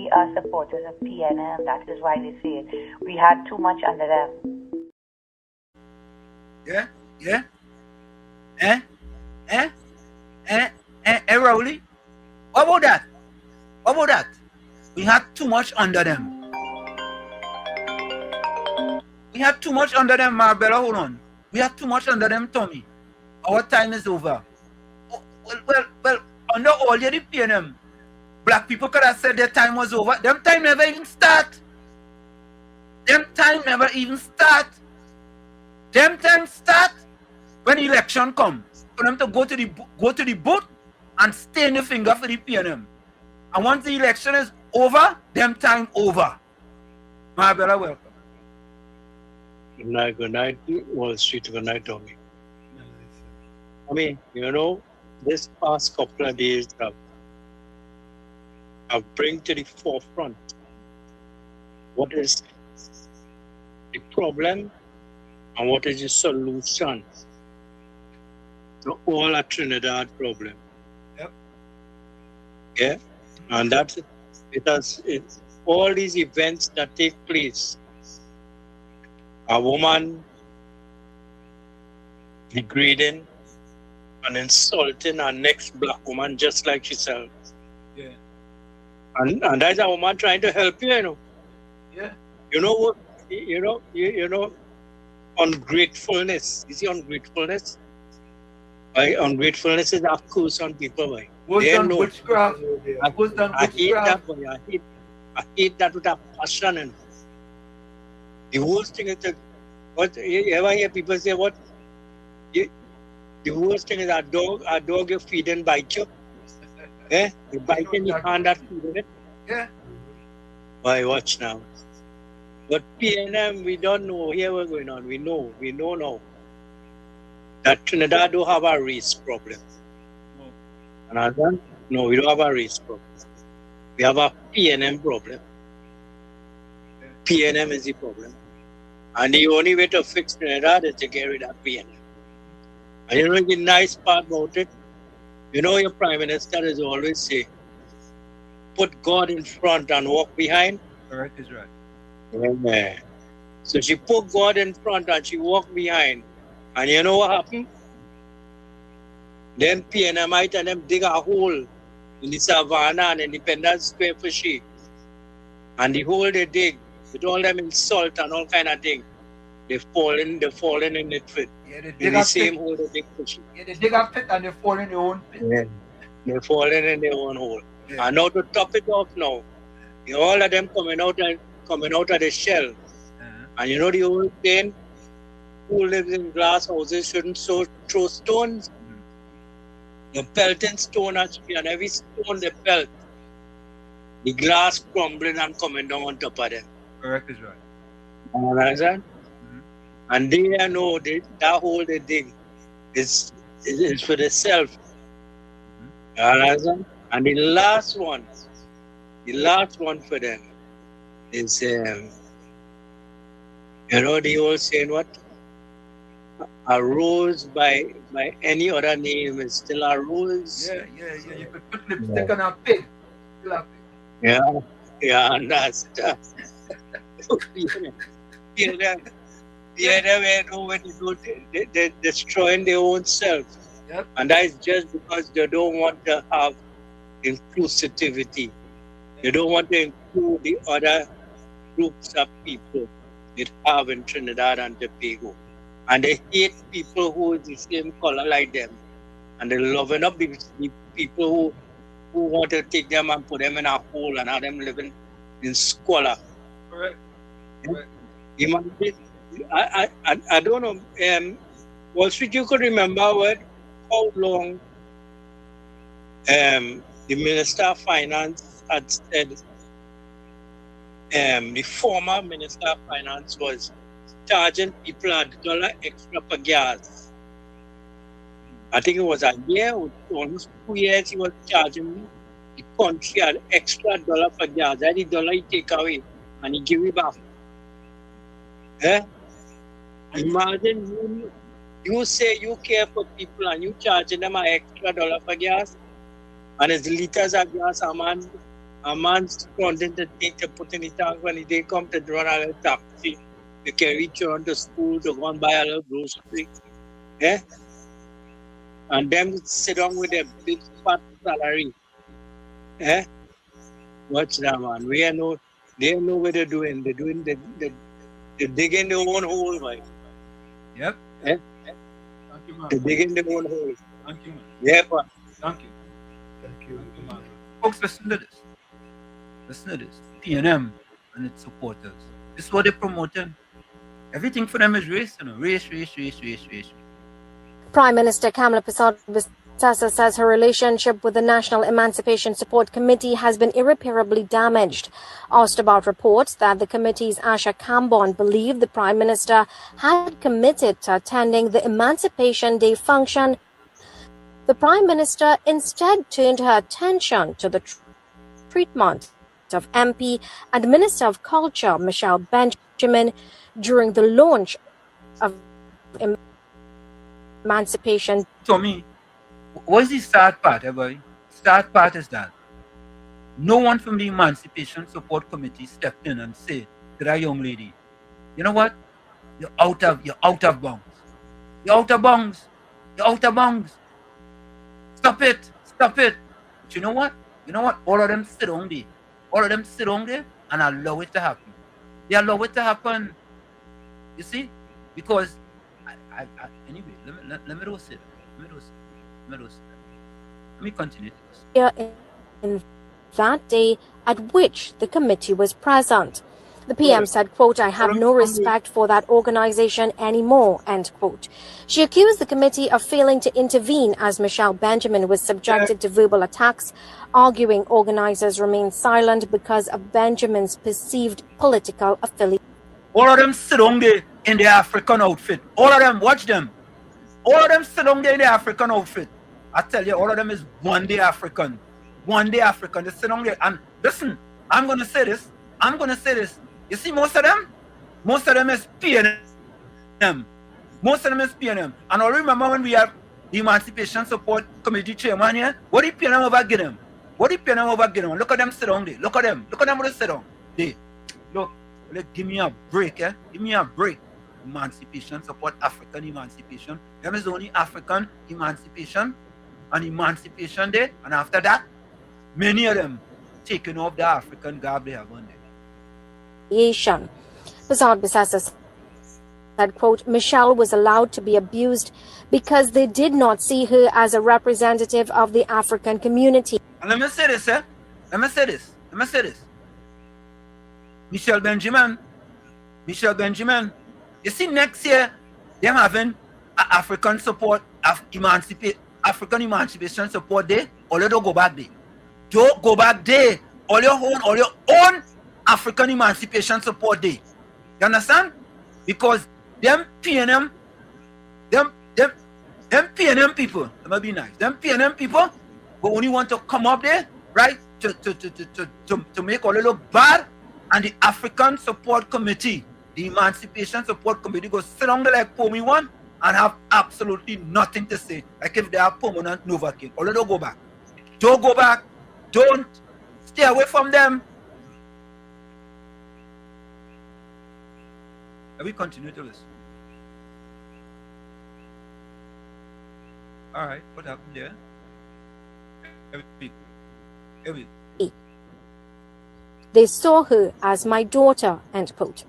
are supporters of PNM. That is why they say it. We had too much under them. Yeah? Yeah? Rowley? What about that? What about that? We had too much under them. We had too much under them, Marbella. Hold on. We had too much under them, Tommy. Our time is over. Well, under all the PNM, black people could have said their time was over. Them time never even start. Them time never even start. Them time start when election come. For them to go to the booth and stain the finger for the PNM. And once the election is over, them time over. Marbella, welcome. Good night, Wall Street. Good night, Tommy. I mean, this past couple of days have bring to the forefront what is the problem and what is the solution to all a Trinidad problem. Yep. Yeah, and that's it's all these events that take place. A woman degrading and insulting her next black woman just like herself. Yeah. And that's a woman trying to help you, Yeah. You know what? Ungratefulness. You see ungratefulness? Ungratefulness is a curse on people. Right? Witchcraft. I hate that with a passion. The worst thing is what you ever hear people say, what? The worst thing is a dog you feed and bite you. Eh? You bite in your hand that feeding it. Yeah. Why, watch now. But PNM, we don't know here what's going on. We know now that Trinidad don't have a race problem. No, we don't have a race problem. We have a PNM problem. PNM is the problem. And the only way to fix Trinidad is to get rid of PNM. And the nice part about it, your Prime Minister is always say, put God in front and walk behind. Correct is right. Yeah. So she put God in front and she walked behind. And you know what happened? Then PNMite and them dig a hole in the Savannah and Independence Square for she. And the hole they dig, with all them insult and all kind of thing, they're falling in it fit. Yeah, they in dig the a same pit. hole they dig for she. Yeah, they dig a pit and they fall in their own pit. Yeah. They're falling in their own hole. Yeah. And now to top it off now, all of them coming out of the shell. And the old saying, who lives in glass houses shouldn't throw stones. They're pelting stone at me, and every stone they pelt, the glass crumbling and coming down on top of them. Correct is right. Understand? And they know that hole they dig is for themselves. Understand? And the last one for them is, the old saying what? A rose by any other name is still a rose. Yeah. You could put lipstick on a pig. Still a pig. Yeah, and that's that. They're destroying their own self. Yep. And that is just because they don't want to have inclusivity. They don't want to include the other groups of people that have in Trinidad and Tobago. And they hate people who is the same color like them. And they're loving up the people who want to take them and put them in a hole and have them living in squalor. Correct. I don't know. Wall Street, you could remember how long the Minister of Finance had said, the former Minister of Finance was charging people $1 extra per gas. I think it was a year or almost 2 years he was charging the country an extra $1 per gas. That is $1 he take away and he give it back. Imagine you say you care for people and you charging them an extra $1 per gas, and it's liters of gas a man's wanting to take to put in the tank when they come to run out of taxi. You can reach around to school to go and buy a little grocery. Yeah? And them sit down with their big fat salary. Yeah? Watch that, man. They know what they're doing. They're digging their own hole, right? Yep. Yeah? Thank you, man. They're digging their own hole. Thank you, man. Yeah, but. Thank you. Thank you. Man. Folks, listen to this. Listen to this. PNM and its supporters. This is what they're promoting. Everything for them is race, you know. Race. Prime Minister Kamala Persad says her relationship with the National Emancipation Support Committee has been irreparably damaged. Asked about reports that the committee's Asha Kambon believed the Prime Minister had committed to attending the Emancipation Day function, the Prime Minister instead turned her attention to the treatment of MP and Minister of Culture Michelle Benjamin during the launch of Emancipation. To me, what's the sad part, everybody? Sad part is that no one from the Emancipation Support Committee stepped in and said to that young lady, you know what? You're out of bounds. You're out of bounds. Stop it. But you know what? All of them sit down there and allow it to happen. They allow it to happen. You see? Because anyway, let me do it. Let me continue this. In that day at which the committee was present. The PM said, quote, I have no respect for that organization anymore, end quote. She accused the committee of failing to intervene as Michelle Benjamin was subjected to verbal attacks, arguing organizers remained silent because of Benjamin's perceived political affiliation. All of them sit down there in the African outfit. All of them, watch them. All of them sit down there in the African outfit. I tell you, all of them is one day African. They sit down there. And listen, I'm going to say this. You see, most of them is PNM. And I remember when we have the Emancipation Support Committee chairman here, what did PNM over get them? Look at them sit down there. Look at them where they sit down. Look, give me a break, eh? Give me a break. Emancipation Support, African Emancipation. Them is only African Emancipation and Emancipation Day. And after that, many of them taking off the African garb they have on there. Persad said, quote, Michelle was allowed to be abused because they did not see her as a representative of the African community. And let me say this, eh? Let me say this. Michelle Benjamin. You see, next year, them having African support, African Emancipation Support Day, or you don't go back there. Don't go back there. All your own African Emancipation Support Day. You understand? Because them PNM people, let me be nice. Them PNM people who only want to come up there, right? To make all look bad, and the African Support Committee, the Emancipation Support Committee, go sit down there like Pomi one and have absolutely nothing to say. Like if they are permanent Novocaine. Or don't go back. Don't go back. Don't stay away from them. Let me continue to listen. All right, what happened there? They saw her as my daughter, end quote.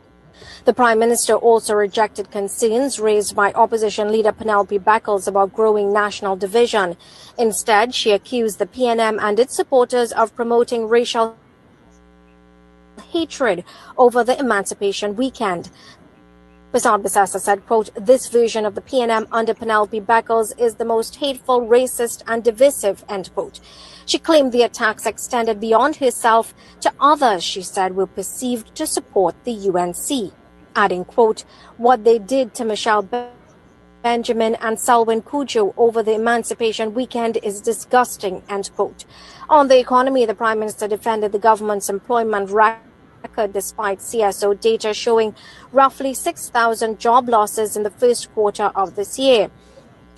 The Prime Minister also rejected concerns raised by opposition leader Penelope Beckles about growing national division. Instead, she accused the PNM and its supporters of promoting racial hatred over the Emancipation weekend. Persad said, quote, this version of the PNM under Penelope Beckles is the most hateful, racist and divisive, end quote. She claimed the attacks extended beyond herself to others she said were perceived to support the UNC, adding, quote, what they did to Michelle Benjamin and Selwyn Cudjoe over the Emancipation weekend is disgusting, end quote. On the economy, the Prime Minister defended the government's employment record despite CSO data showing roughly 6,000 job losses in the first quarter of this year.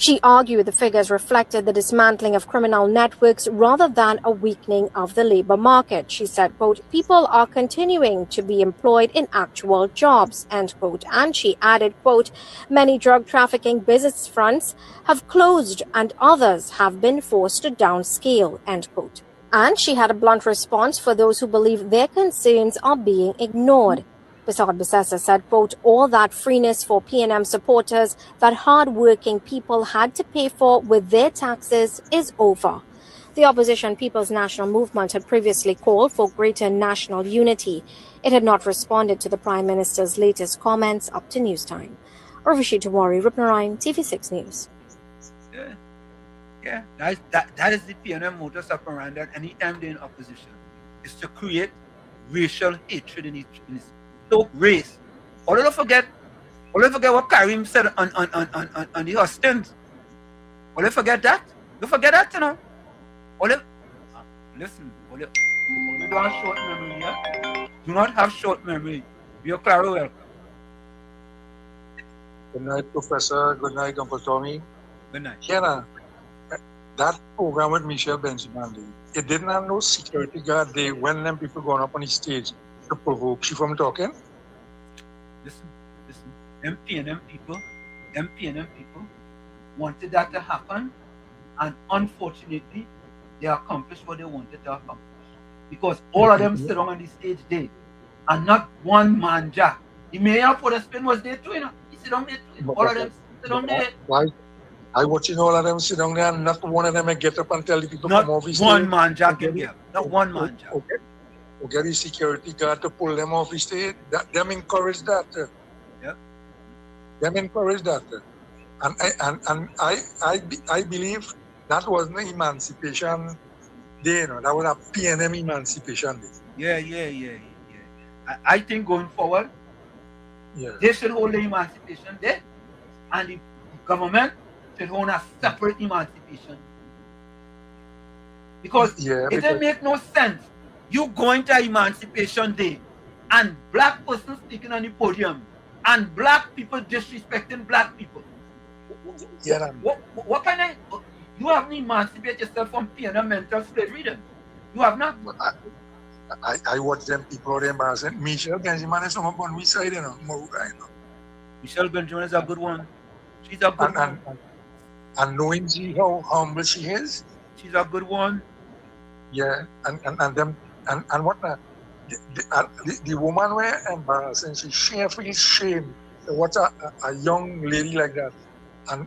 She argued the figures reflected the dismantling of criminal networks rather than a weakening of the labor market. She said, quote, people are continuing to be employed in actual jobs, end quote. And she added, quote, many drug trafficking business fronts have closed and others have been forced to downscale, end quote. And she had a blunt response for those who believe their concerns are being ignored. Besard Besessa said, quote, all that freeness for PNM supporters that hard-working people had to pay for with their taxes is over. The opposition People's National Movement had previously called for greater national unity. It had not responded to the Prime Minister's latest comments up to news time. Urvashi Tawari, Rupnarayan, TV6 News. Yeah, that is the PNM modus operandi anytime they're in opposition, is to create racial hatred in its so race. Or don't forget what Karim said on the hustings. Or don't forget that. Don't forget that, you know. Listen, you don't have short memory, yeah? Do not have short memory. You're Claro welcome. Good night, Professor. Good night, Uncle Tommy. Good night. Kenna, that program with Michelle Benjamin, it didn't have no security guard there when them people going up on the stage to provoke she from talking. Listen. MPNM people wanted that to happen, and unfortunately, they accomplished what they wanted to accomplish. Because all of them sit on the stage there, and not one man jack. The mayor for the spin was there too, you know. He sit on there too. All of them sit on there. Why? I watching all of them sit down there, and not one of them get up and tell the people not come off the stage. One man jack in there. Not one man jack. Okay, the security guard to pull them off the stage. Them encourage that. Yep. Them encourage that. And I believe that wasn't an emancipation day, you know. That was a PNM emancipation day. Yeah. I think going forward, they should hold the emancipation day, and the government should hold a separate emancipation. Because it doesn't make no sense. You going to Emancipation Day and black persons speaking on the podium and black people disrespecting black people. What kind of... You haven't emancipated yourself from PNM mental slavery then? You have not? I watch them people are embarrassing. Michelle Benjamin is someone on which side, you know. Michelle Benjamin is a good one. She's a good one. And knowing how humble she is. She's a good one. Yeah, and them and what the woman were embarrassing. She feels shame to watch a young lady like that and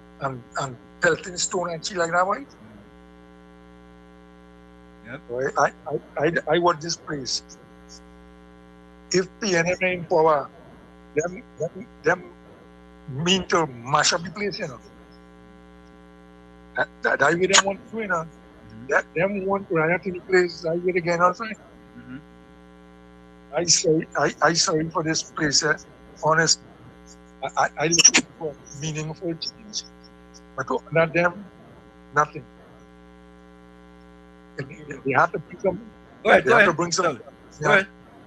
pelting stone and she like that, right? Yep. So I watch this place. If PNM in power, them mean to mash up the place, you know. That I would them want to, you know. That them want to riot in the place, I would again also. I sorry for this place, honest. I look for meaningful change. But not them, nothing. They have to bring some. They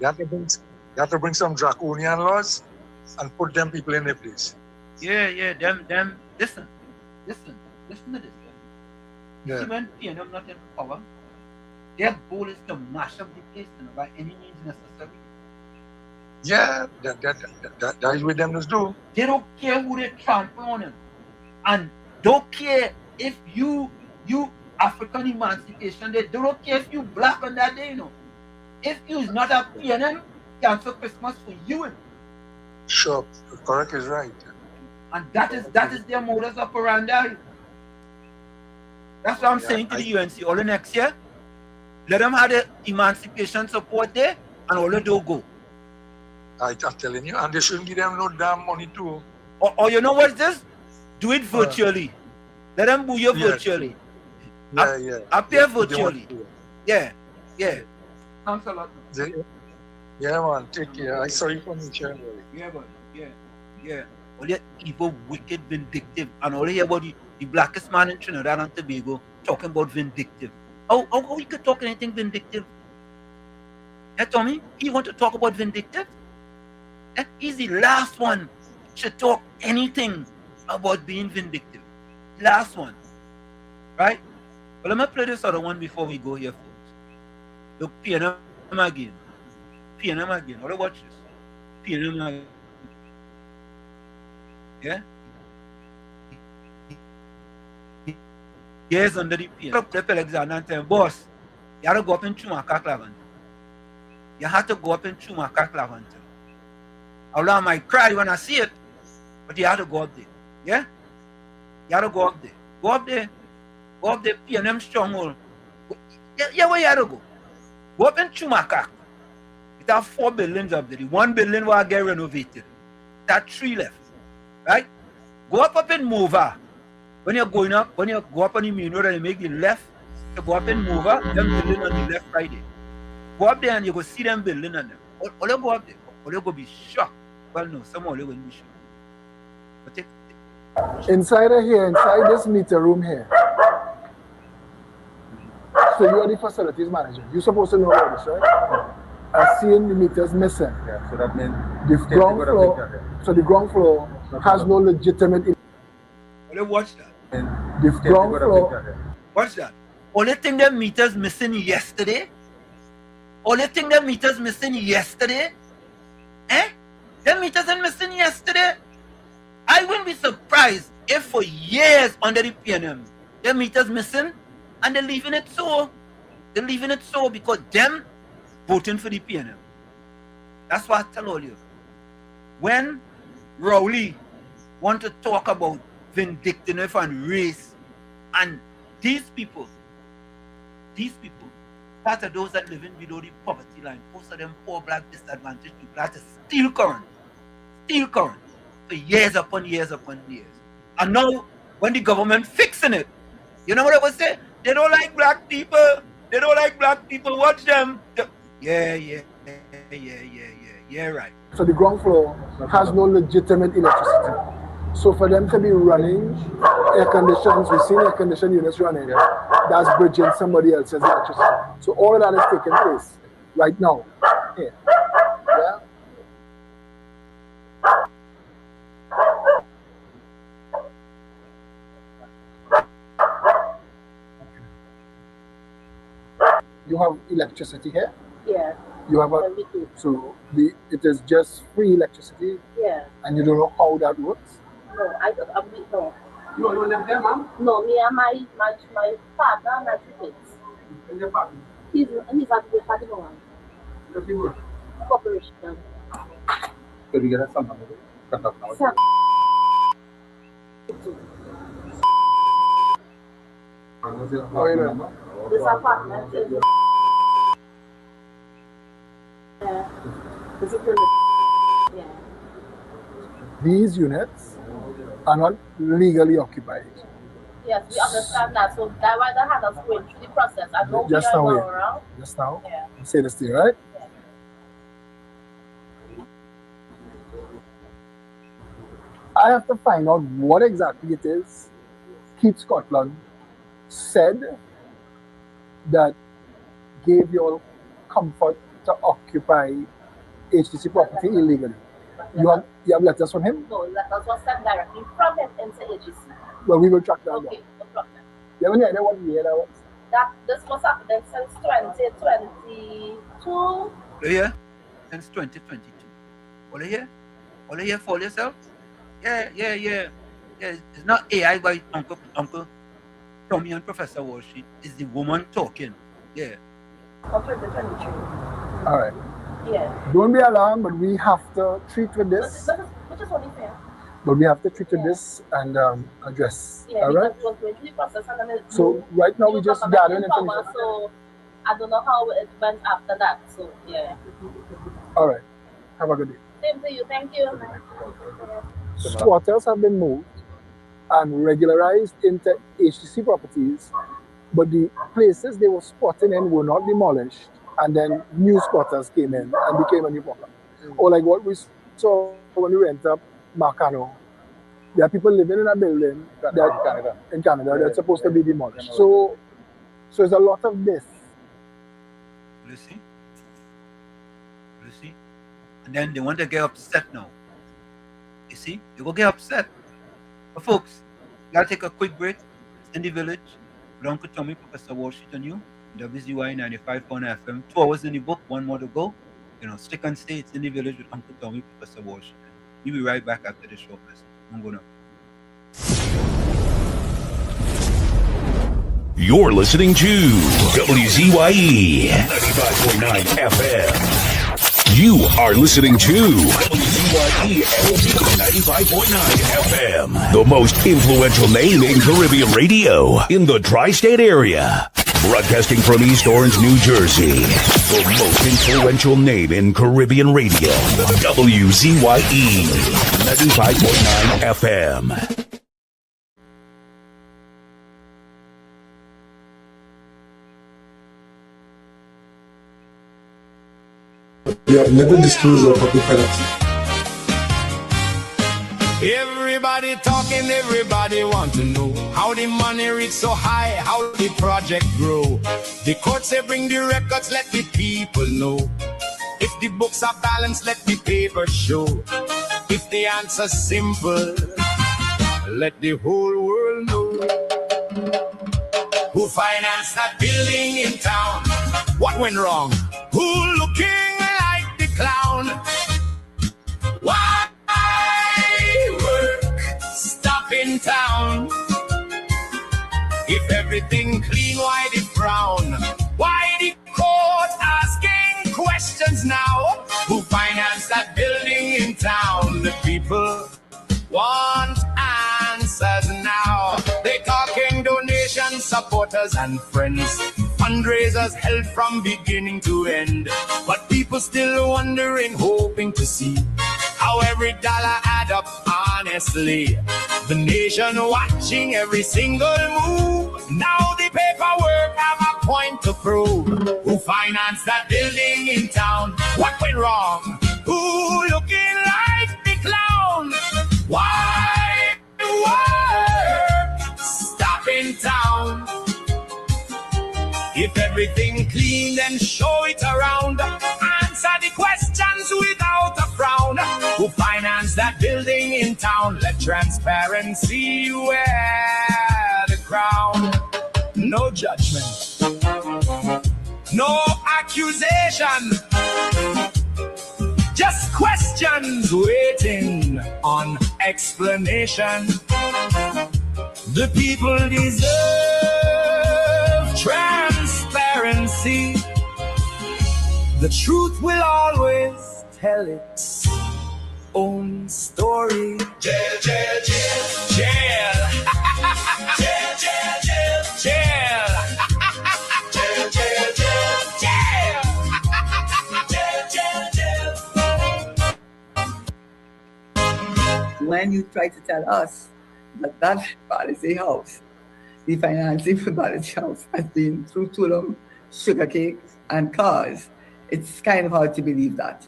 have to bring some draconian laws and put them people in their place. Yeah. Them. Listen to this. Yeah. See, when PNM not in power, their goal is to mash up the place by any means necessary. Yeah, that is what them just do. They don't care who they trample on them, and don't care if you African emancipation. They don't care if you black on that day, you know. If you is not a PNM, cancel Christmas for you. Sure, correct is right. And that is their modus operandi. That's what I'm saying to the UNC. All the next year, let them have the emancipation support there, and all the do go. I'm telling you, and they shouldn't give them no damn money too. Or you know what's this? Do it virtually. Let them boo you virtually. Yeah. Appear virtually. Yeah. Thanks a lot. Yeah, man. Take care. I sorry for me, Chair. Yeah, but yeah. All the evil, wicked, vindictive, and all here about the blackest man in Trinidad and Tobago talking about vindictive. How we could talk anything vindictive? Tommy, he want to talk about vindictive? He's the last one to talk anything about being vindictive. Last one. Right? But let me play this other one before we go here, folks. Look, PNM again. PNM again. Hold on, watch this. PNM again. Yeah? Years under the PNM. Look, Alexander and tell him, boss, you have to go up in Chumaka Clavante. You have to go up in Chumaka Clavante. I might cry when I see it, but you have to go up there. Yeah? You have to go up there. Go up there. Go up there, PNM stronghold. Yeah, where you have to go? Go up in Chumaka. It have 4 buildings up there. The 1 building will get renovated. That 3 left. Right? Go up in Mova. When you're going up, when you go up on the main road and you make the left, you go up in Mova, them building on the left right there. Go up there and you go see them building on them. Or you go up there, or you go be shocked. Well, no, some of you will be shocked. But take. Inside of here, inside this meter room here. So you are the facilities manager. You're supposed to know all this, right? I've seen the meters missing. Yeah, so that means the ground floor. So the ground floor has no legitimate. Watch that. The ground floor. Watch that. Only thing that meters missing yesterday. Only thing that meters missing yesterday. Eh? Them meters are missing yesterday. I wouldn't be surprised if for years under the PNM, them meters missing and they're leaving it so. They're leaving it so because them voting for the PNM. That's what I tell all you. When Rowley want to talk about vindictiveness and race, and these people, part of those that living below the poverty line, most of them poor, black, disadvantaged people, that is still current for years upon years upon years. And now, when the government fixing it, you know what I would say? They don't like black people. They don't like black people. Watch them. Yeah, right. So the ground floor has no legitimate electricity. So for them to be running air conditions, we've seen air conditioned units running, that's bridging somebody else's electricity. So all of that is taking place right now. Here. Yeah. You have electricity here? Yeah. You have so it is just free electricity? Yeah. And you don't know how that works? No, I don't. No. You don't live there, ma'am? No, me and my partner and my 2 kids. And your partner? He's at the Fatima. Does he work? Corporation. So we get a son. Cut off now. Oh, you know. This apartment is. Yeah. This is yeah. These units are not legally occupied. Yes, we understand that. So that's why they had us going through the process. I know Just we are now, going around. Just now? Yeah. You say this thing, right? Yeah. I have to find out what exactly it is Keep Scotland said that gave you all comfort to occupy HTC property illegally. You have letters from him? No, letters was sent directly from him into AGC. Well, we will track that Okay, down. no problem. You have any idea what year that was? This was happening since 2022. Yeah, since 2022. All you hear for yourself? Yeah. It's not AI by Uncle Tommy and Professor Walsh. It's the woman talking. Yeah. From 2023. All right. Yeah. Don't be alarmed, but we have to treat with this. Which is only fair. But we have to treat with this and address. Yeah, all right? because it was going through the process and then So right now we just gathering information. So I don't know how it went after that. So yeah. All right. Have a good day. Same to you. Thank you. Squatters have been moved and regularized into HTC properties, but the places they were squatting in were not demolished, and then new squatters came in and became a new problem. Or like what we saw when we went up Marcano. There are people living in a building in Canada that's supposed to be demolished. So there's a lot of this. You see? And then they want to get upset now. You see? They will get upset. But folks, Gotta take a quick break. It's in the village with Uncle Tommy, Professor Washington, you. WZYE 95.1 FM. 2 hours in the book, 1 more to go. Stick and stay. It's in the village with Uncle Tommy, Professor Washington. We'll be right back after the short message. I'm gonna. You're listening to WZYE 95.9 FM. You are listening to WZYE 95.9 FM, the most influential name in Caribbean radio in the tri-state area. Broadcasting from East Orange, New Jersey, the most influential name in Caribbean radio, WZYE 95.9 FM. We have never disclosed our public finance. Everybody talking, everybody want to know how the money reach so high, how the project grow. The court say bring the records, let the people know. If the books are balanced, let the paper show. If the answer's simple, let the whole world know. Who financed that building in town? What went wrong? Who looking like the clown? Why work stop in town? If everything clean, why the frown? Why the court asking questions now? Who financed that building in town? The people want answers now. They talking donations, supporters and friends, fundraisers held from beginning to end. But people still wondering, hoping to see how every dollar add up honestly. The nation watching every single move. Now the paperwork have a point to prove. Who financed that building in town? What went wrong? Who looking like the clown? Why work stop in town? If everything clean, then show it around. Answer the questions without a frown. Who financed that building in town? Let transparency wear the crown. No judgment, no accusation, just questions waiting on explanation. The people deserve transparency. The truth will always tell its own story. Jail, jail, jail, jail. Jail, jail, jail, jail. Jail, jail, jail, jail. Jail, jail, jail. When you try to tell us that policy house, the financing for policy house has been through Tulum, sugar cake, and cars, it's kind of hard to believe that.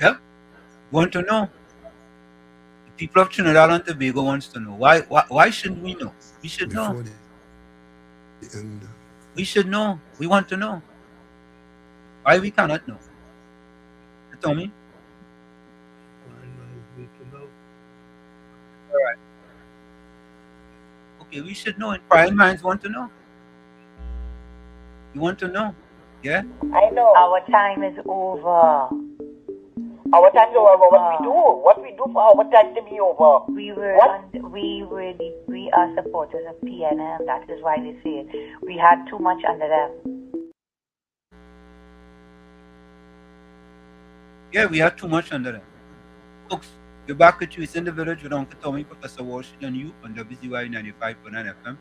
Yeah, want to know. The people of Trinidad and Tobago wants to know. Why shouldn't we know? We should know. We should know. We want to know. Why we cannot know? You tell me? All right. Okay, we should know. Inquiring minds want to know. You want to know? Yeah? I know. Our time is over. Our time is over. What we do for our time to be over? We are supporters of PNM. That is why they say it. We had too much under them. Yeah, we had too much under them. Folks, we're back with you. It's in the village with Uncle Tommy, Professor Washington, you on WZYE 95.9 FM.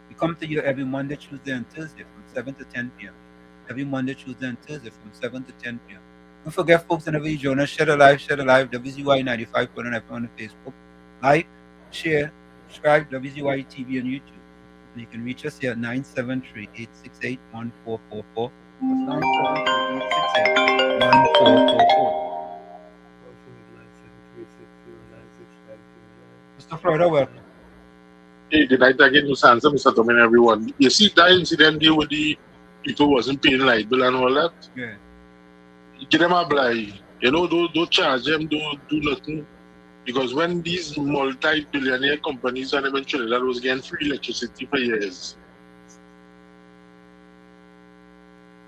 We come to you every Monday, Tuesday, and Thursday from 7 to 10 p.m. Every Monday, Tuesday, and Thursday from 7 to 10 p.m. Don't forget, folks, whenever you join us, share the live, WZYE 95.9 FM on Facebook. Like, share, subscribe, WZYE TV on YouTube. And you can reach us here at 973-868-1444. That's 973-868-1444. Mr. Florida, welcome. Hey, good night again, Mr. Tommy and everyone. You see that incident deal with the people wasn't paying light bill and all that? Yeah. Get them a blind. You know, don't charge them, don't do nothing. Because when these multi-billionaire companies and in Trinidad was getting free electricity for years,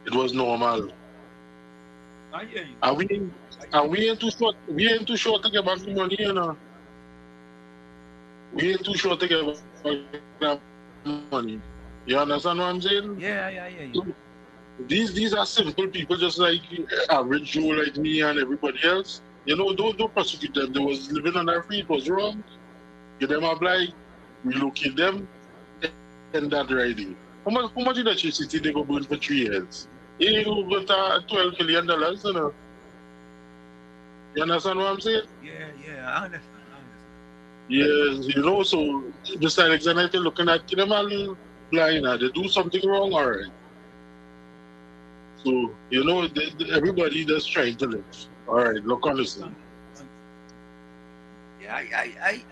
it was normal. I hear you. We ain't too short. We ain't too short to get back the money, you know. We ain't too short to get back the money. You understand what I'm saying? Yeah, I hear you. These are simple people, just like average Joe, like me and everybody else. You know, don't prosecute them. They was living on their feet. It was wrong. Give them a blight, relocate them, and that riding. How much electricity they go burn for 3 years? You got $12 million, you know. You understand what I'm saying? Yeah, I understand. Yes, you know, so Mr. Alexander, if you're looking at them all blind, they do something wrong, all right. So, you know, everybody that's trying to live. All right, look on this thing. Yeah, I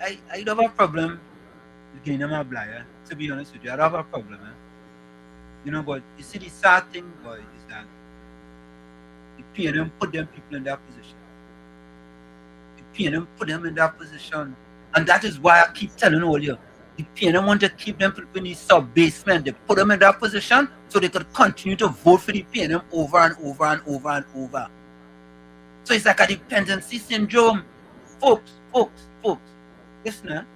don't have a problem with getting them a blyer, to be honest with you. I don't have a problem, You know, but you see the sad thing, boy, is that the PNM put them people in that position. The PNM put them in that position. And that is why I keep telling all you, the PNM want to keep them people in the sub-basement. They put them in that position so they could continue to vote for the PNM over and over and over and over. So it's like a dependency syndrome. Folks. Listen,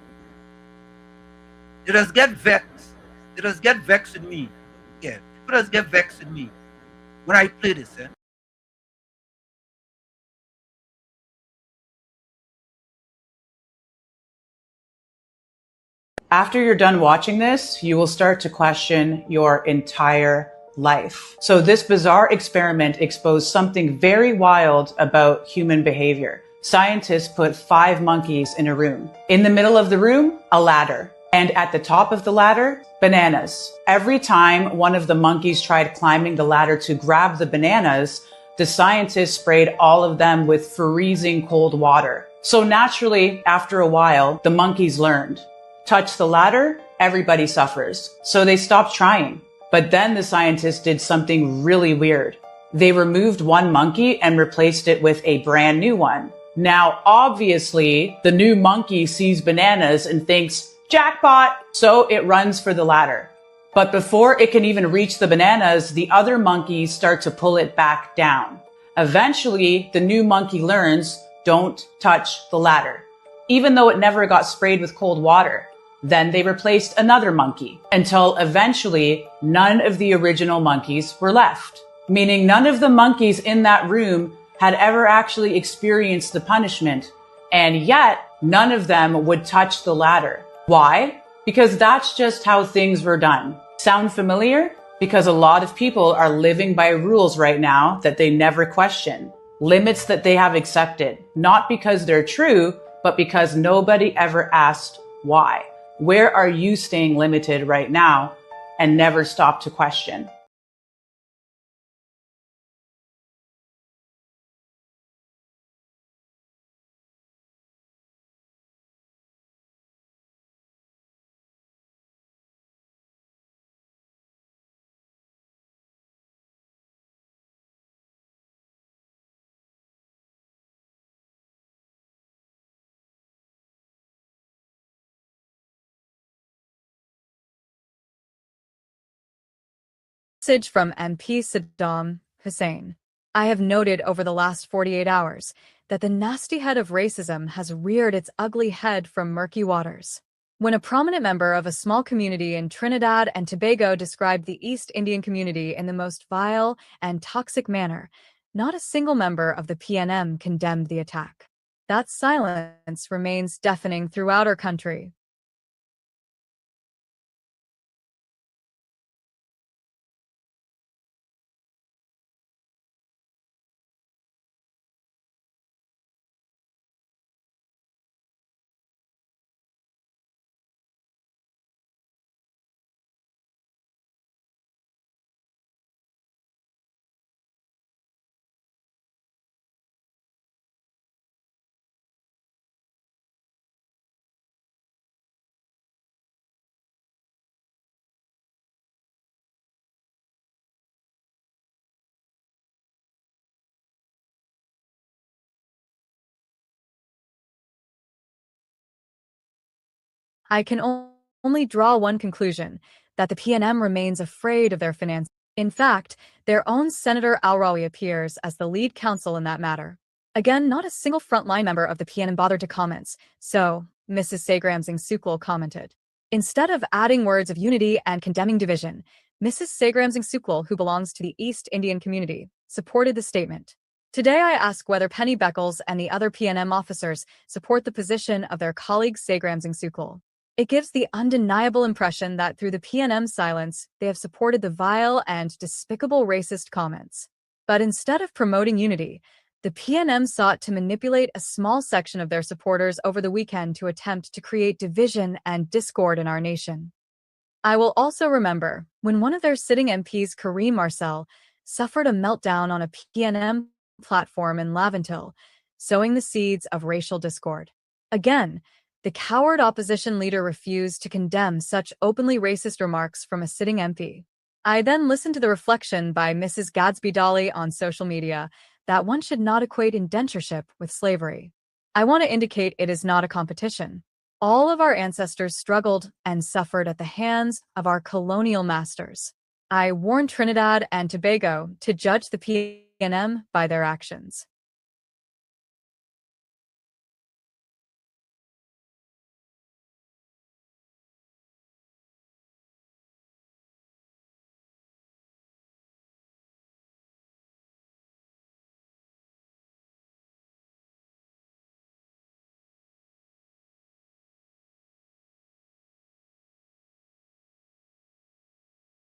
they just get vexed. They just get vexed with me. Yeah, people just get vexed with me when I play this, After you're done watching this, you will start to question your entire life. So this bizarre experiment exposed something very wild about human behavior. Scientists put 5 monkeys in a room. In the middle of the room, a ladder. And at the top of the ladder, bananas. Every time one of the monkeys tried climbing the ladder to grab the bananas, the scientists sprayed all of them with freezing cold water. So naturally, after a while, the monkeys learned. Touch the ladder, everybody suffers. So they stopped trying. But then the scientists did something really weird. They removed one monkey and replaced it with a brand new one. Now, obviously, the new monkey sees bananas and thinks, jackpot! So it runs for the ladder. But before it can even reach the bananas, the other monkeys start to pull it back down. Eventually, the new monkey learns, don't touch the ladder, even though it never got sprayed with cold water. Then they replaced another monkey until eventually none of the original monkeys were left, meaning none of the monkeys in that room had ever actually experienced the punishment, and yet none of them would touch the ladder. Why? Because that's just how things were done. Sound familiar? Because a lot of people are living by rules right now that they never question. Limits that they have accepted, not because they're true, but because nobody ever asked why. Where are you staying limited right now and never stop to question? Message from MP Saddam Hussein. I have noted over the last 48 hours that the nasty head of racism has reared its ugly head from murky waters. When a prominent member of a small community in Trinidad and Tobago described the East Indian community in the most vile and toxic manner, not a single member of the PNM condemned the attack. That silence remains deafening throughout our country. I can only draw one conclusion, that the PNM remains afraid of their finances. In fact, their own Senator Alrawi appears as the lead counsel in that matter. Again, not a single frontline member of the PNM bothered to comment, so Mrs. Segram Singh Suklal commented. Instead of adding words of unity and condemning division, Mrs. Segram Singh Suklal, who belongs to the East Indian community, supported the statement. Today I ask whether Penny Beckles and the other PNM officers support the position of their colleague Segram Singh Suklal. It gives the undeniable impression that through the PNM silence, they have supported the vile and despicable racist comments. But instead of promoting unity, the PNM sought to manipulate a small section of their supporters over the weekend to attempt to create division and discord in our nation. I will also remember when one of their sitting MPs, Kareem Marcel, suffered a meltdown on a PNM platform in Laventille, sowing the seeds of racial discord. Again, the coward opposition leader refused to condemn such openly racist remarks from a sitting MP. I then listened to the reflection by Mrs. Gadsby Dolly on social media that one should not equate indentureship with slavery. I want to indicate it is not a competition. All of our ancestors struggled and suffered at the hands of our colonial masters. I warn Trinidad and Tobago to judge the PNM by their actions.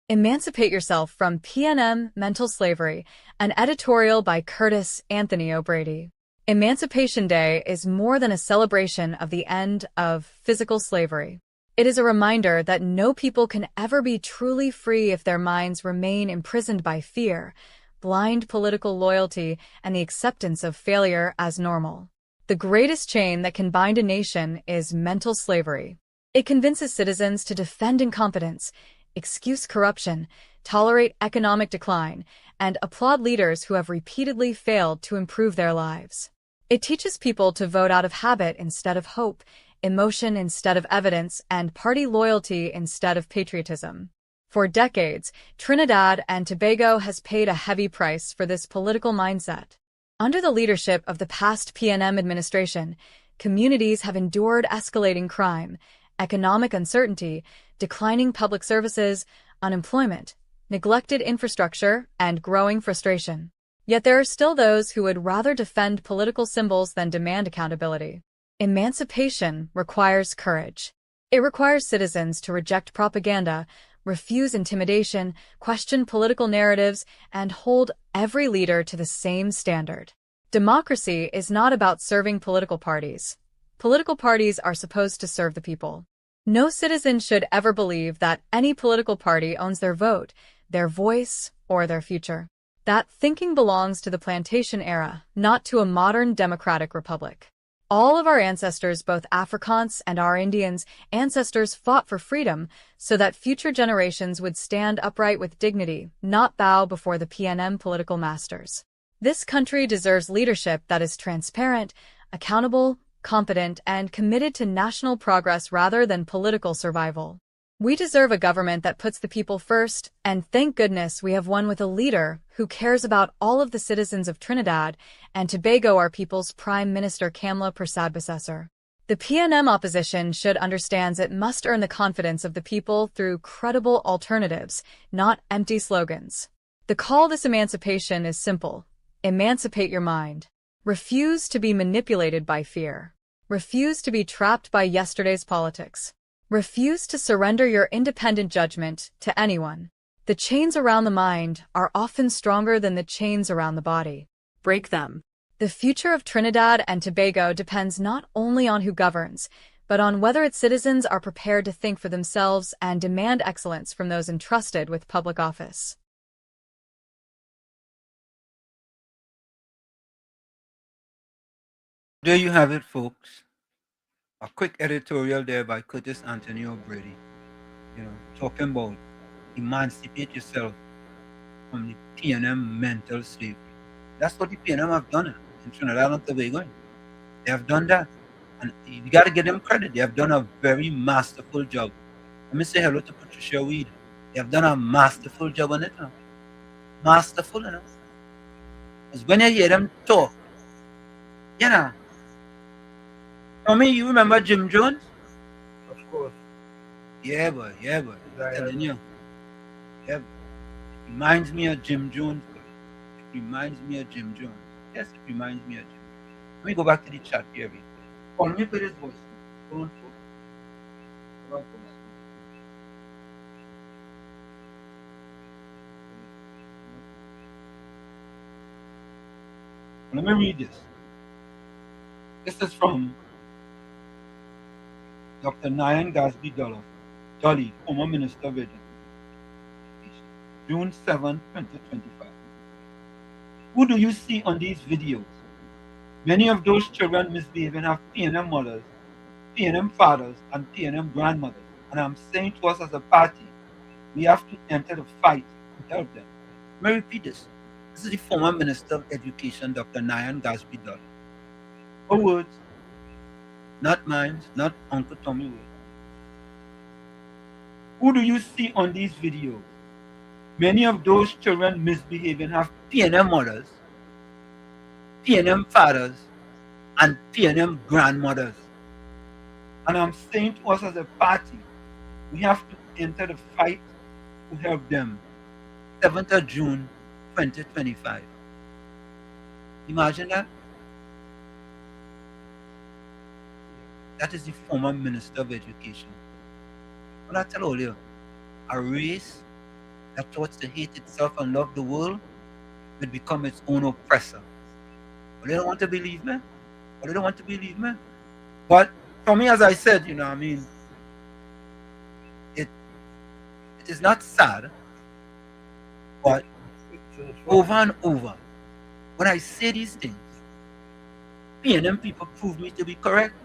Emancipate Yourself from PNM Mental Slavery, an editorial by Curtis Anthony O'Brady. Emancipation Day is more than a celebration of the end of physical slavery. It is a reminder that no people can ever be truly free if their minds remain imprisoned by fear, blind political loyalty, and the acceptance of failure as normal. The greatest chain that can bind a nation is mental slavery. It convinces citizens to defend incompetence, excuse corruption, tolerate economic decline, and applaud leaders who have repeatedly failed to improve their lives. It teaches people to vote out of habit instead of hope, emotion instead of evidence, and party loyalty instead of patriotism. For decades, Trinidad and Tobago has paid a heavy price for this political mindset. Under the leadership of the past PNM administration, communities have endured escalating crime, economic uncertainty, declining public services, unemployment, neglected infrastructure, and growing frustration. Yet there are still those who would rather defend political symbols than demand accountability. Emancipation requires courage. It requires citizens to reject propaganda, refuse intimidation, question political narratives, and hold every leader to the same standard. Democracy is not about serving political parties. Political parties are supposed to serve the people. No citizen should ever believe that any political party owns their vote, their voice, or their future. That thinking belongs to the plantation era, not to a modern democratic republic. All of our ancestors, both Afrikaans and our Indians ancestors, fought for freedom so that future generations would stand upright with dignity, not bow before the PNM political masters. This country deserves leadership that is transparent, accountable, competent, and committed to national progress rather than political survival. We deserve a government that puts the people first, and thank goodness we have one with a leader who cares about all of the citizens of Trinidad and Tobago, our people's Prime Minister Kamla Persad-Bissessar. The PNM opposition should understand it must earn the confidence of the people through credible alternatives, not empty slogans. The call to this emancipation is simple. Emancipate your mind. Refuse to be manipulated by fear. Refuse to be trapped by yesterday's politics. Refuse to surrender your independent judgment to anyone. The chains around the mind are often stronger than the chains around the body. Break them. The future of Trinidad and Tobago depends not only on who governs, but on whether its citizens are prepared to think for themselves and demand excellence from those entrusted with public office. There you have it, folks. A quick editorial there by Curtis Anthony O'Brady. Talking about emancipate yourself from the PNM mental slavery. That's what the PNM have done in Trinidad and Tobago. They have done that. And you got to give them credit. They have done a very masterful job. Let me say hello to Patricia Weed. They have done a masterful job on it. Masterful, you know. Because when you hear them talk, you know. You remember Jim Jones? Of course. Yeah, boy. I'm telling you. Yeah, boy. It reminds me of Jim Jones, boy. It reminds me of Jim Jones. Yes, it reminds me of Jim Jones. Let me go back to the chat here. Oh, let me put his voice. Don't talk. Let me read this. This is from Dr. Nyan Gasby Dolly, former Minister of Education, June 7, 2025. Who do you see on these videos? Many of those children misbehaving have PNM mothers, PNM fathers, and PNM grandmothers. And I'm saying to us as a party, we have to enter the fight to help them. Let me repeat this. This is the former Minister of Education, Dr. Nyan Gasby Dolly. Her words, not mine, not Uncle Tommy words. Who do you see on these videos? Many of those children misbehaving have PNM mothers, PNM fathers, and PNM grandmothers. And I'm saying to us as a party, we have to enter the fight to help them. 7th of June, 2025. Imagine that. That is the former Minister of Education. What I tell all you, a race that thought to hate itself and love the world would become its own oppressor. But they don't want to believe me. But for me, as I said, it is not sad, but over and over, when I say these things, PNM people prove me to be correct.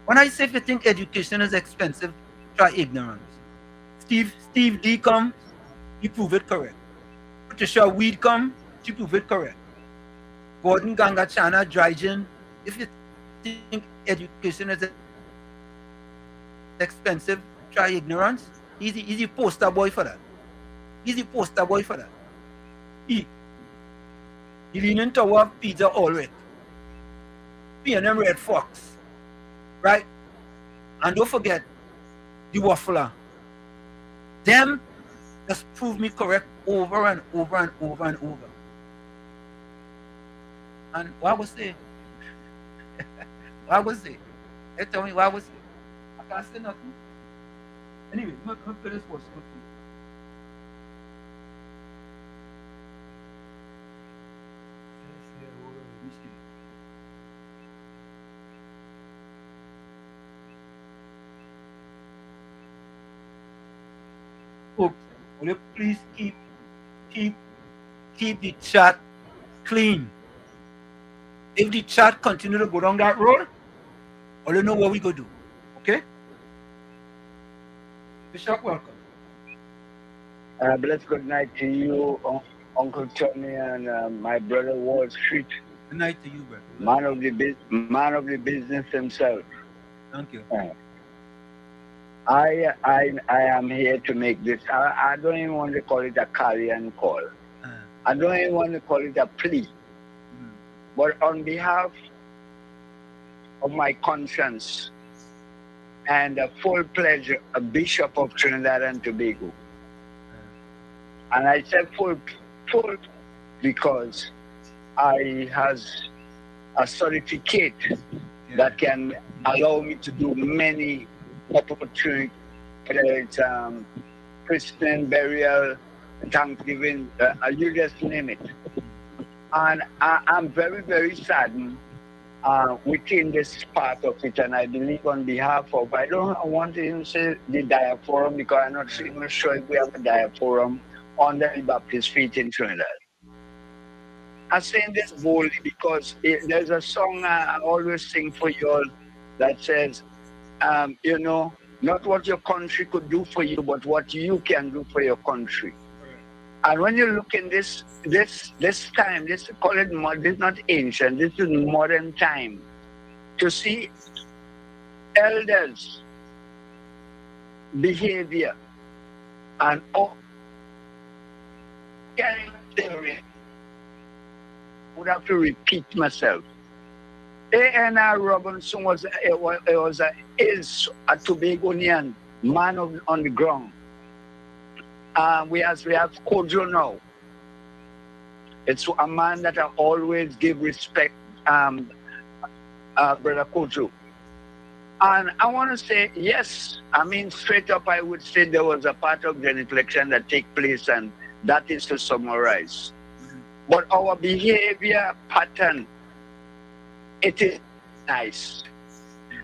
When I say if you think education is expensive, try ignorance. Steve D comes, he prove it correct. Patricia Weed come, she prove it correct. Gordon Gangachana Drygen, if you think education is expensive, try ignorance. He's a poster boy for that. He leaning toward Peter Ulrich, PNM Red Fox, right? And don't forget the waffler. Them just prove me correct over and over and over and over. And what was it? They tell me what was it? I can't say nothing. Anyway, let me play this voice note. Folks, will you please keep the chat clean? If the chat continue to go down that road, I don't know what we go do. Okay? Bishop, welcome. Bless good night to you, Uncle Tony, and my brother Wall Street. Good night to you, brother. Man of the business himself. Thank you. I am here to make this. I don't even want to call it a carrion call. I don't even want to call it a plea. But on behalf of my conscience and a full pleasure, a bishop of Trinidad and Tobago. And I said full because I has a certificate that can allow me to do many opportunities, whether it's Christian burial, Thanksgiving, you just name it. And I'm very, very saddened within this part of it, and I believe on behalf of, I want to even say the diaforum, because I'm not even sure if we have a diaforum on the Baptist Feet in Trinidad. I'm saying this boldly because there's a song I always sing for you all that says, not what your country could do for you, but what you can do for your country. And when you look in this time, this call it this is not ancient, this is modern time. To see elders' behavior and all theory, I would have to repeat myself. A.N.R. Robinson is a Tobagonian man on the ground. We have Kojo now. It's a man that I always give respect, Brother Kojo. And I want to say, yes, I mean, straight up, I would say there was a part of genuflection that take place, and that is to summarize. But our behavior pattern, it is nice.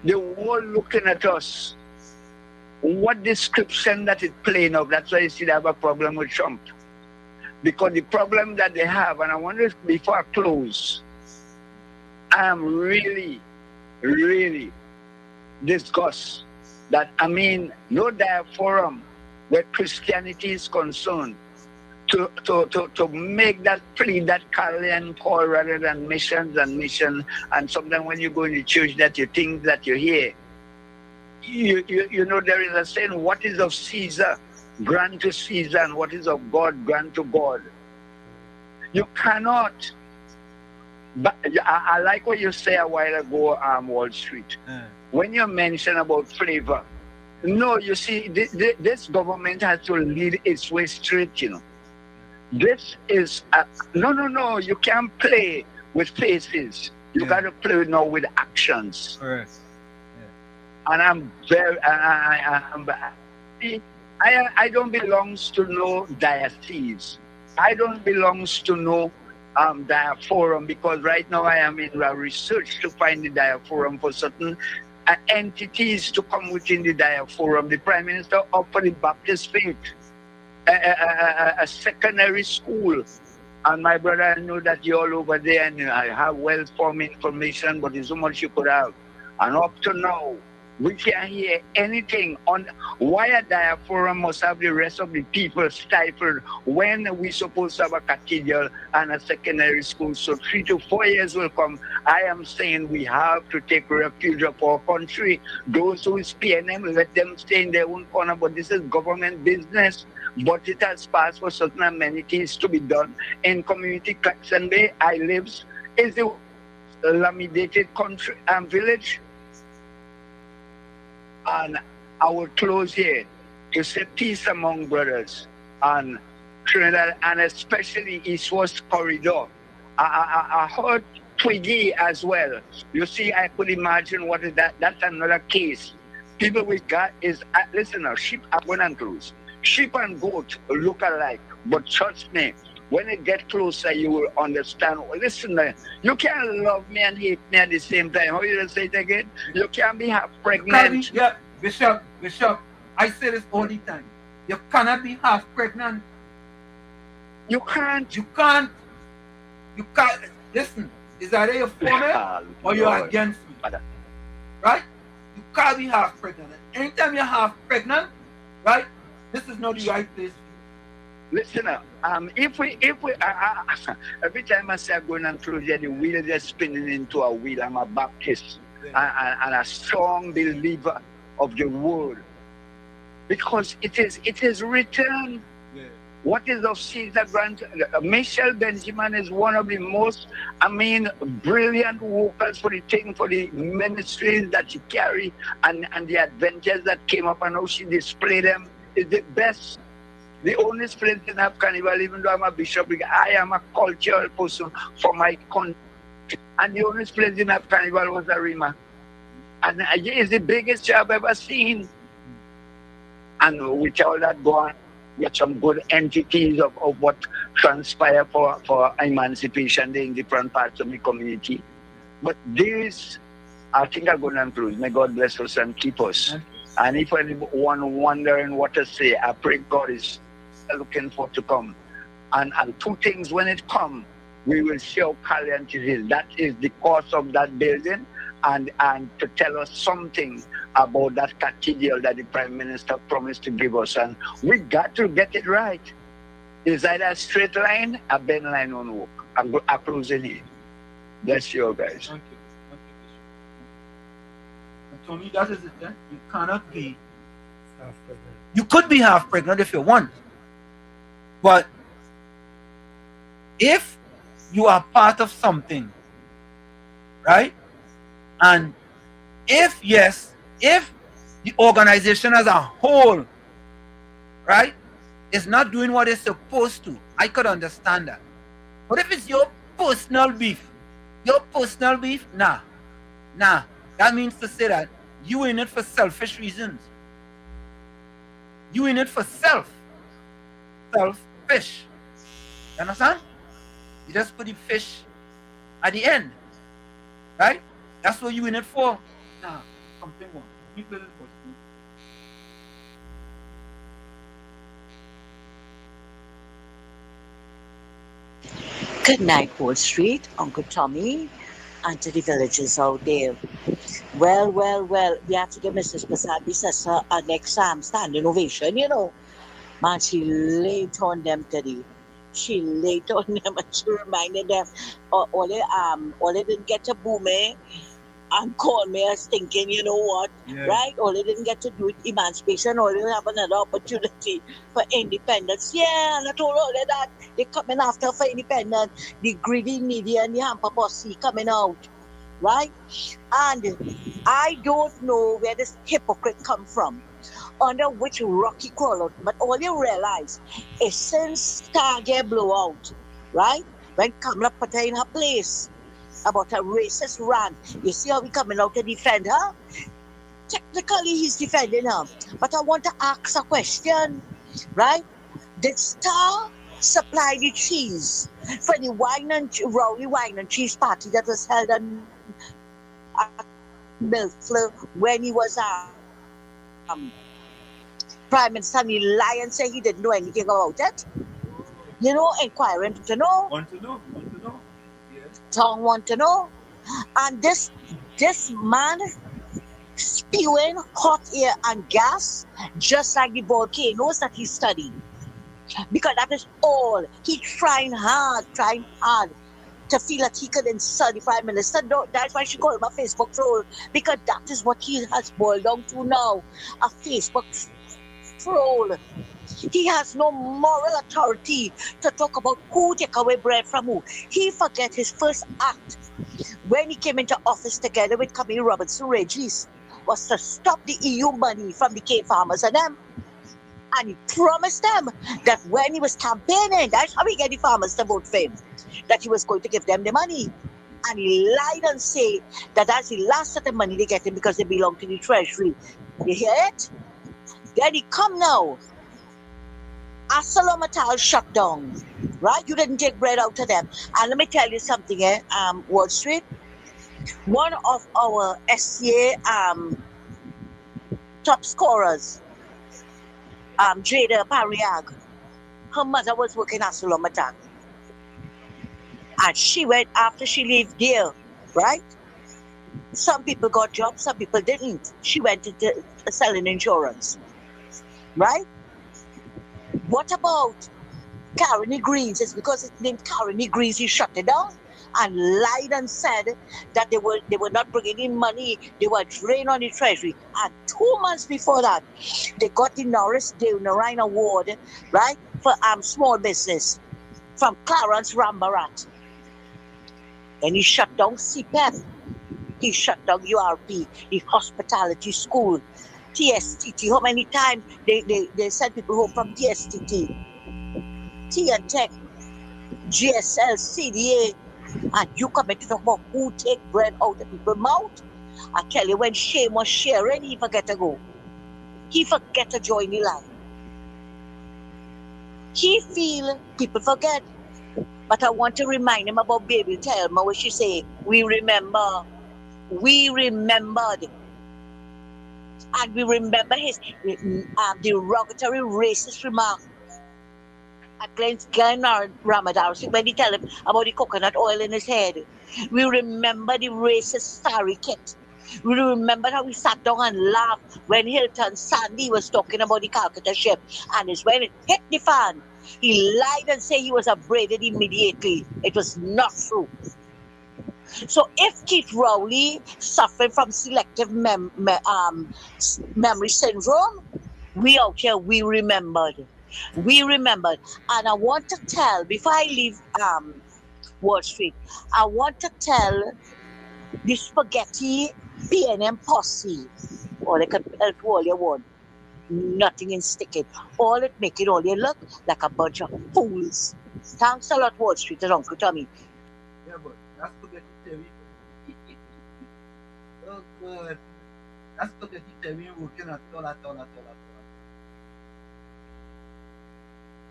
The world looking at us, what description that is playing of, that's why you see they have a problem with Trump. Because the problem that they have, and I wonder if before I close, I am really, really disgusted that, I mean, no diaforum where Christianity is concerned to make that plea, that Carlian call rather than missions, and sometimes when you go in the church that you think that you hear, you know there is a saying, what is of Caesar, grant to Caesar, and what is of God, grant to God. You cannot, but I like what you say a while ago, Wall Street. When you mention about flavor, no, you see, this government has to lead its way straight, you know. This is, no, you can't play with faces. You got to play now with actions. Correct. And I'm very, I don't belong to no diocese. I don't belong to no diaforum, because right now I am in research to find the diaforum for certain entities to come within the diaforum. The Prime Minister offered the Baptist faith a secondary school. And my brother, I know that you're all over there and I have well-formed information, but there's so much you could have. And up to now, we can't hear anything on why a diaforum must have the rest of the people stifled when we supposed to have a cathedral and a secondary school. So 3 to 4 years will come. I am saying we have to take refuge of our country. Those who is PNM, let them stay in their own corner, but this is government business. But it has passed for certain amenities to be done. In community Claxon Bay, I live, is the laminated country and village. And I will close here to say peace among brothers and Trinidad, and especially East West Corridor. I heard Twiggy as well. You see, I could imagine what is that. That's another case. People with God is, listen now, sheep are going and close. Sheep and goat look alike, but trust me, when it get closer, you will understand. Listen, you can't love me and hate me at the same time. How you say it again? You can't be half pregnant. Bishop, I say this all the time. You cannot be half pregnant. You can't. Listen, is either you're for me or you're against me. Right? You can't be half pregnant. Anytime you're half pregnant, right? This is not the right place. Listen up. If we every time I say I'm going and close here, the wheel is just spinning into a wheel. I'm a Baptist and a strong believer of the word, because it is written. What is of Caesar grant? Michelle Benjamin is one of the most, brilliant workers for the ministries that she carry and the adventures that came up and how she displayed them is the best. The only place in have carnival, even though I'm a bishop, I am a cultural person for my country. And the only place in have carnival was Arima. And it's the biggest job I've ever seen. And with all that going, get some good entities of what transpire for emancipation in different parts of the community. But this, I think I'm going to improve. May God bless us and keep us. And if anyone wondering what to say, I pray God is looking for to come. And two things, when it comes, we will see how Calliant it is. That is the cost of that building, and to tell us something about that cathedral that the Prime Minister promised to give us. And we got to get it right. It's either a straight line, a bend line on work. I'm closing here. Bless you guys. Thank you. to me, that is it. You cannot be. You could be half pregnant if you want. But if you are part of something, right? And if the organization as a whole, right, is not doing what it's supposed to, I could understand that. But if it's your personal beef, nah. That means to say that you in it for selfish reasons. You in it for selfish. You understand? You just put the fish at the end, right? That's what you in it for. Nah, something wrong. People Good night, Wall Street, Uncle Tommy, and to the villagers out there. Well, we have to give Mrs. Pasabi Sessa a next standing ovation, you know. Man, she laid on them today. She laid on them and she reminded them, all they didn't get a booming and call me as thinking, you know what, right? All they didn't get to do it, emancipation, or they have another opportunity for independence. Yeah, and I told all of that. They coming after for independence. The greedy, needy, and the hamper posse coming out, right? And I don't know where this hypocrite come from, under which rock he crawl out. But all you realize is since Target blowout, right? When Kamala put her in her place about a racist rant, you see how he coming out to defend her? Technically, he's defending her. But I want to ask a question, right? Did Star supply the cheese for the Rowley Wine and Cheese party that was held at Milford when he was Prime Minister? And the lion said he didn't know anything about it. You know, inquiring to know. Want to know. Yes. Tom want to know. And this man spewing hot air and gas just like the volcanoes that he studied. Because that is all. He trying hard to feel that he could insult the Prime Minister. That's why she called him a Facebook troll. Because that is what he has boiled down to now. A Facebook troll. He has no moral authority to talk about who take away bread from who. He forget his first act when he came into office together with Camille Robinson Regis was to stop the EU money from the cane farmers and them. And he promised them that when he was campaigning, that's how he get the farmers to vote for him, that he was going to give them the money. And he lied and said that that's the last set of money they get him because they belong to the treasury. You hear it? Then he come now. ArcelorMittal shut down, right? You didn't take bread out of them. And let me tell you something, Wall Street. One of our SCA top scorers, Jada Pariag, her mother was working at ArcelorMittal. And she went after she left there, right? Some people got jobs, some people didn't. She went into selling insurance, right? What about Carony Greens? It's because it's named Carony Greens, he shut it down and lied and said that they were not bringing in money, they were draining on the treasury. And 2 months before that, they got the Norris Narayan Award, right, for small business from Clarence Rambarat. And he shut down CPEP, he shut down URP, the hospitality school, TSTT. How many times they send people home from TSTT, T&Tech, GSL, CDA, and you come in to talk about who take bread out of people's mouth? I tell you, when Shane was sharing, he forget to go. He forget to join the line. He feel people forget. But I want to remind him about Baby Thelma, where she say, we remembered. And we remember his derogatory racist remark at Glenn Ramadan when he tell him about the coconut oil in his head. We remember the racist sari kit. We remember how we sat down and laughed when Hilton Sandy was talking about the Calcutta ship. And it's when it hit the fan, he lied and said he was upbraided immediately. It was not true. So if Keith Rowley suffering from selective memory syndrome, we out here, we remembered. And I want to tell, before I leave Wall Street, I want to tell the spaghetti PNM posse, or they can help all you want. Nothing in sticking. All it make it all you look like a bunch of fools. Thanks a lot, Wall Street and Uncle Tommy. Yeah, but that's spaghetti theory. Oh, God. That's spaghetti theory working at all.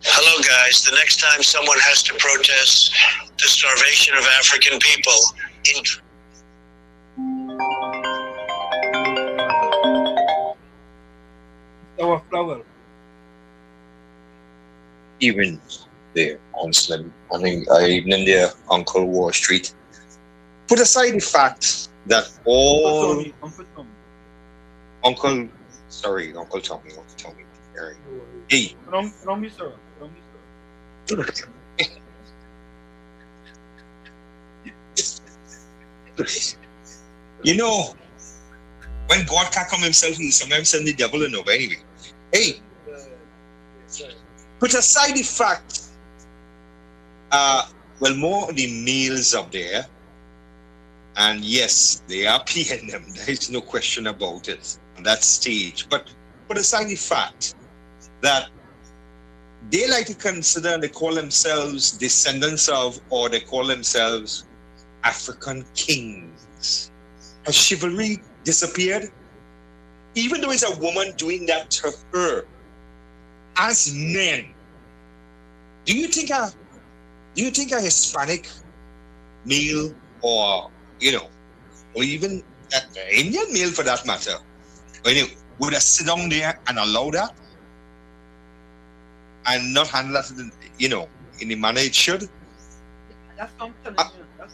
Hello, guys. The next time someone has to protest the starvation of African people our flower. Even there on Slim, even there, Uncle Wall Street. Put aside the fact that all Uncle Tommy. Hey. Wrong me, sir. You know, when God can't come himself, he sometimes send the devil in over anyway. Hey, put aside the fact, more of the males up there, and yes, they are PNM, there is no question about it on that stage. But put aside the fact that they like to consider and they call themselves descendants of, or they call themselves African kings. Has chivalry disappeared? Even though it's a woman doing that to her, as men, do you think a Hispanic male, or or even an Indian male for that matter, would have sit down there and allow that and not handle that in the manner it should? That's what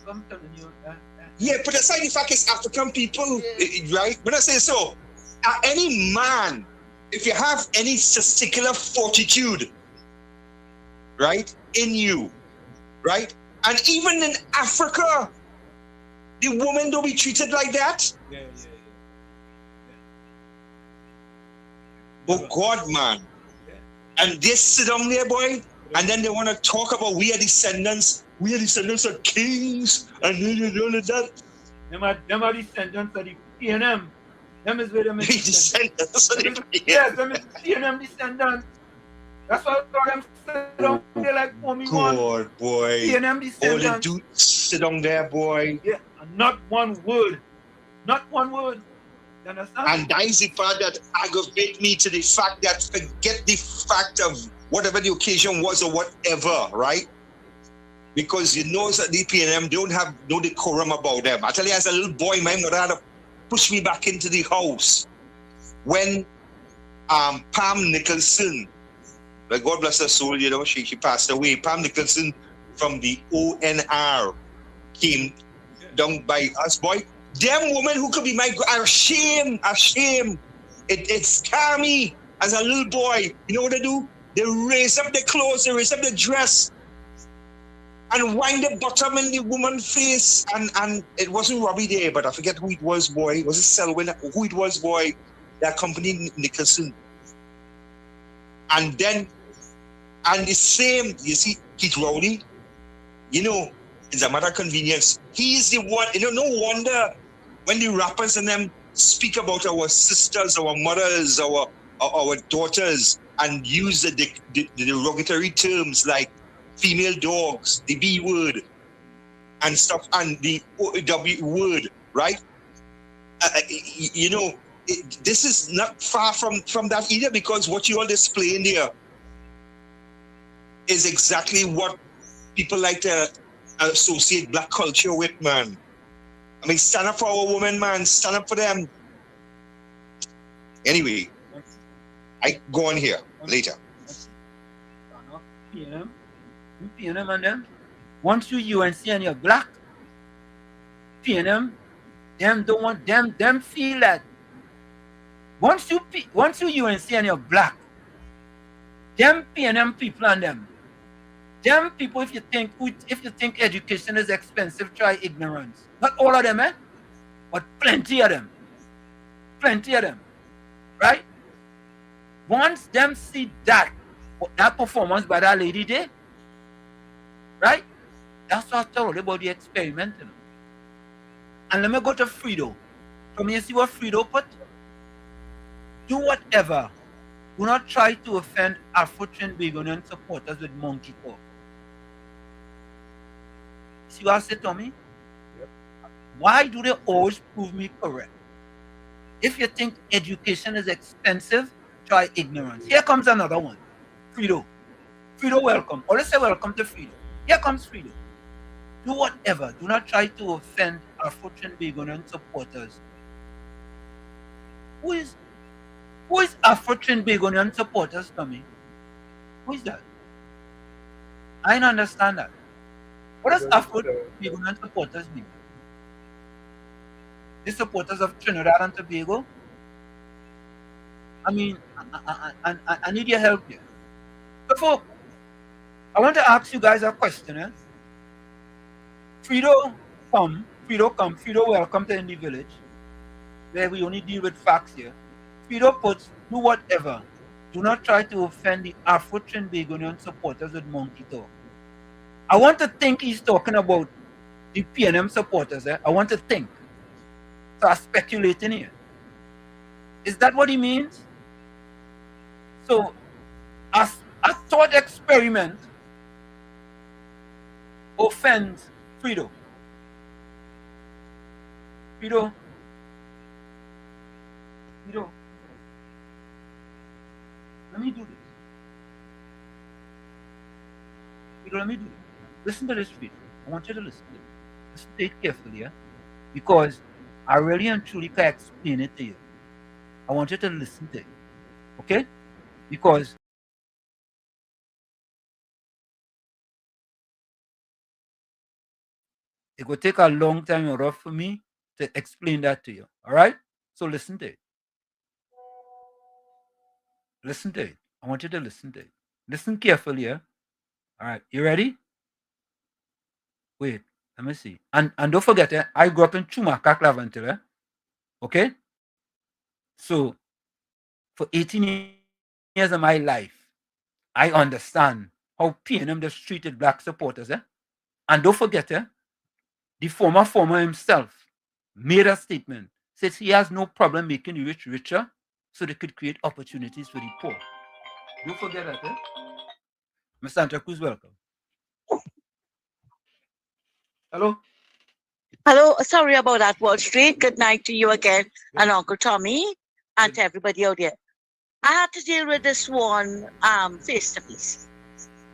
I'm telling you. Yeah, but aside the fact it's African people, right? When I say so, any man, if you have any testicular fortitude, right, in you, right? And even in Africa, the woman don't be treated like that. Yeah. Oh God, man. And they sit down there, boy, and then they want to talk about we are descendants of kings, and all of that. Them are descendants of the PNM. Them is where them is descendants of the PNM. Yes, them is PNM descendants. That's why them sit down there like homie one. God, boy. PNM descendants. All they do sit down there, boy. Yeah, and not one word. Not one word. You understand? And that is the part that aggravates me, to the fact that forget the fact of whatever the occasion was or whatever, right? Because you know that the PNM don't have no decorum about them. I tell you, as a little boy, my mother had to push me back into the house when Pam Nicholson, like God bless her soul, she passed away. Pam Nicholson from the ONR came down by us, boy. Them women who could be my ashamed. It scared me as a little boy. You know what they do? They raise up the clothes, they raise up the dress, and wind the bottom in the woman's face. And it wasn't Robbie there, but I forget who it was, boy. Was it Selwyn? Who it was, boy? That company Nicholson. And the same, you see, Keith Rowley, it's a matter of convenience. He's the one, no wonder when the rappers and them speak about our sisters, our mothers, our daughters, and use the derogatory terms like female dogs, the B word, and stuff, and the W word, right? This is not far from that either, because what you all displaying there is exactly what people like to associate black culture with, man. I mean, stand up for our women, man. Stand up for them. Anyway, I go on here later. PNM and them. Once you UNC and you're black, PNM, them don't want them feel that. Once you UNC and you're black, them PNM people and them, Them people, if you think education is expensive, try ignorance. Not all of them, but plenty of them. Plenty of them. Right? Once them see that performance by that lady there, right? That's what I told about the experiment. You know? And let me go to Frido. From here, see what Frido put? Do whatever. Do not try to offend Afro-Trinbagonian supporters with monkey talk. See what I said, Tommy? Yep. Why do they always prove me correct? If you think education is expensive, try ignorance. Here comes another one. Frido. Frido, welcome. Or let's say welcome to Frido. Here comes Frido. Do whatever. Do not try to offend Afro-Trinbagonian supporters. Who is Afro-Trinbagonian supporters, Tommy? Who is that? I don't understand that. What does Afro-Trinbagonian supporters mean? The supporters of Trinidad and Tobago? I mean, I need your help here. Before, I want to ask you guys a question. Frido, welcome to Indie Village, where we only deal with facts here. Frido puts, do whatever. Do not try to offend the Afro-Trinbagonian supporters with monkey talk. I want to think he's talking about the PNM supporters. I want to think. So I'm speculating here. Is that what he means? So, as a thought experiment offends Frido. Frido. Let me do this. Frido, let me do this. Listen to this, Frido. I want you to listen to it. Listen to it carefully, because I really and truly can explain it to you. I want you to listen to it. Okay? Because it will take a long time and rough for me to explain that to you. All right? So listen to it. Listen to it. I want you to listen to it. Listen carefully. All right. You ready? Wait. Let me see. And don't forget, I grew up in Chumaka, Claventil. Okay? So, for 18 years of my life, I understand how PNM just treated black supporters. And don't forget, the former himself made a statement, says he has no problem making the rich richer so they could create opportunities for the poor. Don't forget that, Mr. Santa Cruz, welcome. Hello? Hello, sorry about that, Wall Street. Good night to you again, and Uncle Tommy, and to everybody out there. I had to deal with this one face to face.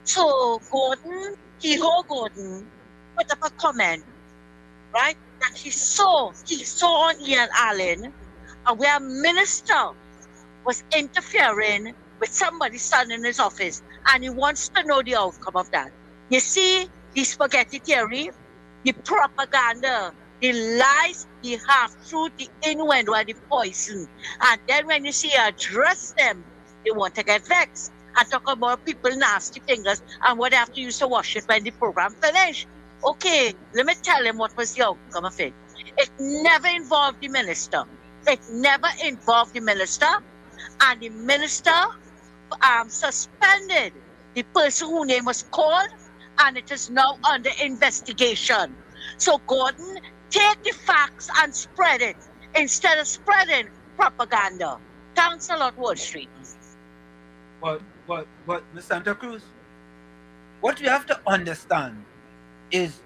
So Gordon put up a comment, right? That he saw on Ian Allen, where a minister was interfering with somebody's son in his office, and he wants to know the outcome of that. You see, the spaghetti theory, the propaganda, the lies, the half-truth, the innuendo, and the poison. And then when you see address them, they want to get vexed and talk about people nasty fingers and what they have to use to wash it when the program finished. Okay, let me tell him what was the outcome of it. It never involved the minister. And the minister suspended the person whose name was called, and it is now under investigation. So Gordon, take the facts and spread it instead of spreading propaganda. Thanks a lot, Wall Street. But Ms. Santa Cruz, what you have to understand is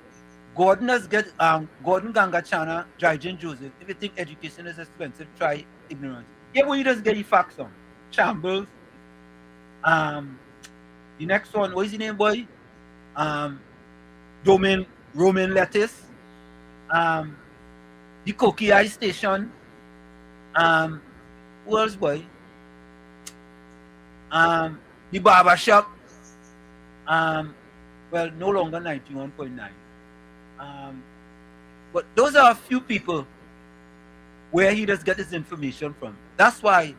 Gordon Gangachana, Jaijan Joseph. If you think education is expensive, try ignorance. Yeah, well, you just get the facts on. Shambles. The next one, what is the name, boy? Roman lettuce. The Cookie Eye Station. Who else, boy? The barber shop. Well, no longer 91.9. But those are a few people where he does get his information from. That's why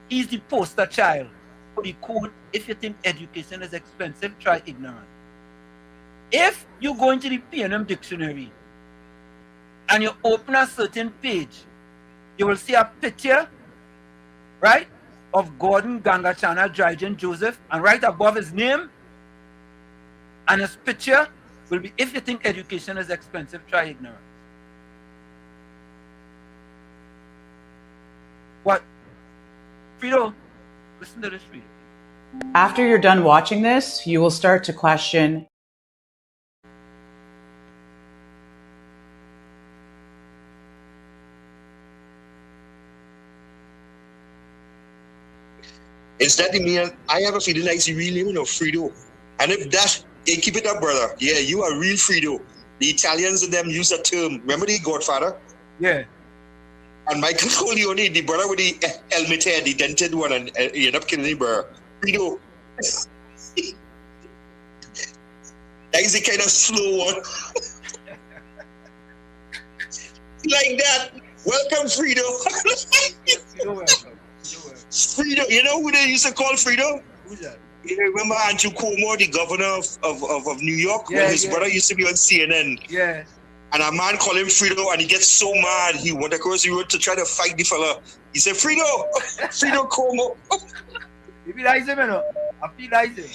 he's the poster child for the quote, if you think education is expensive, try ignorance. If you go into the PNM dictionary and you open a certain page, you will see a picture, right, of Gordon Gangachana Dryden Joseph, and right above his name and his picture will be, if you think education is expensive, try ignorance. What? Frido, listen to this, Frido. After you're done watching this, you will start to question. Instead, I have a feeling like it's real name of Frido. And if that, hey, keep it up, brother. Yeah, you are real Frido. The Italians and them use a term. Remember the Godfather? Yeah. And Michael Corleone, the brother with the helmet head, the dented one, and he ended up killing him, brother. Frido. That is the kind of slow one. Like that. Welcome, Frido. You're welcome. Frido, you know who they used to call Frido? Who's that? You remember Andrew Cuomo, the governor of New York, when his brother used to be on CNN? Yeah. And a man called him Frido, and he gets so mad, he went across the road to try to fight the fella. He said, Frido! Frido Cuomo! You realize him, you know? I feel like him.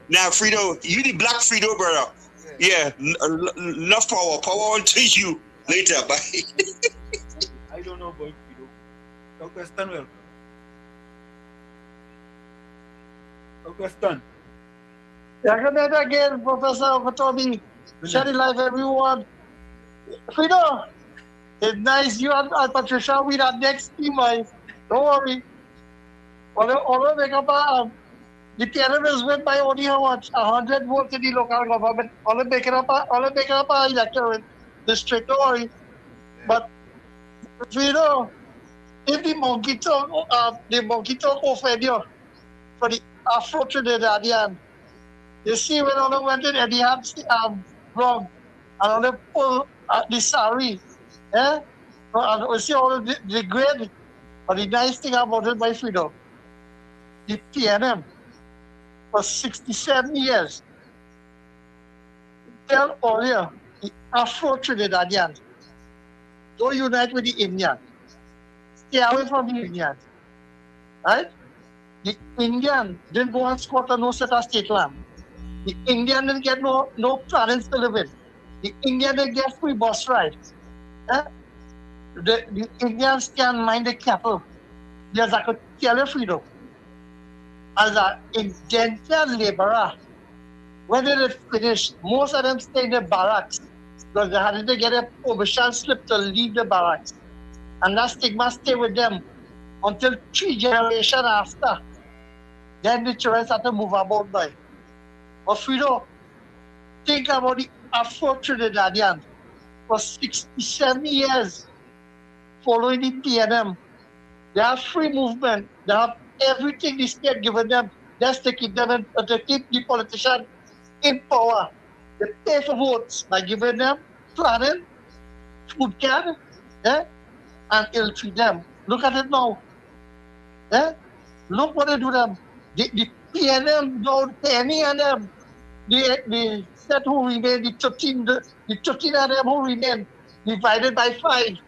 Now, Frido, you the black Frido, brother. Yeah, enough power. Power unto you. Later, bye. I don't know about Frido. Dr. Stan, welcome. Dr. Stan. Good again, Professor Okotobi. Share life, everyone. Frido, it's nice you and Patricia with our next team, guys. Don't worry. Although make up the PNM is win by only how much? 100 votes in the local government. All make it up an electorate district. Don't worry. But Frido, if the monkey talk offend you for the Afro Trinidadian, you see when all went in and they had wrong and all they pull the sari, and we see all the grade. But the nice thing about it, my Frido, the PNM for 67 years. Tell all you, the Afro Trinidadians, don't unite with the Indians. Stay away from the Indians. Right? The Indian didn't go and squat on no set of state land. The Indian didn't get no planets to live in. The Indian didn't get free bus rides. The Indians can mind the cattle. Yes, I could tell you, Frido. As an indentured laborer, when they finished, most of them stayed in the barracks because they had to get a permission slip to leave the barracks. And that stigma stayed with them until 3 generations after. Then the children started to move about by. But Frido, think about the Afro Trinidadians for 67 years following the PNM. They have free movement. They have everything the state given them just to keep them to keep the politicians in power. They pay for votes by giving them planning, food can, and ill treat them. Look at it now. Look what they do them. The PNM don't pay any of them. The set who remain, the 13 of them who remain, divided by 5.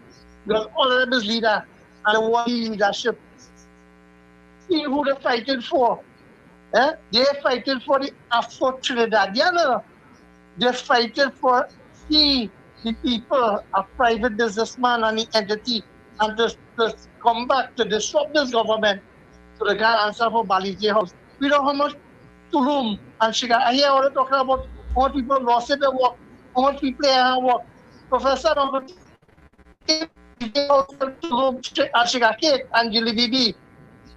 Because all of them is leader and one leadership. See who they're fighting for. They're fighting for the Afro Trinidadian. They're fighting for the people, a private businessman and the entity, and to come back to disrupt this government. So they can't answer for Bali's house. We know how much Tulum and Shiga. I hear all talking about how much people lost their work, how much people have work. Professor Tulum and Shiga Cake and Jilibibi.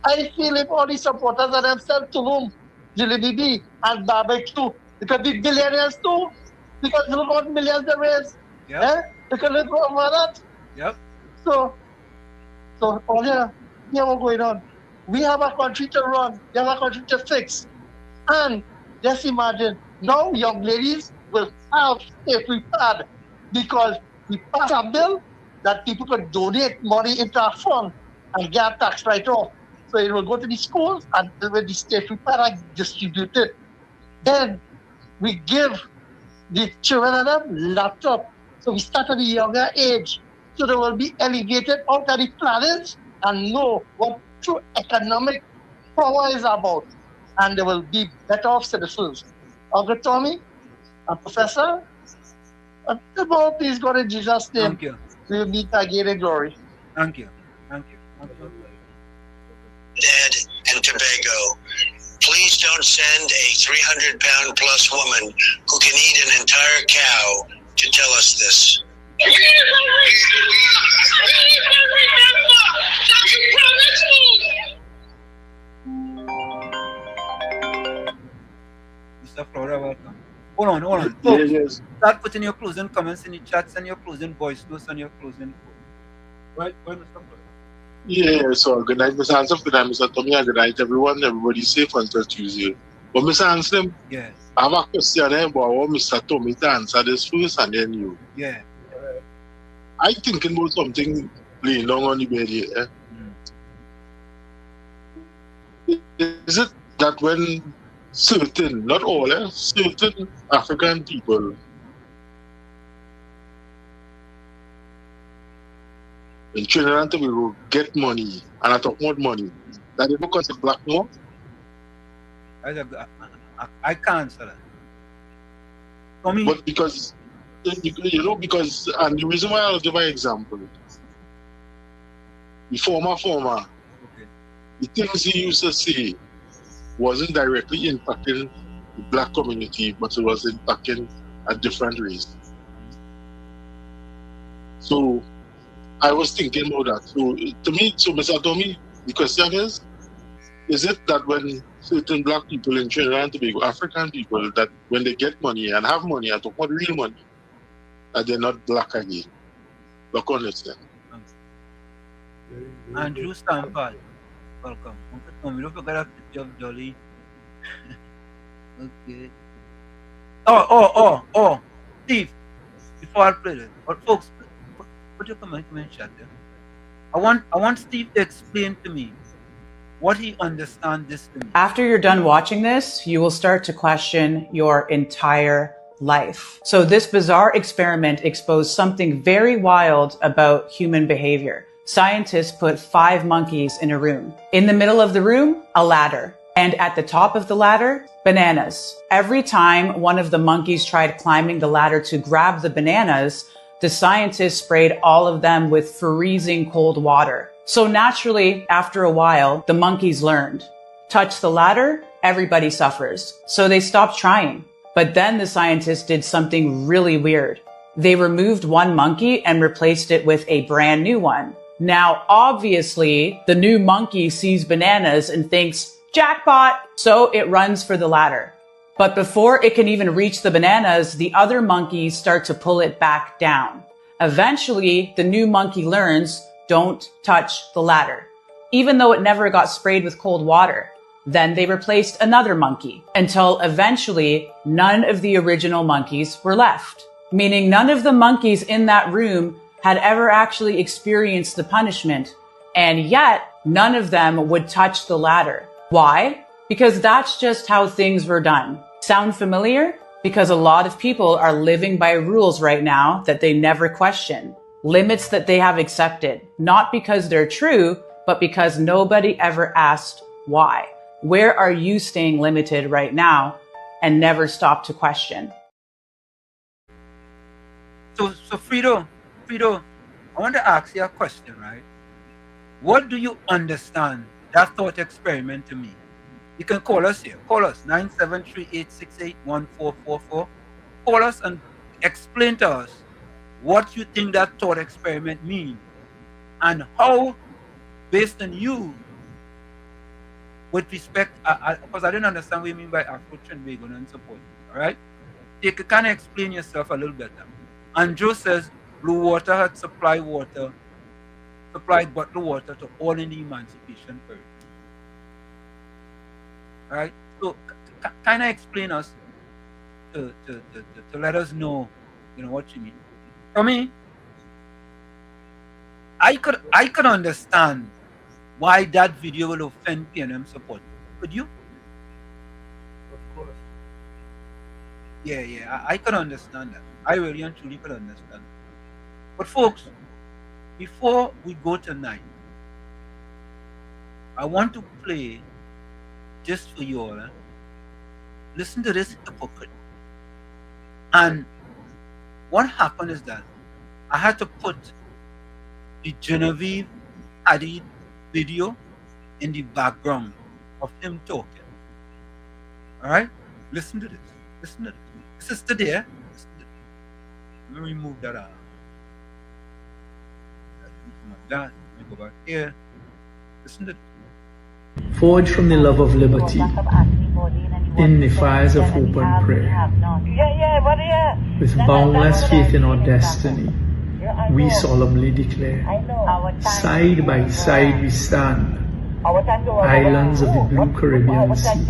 I feel if all the supporters of themselves Tulum, Jilibibi and barbecue, because the billionaires too, because look what millions they raise. They can live over that. So all here what's going on. We have a country to run, we have a country to fix. And just imagine, now young ladies will have a free pad because we pass a bill that people could donate money into a fund and get tax write-off. So it will go to the schools and with the state free pad and distribute it. Then we give the children of them laptop. So we start at a younger age. So they will be elevated out of the planet and know what true economic power is about. And they will be better off citizens. Uncle Tommy, a professor, please God in Jesus' name. Thank you. We will meet again in glory. Thank you. Thank you. Thank you. Dead and Tobago. Please don't send a 300-pound plus woman who can eat an entire cow to tell us this. Mr. Flora, welcome. Hold on. Folks, start putting your closing comments in the chats and your closing voice notes and your closing. Right, Mr. Flora? Yeah, so good night, Mr. Ansem. Good night, Mr. Tommy. Good night, everyone. Everybody safe until Tuesday. But Mr. Ansem, yeah, I have a question but I want Mr. Tommy to answer this first and then you. Yeah. I thinking about something laying down on the bed here. Is it that when certain, not all, certain African people in Trinidad and Tobago get money, and I talk about money, that they don't consider black more? I can't answer that. But because, because, and the reason why I'll give an example, the former, the things he used to say wasn't directly impacting the black community, but it was impacting a different race. So I was thinking about that. So to me, Mr. Tommy, the question is it that when certain black people in Trinidad and Tobago, African people, that when they get money and have money, I talk about real money, that they're not black again? Look on it then. Andrew Stampard, welcome. Uncle Tommy, don't forget a picture of Dolly. Okay. Oh, Steve, before I play this, but folks, put your comment chat there. I want Steve to explain to me what he understands this to me. After you're done watching this, you will start to question your entire life. So this bizarre experiment exposed something very wild about human behavior. Scientists put 5 monkeys in a room. In the middle of the room, a ladder. And at the top of the ladder, bananas. Every time one of the monkeys tried climbing the ladder to grab the bananas, the scientists sprayed all of them with freezing cold water. So naturally, after a while, the monkeys learned. Touch the ladder, everybody suffers. So they stopped trying. But then the scientists did something really weird. They removed one monkey and replaced it with a brand new one. Now, obviously, the new monkey sees bananas and thinks, jackpot! So it runs for the ladder. But before it can even reach the bananas, the other monkeys start to pull it back down. Eventually, the new monkey learns, don't touch the ladder, even though it never got sprayed with cold water. Then they replaced another monkey until eventually none of the original monkeys were left, meaning none of the monkeys in that room had ever actually experienced the punishment, and yet none of them would touch the ladder. Why? Because that's just how things were done. Sound familiar? Because a lot of people are living by rules right now that they never question. Limits that they have accepted, not because they're true, but because nobody ever asked why. Where are you staying limited right now and never stop to question? So Frido, I want to ask you a question, right? What do you understand that thought experiment to me? You can call us here. Call us 973-868-1444. Call us and explain to us what you think that thought experiment means and how, based on you, with respect, because I didn't understand what you mean by Afro-Trinbagan and support. All right? You can kind of explain yourself a little better. Andrew says Blue Water had supplied bottled water to all in the emancipation period. All right? So kind of explain us to let us know, what you mean. For me, I could understand why that video will offend PNM support. Could you? Of course. Yeah, I can understand that. I really and truly can understand. But folks, before we go tonight, I want to play just for you all. Listen to this hypocrite. And what happened is that I had to put the Genevieve Hadid video in the background of him talking. All right? Listen to this. Listen to this. This is today. Listen to this. Let me remove that out. Let me go back here. Listen to this. Forged from the love of liberty in the fires of hope and prayer. With boundless faith in our destiny, we solemnly declare, side by side we stand, islands of the blue Caribbean Sea.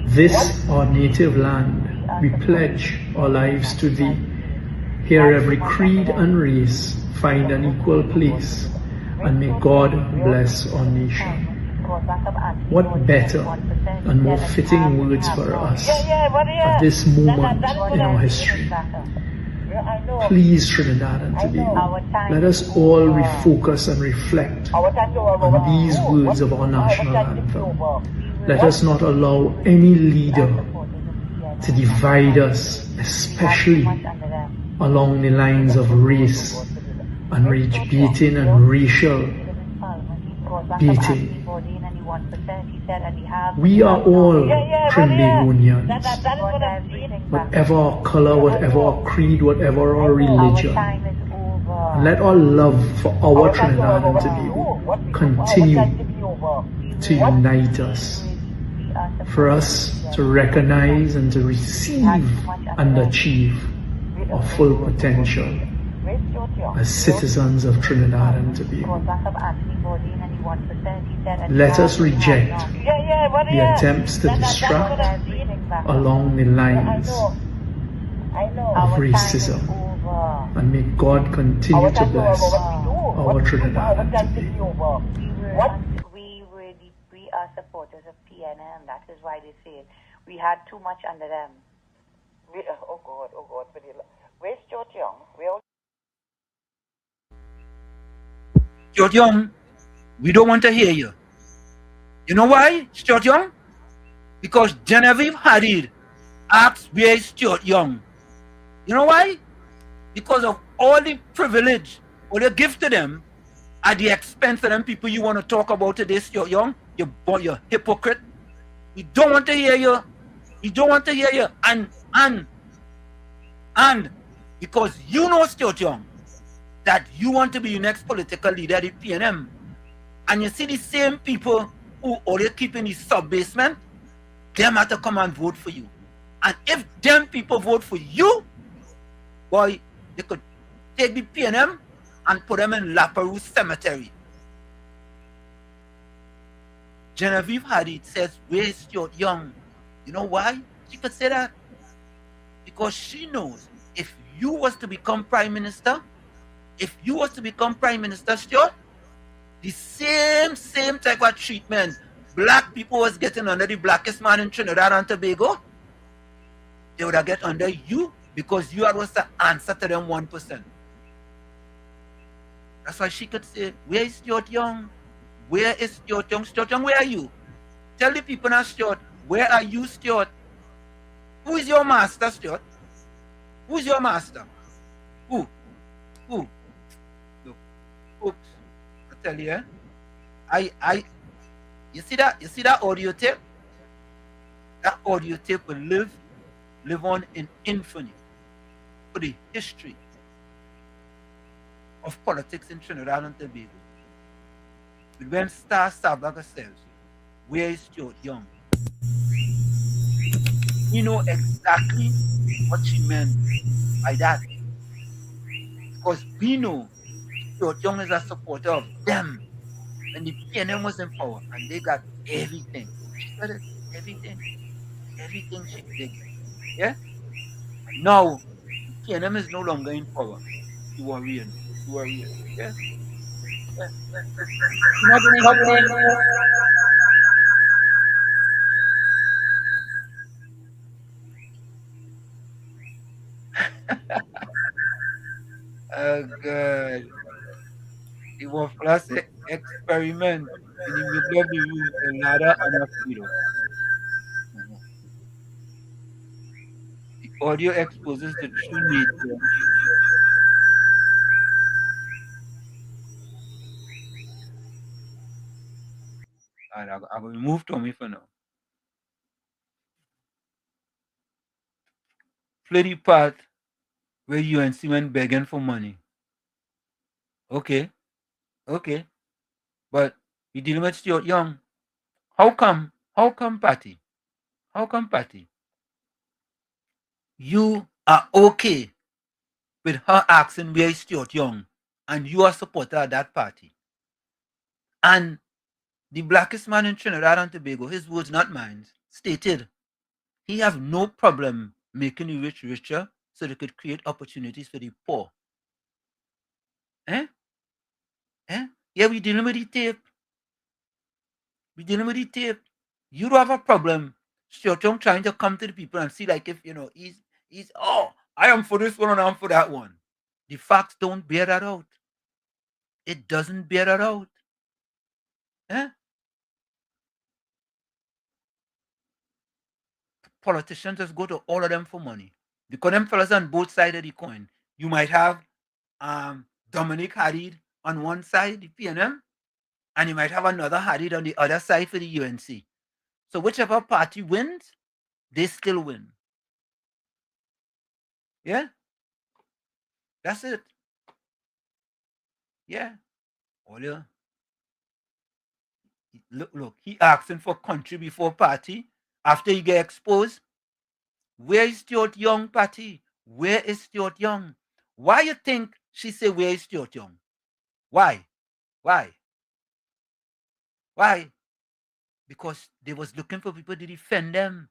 This our native land, we pledge our lives to thee. Here every creed and race find an equal place, and may God bless our nation. What better and more fitting words for us at this moment in our history. Please, Trinidad and Tobago, let us all refocus and reflect on these words of our national anthem. Let us not allow any leader to divide us, especially along the lines of race and rage baiting and racial baiting. We are all Trinidadians, whatever our color, whatever our creed, whatever our religion. And let our love for our Trinidad and Tobago continue to unite us, for us to recognize and to receive and achieve our full potential as citizens of Trinidad and Tobago. Let us reject the attempts to distract along the lines of racism, and may God continue to bless our Trinidad and Tobago. We are supporters of PNM. That is why they say it. We had too much under them. Oh God. Where's George Young? Stuart Young, we don't want to hear you. You know why, Stuart Young? Because Genevieve Hadid asked where is Stuart Young. You know why? Because of all the privilege, all the gift to them at the expense of them people you want to talk about today, Stuart Young. You're hypocrite. We don't want to hear you. We don't want to hear you. And because you know, Stuart Young, that you want to be your next political leader at the PNM, and you see the same people who always keep in the sub-basement, them have to come and vote for you. And if them people vote for you, boy, they could take the PNM and put them in La Perouse Cemetery. Genevieve Hadid says, where is Stuart Young? You know why she could say that? Because she knows if you was to become Prime Minister, Stuart, the same type of treatment black people was getting under the blackest man in Trinidad and Tobago, they would have get under you because you are was the answer to them 1%. That's why she could say, where is Stuart Young? Where is Stuart Young? Stuart Young, where are you? Tell the people now, Stuart, where are you, Stuart? Who is your master, Stuart? Who is your master? Who? Look, folks, I tell you, you see that audio tape? That audio tape will live on in infamy for the history of politics in Trinidad and Tobago. But when Star Sabaga says, where is Stuart Young? We know exactly what she meant by that. Because we know Stuart Young is a supporter of them. When the PNM was in power and they got everything. She said it, everything she did. Yeah? And now the PNM is no longer in power. You worry. Yeah? Oh God. It was plus experiment in the middle of the room, a ladder and a freedom. The audio exposes the true nature. And I will remove Tommy for now. Play the part where UNC went begging for money. Okay, okay. But you dealing with Stuart Young. How come, Patty? How come, Patty? You are okay with her asking where is Stuart Young and you are a supporter of that party. And the blackest man in Trinidad and Tobago, his words not mine, stated he have no problem making the rich richer so they could create opportunities for the poor. Eh? Yeah, we dealing with the tape. We dealing with the tape. You don't have a problem. Stuart Young trying to come to the people and see like if, he's, oh, I am for this one and I'm for that one. The facts don't bear that out. It doesn't bear that out. Eh? Politicians just go to all of them for money. Because them fellas on both sides of the coin. You might have Dominic Hadid on one side, the PNM, and you might have another Hadid on the other side for the UNC. So whichever party wins, they still win. Yeah? That's it. Yeah. Look, he asking for country before party. After he get exposed, where is Stuart Young, Patty? Where is Stuart Young? Why you think she say where is Stuart Young? Why? Because they was looking for people to defend them.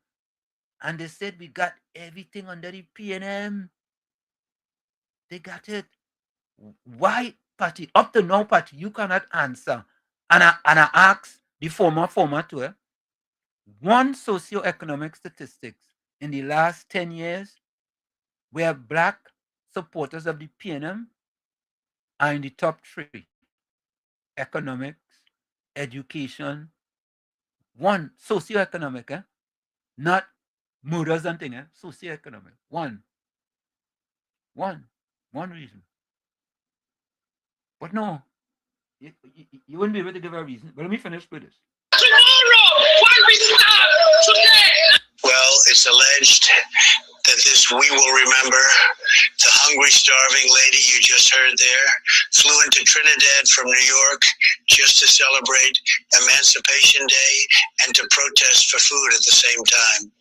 And they said we got everything under the PNM. They got it. Why, Patty? Up to now, Patty, you cannot answer. And I asked the former too. One socioeconomic statistics in the last 10 years where black supporters of the PNM are in the top 3. Economics, education, one, socioeconomic, not murders and things, socioeconomic. One reason. But no, you wouldn't be able to give a reason. But let me finish with this. Well, it's alleged that this we will remember, the hungry, starving lady you just heard there, flew into Trinidad from New York just to celebrate Emancipation Day and to protest for food at the same time.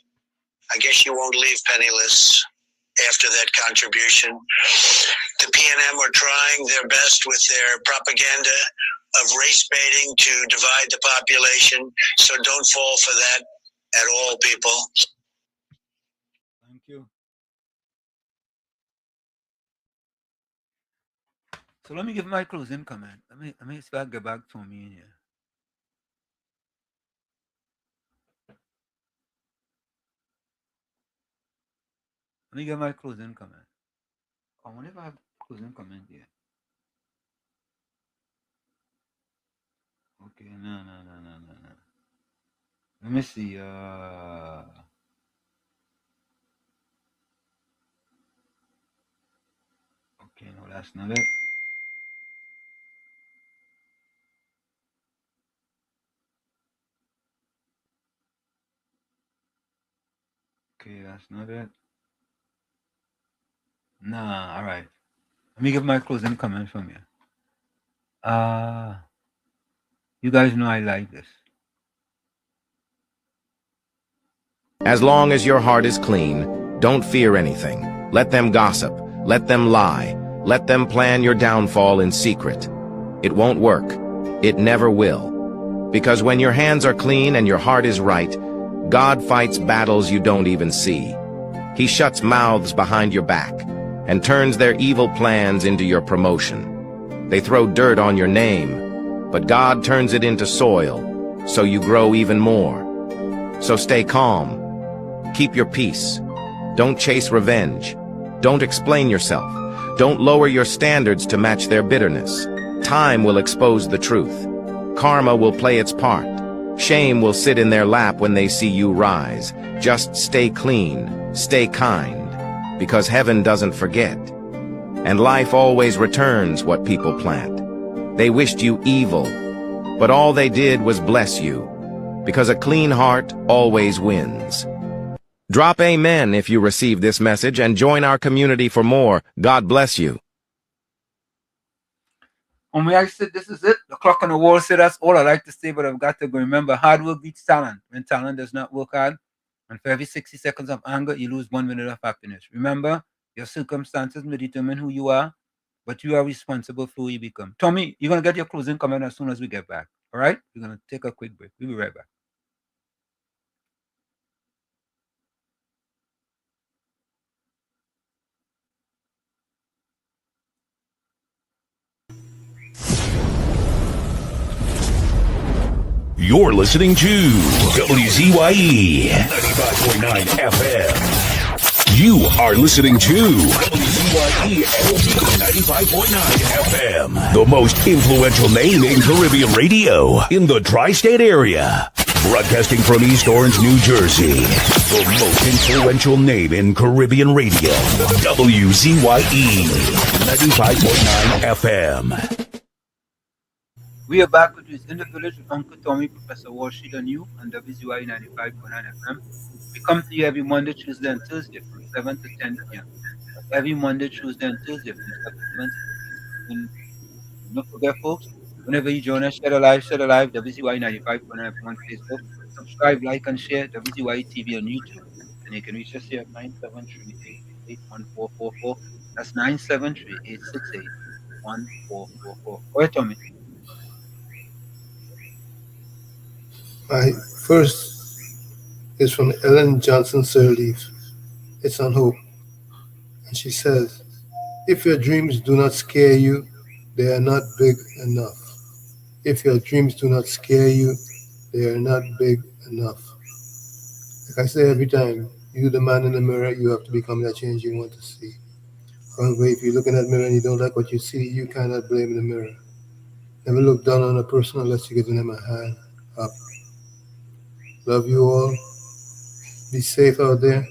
I guess you won't leave penniless after that contribution. The PNM are trying their best with their propaganda of race baiting to divide the population, so don't fall for that at all, people. Thank you. So let me give my closing comment. Let me start get back to me in here. Let me give my closing comment. I wonder if I have closing comment here. Okay, no. Let me see. Okay, no, that's not it. Okay, that's not it. Nah, all right. Let me give my closing comment from here. You guys know I like this. As long as your heart is clean, don't fear anything. Let them gossip. Let them lie. Let them plan your downfall in secret. It won't work. It never will. Because when your hands are clean and your heart is right, God fights battles you don't even see. He shuts mouths behind your back and turns their evil plans into your promotion. They throw dirt on your name, but God turns it into soil, so you grow even more. So stay calm. Keep your peace. Don't chase revenge. Don't explain yourself. Don't lower your standards to match their bitterness. Time will expose the truth. Karma will play its part. Shame will sit in their lap when they see you rise. Just stay clean, stay kind, because heaven doesn't forget. And life always returns what people plant. They wished you evil, but all they did was bless you, because a clean heart always wins. Drop amen if you receive this message and join our community for more. God bless you. And when I said this is it, the clock on the wall said that's all I like to say, but I've got to go. Remember, hard work beats talent. When talent does not work hard, and for every 60 seconds of anger, you lose 1 minute of happiness. Remember, your circumstances may determine who you are, but you are responsible for who you become. Tommy, you're going to get your closing comment as soon as we get back. All right? We're going to take a quick break. We'll be right back. You're listening to WZYE 95.9 FM. You are listening to WZYE 95.9 FM, the most influential name in Caribbean radio in the tri-state area. Broadcasting from East Orange, New Jersey, the most influential name in Caribbean radio. WZYE 95.9 FM. We are back with In the Village with Uncle Tommy, Professor Walsheed and you on WZYE 95.9 FM. We come to you every Monday, Tuesday, and Thursday from 7 to 10 p.m. Every Monday, Tuesday, and Thursday from 7 to 10 p.m. Don't forget, folks, whenever you join us, share the live, WZYE 95.9 FM on Facebook. Subscribe, like, and share WZYE TV on YouTube. And you can reach us here at 973-868-1444. That's 973-868-1444. Go ahead, Tommy. My first is from Ellen Johnson Sirleaf. It's on hope. And she says, if your dreams do not scare you, they are not big enough. If your dreams do not scare you, they are not big enough. Like I say every time, you the man in the mirror, you have to become that change you want to see. However, if you look in that mirror and you don't like what you see, you cannot blame the mirror. Never look down on a person unless you're giving them a hand up. Love you all. Be safe out there.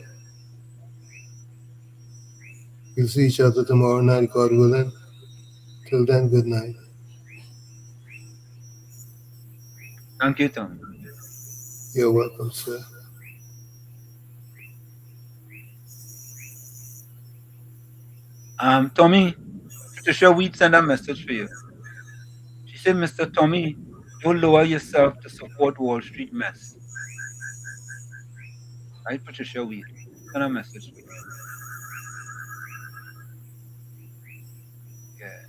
We'll see each other tomorrow night, God willing. Till then, good night. Thank you, Tommy. You're welcome, sir. Tommy, Patricia Weed sent a message for you. She said, Mr. Tommy, don't lower yourself to support Wall Street mess. Right, Patricia Weed? Send a message for you. Yeah.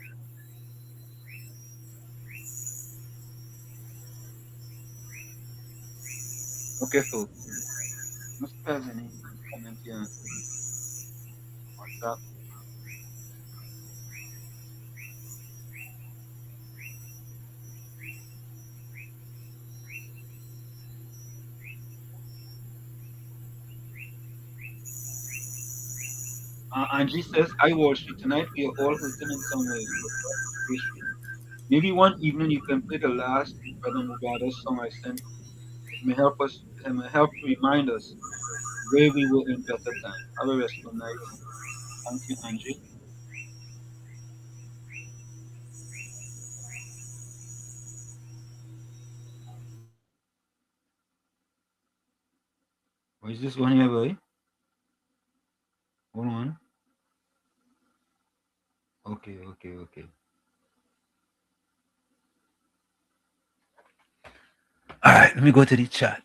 Okay, folks. Must have any comment here on WhatsApp. Angie says, hi, Wall Street. Tonight we are all hurting in some ways, but God is gracious. Maybe one evening you can play the last Brother Mugada's song I sent. It may help to remind us where we were in better time. Have a restful night. Thank you, Angie. What is this one here, boy? Hold on. Okay. All right, let me go to the chat.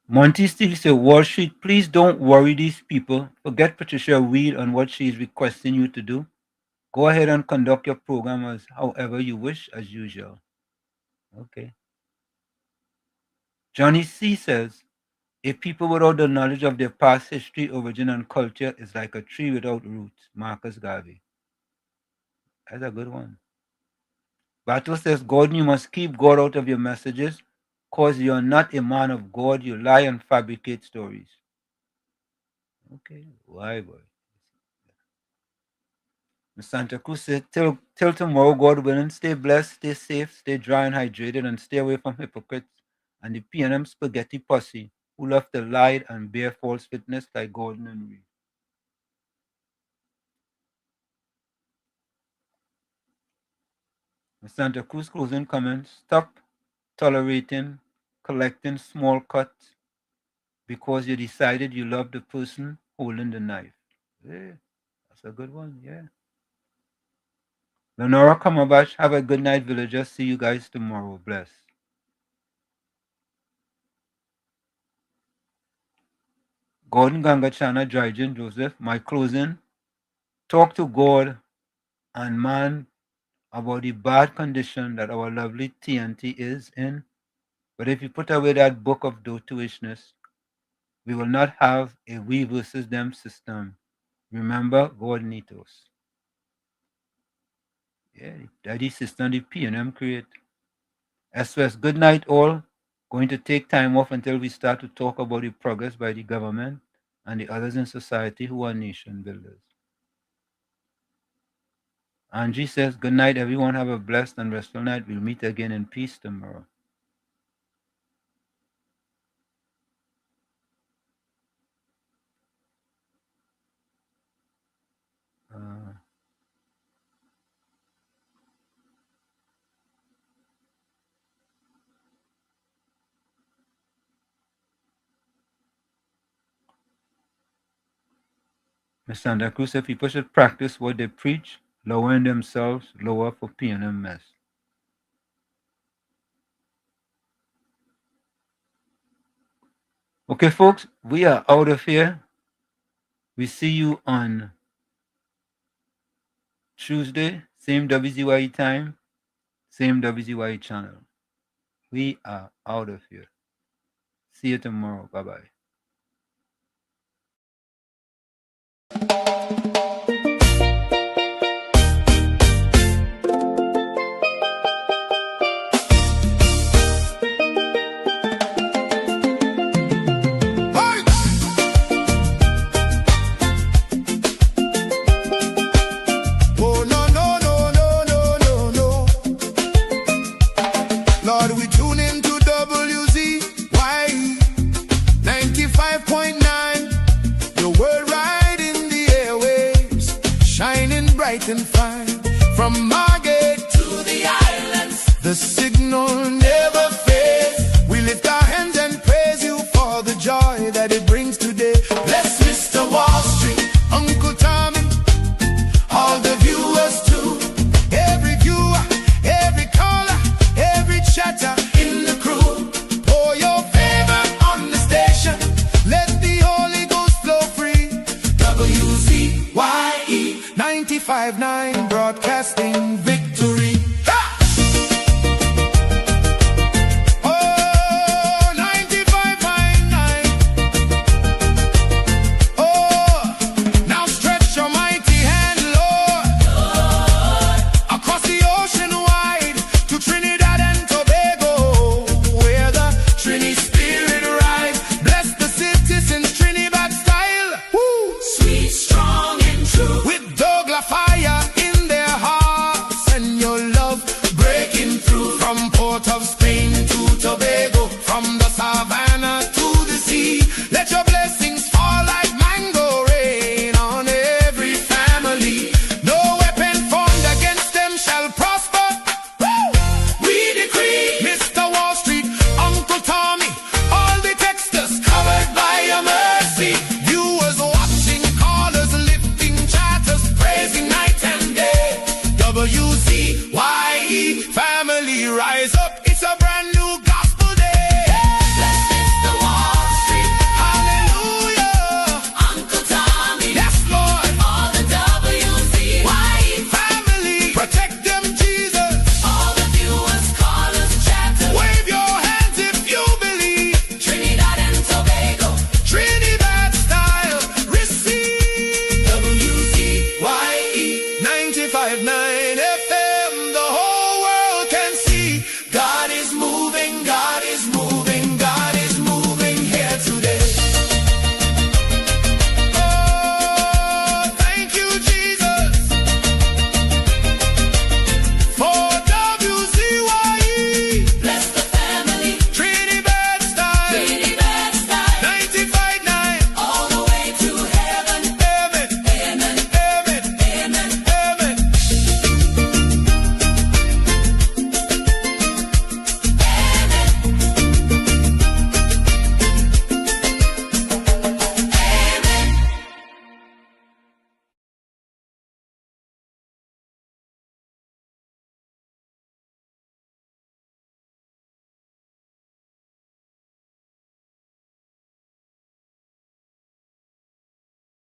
Monty still said, Wall Street, please don't worry these people. Forget Patricia Weed on what she is requesting you to do. Go ahead and conduct your program as however you wish, as usual. Okay. Johnny C says, a people without the knowledge of their past history, origin, and culture is like a tree without roots. Marcus Garvey. That's a good one. Bato says, God, you must keep God out of your messages. because you're not a man of God, you lie and fabricate stories. Okay, why, boy? Miss Santa Cruz said, till tomorrow, God willing, stay blessed, stay safe, stay dry and hydrated, and stay away from hypocrites and the P&M spaghetti posse who love to lie and bear false witness like Gordon and Reed. Miss Santa Cruz closing comments, stop tolerating, collecting small cuts because you decided you love the person holding the knife. Yeah, that's a good one, yeah. Lenora Kamabash, have a good night, villagers. See you guys tomorrow. Bless. Gordon Gangachana, Dryden Joseph, my closing. Talk to God and man about the bad condition that our lovely TNT is in. But if you put away that book of dotishness, we will not have a we versus them system. Remember, God needs us. Yeah, that is system the P&M create. SOS, good night all. Going to take time off until we start to talk about the progress by the government and the others in society who are nation builders. Angie says, good night, everyone. Have a blessed and restful night. We'll meet again in peace tomorrow. Ms. Santa Cruz said people should practice what they preach, lowering themselves lower for P&M mess. Okay, folks, we are out of here. We see you on Tuesday, same WZYE time, same WZYE channel. We are out of here. See you tomorrow. Bye-bye. Lord, we tune into WZYE 95.9, the world right in the airwaves, shining bright and fine. From Margate to the islands, the signal never fades. We lift our hands and praise you for the joy that it brings today. Bless Mr. Wall Street, Uncle Tommy, all the viewers too. Every viewer, every caller, every chatter in the crew. Pour your favor on the station, let the Holy Ghost flow free. WZYE 95.9 broadcasting.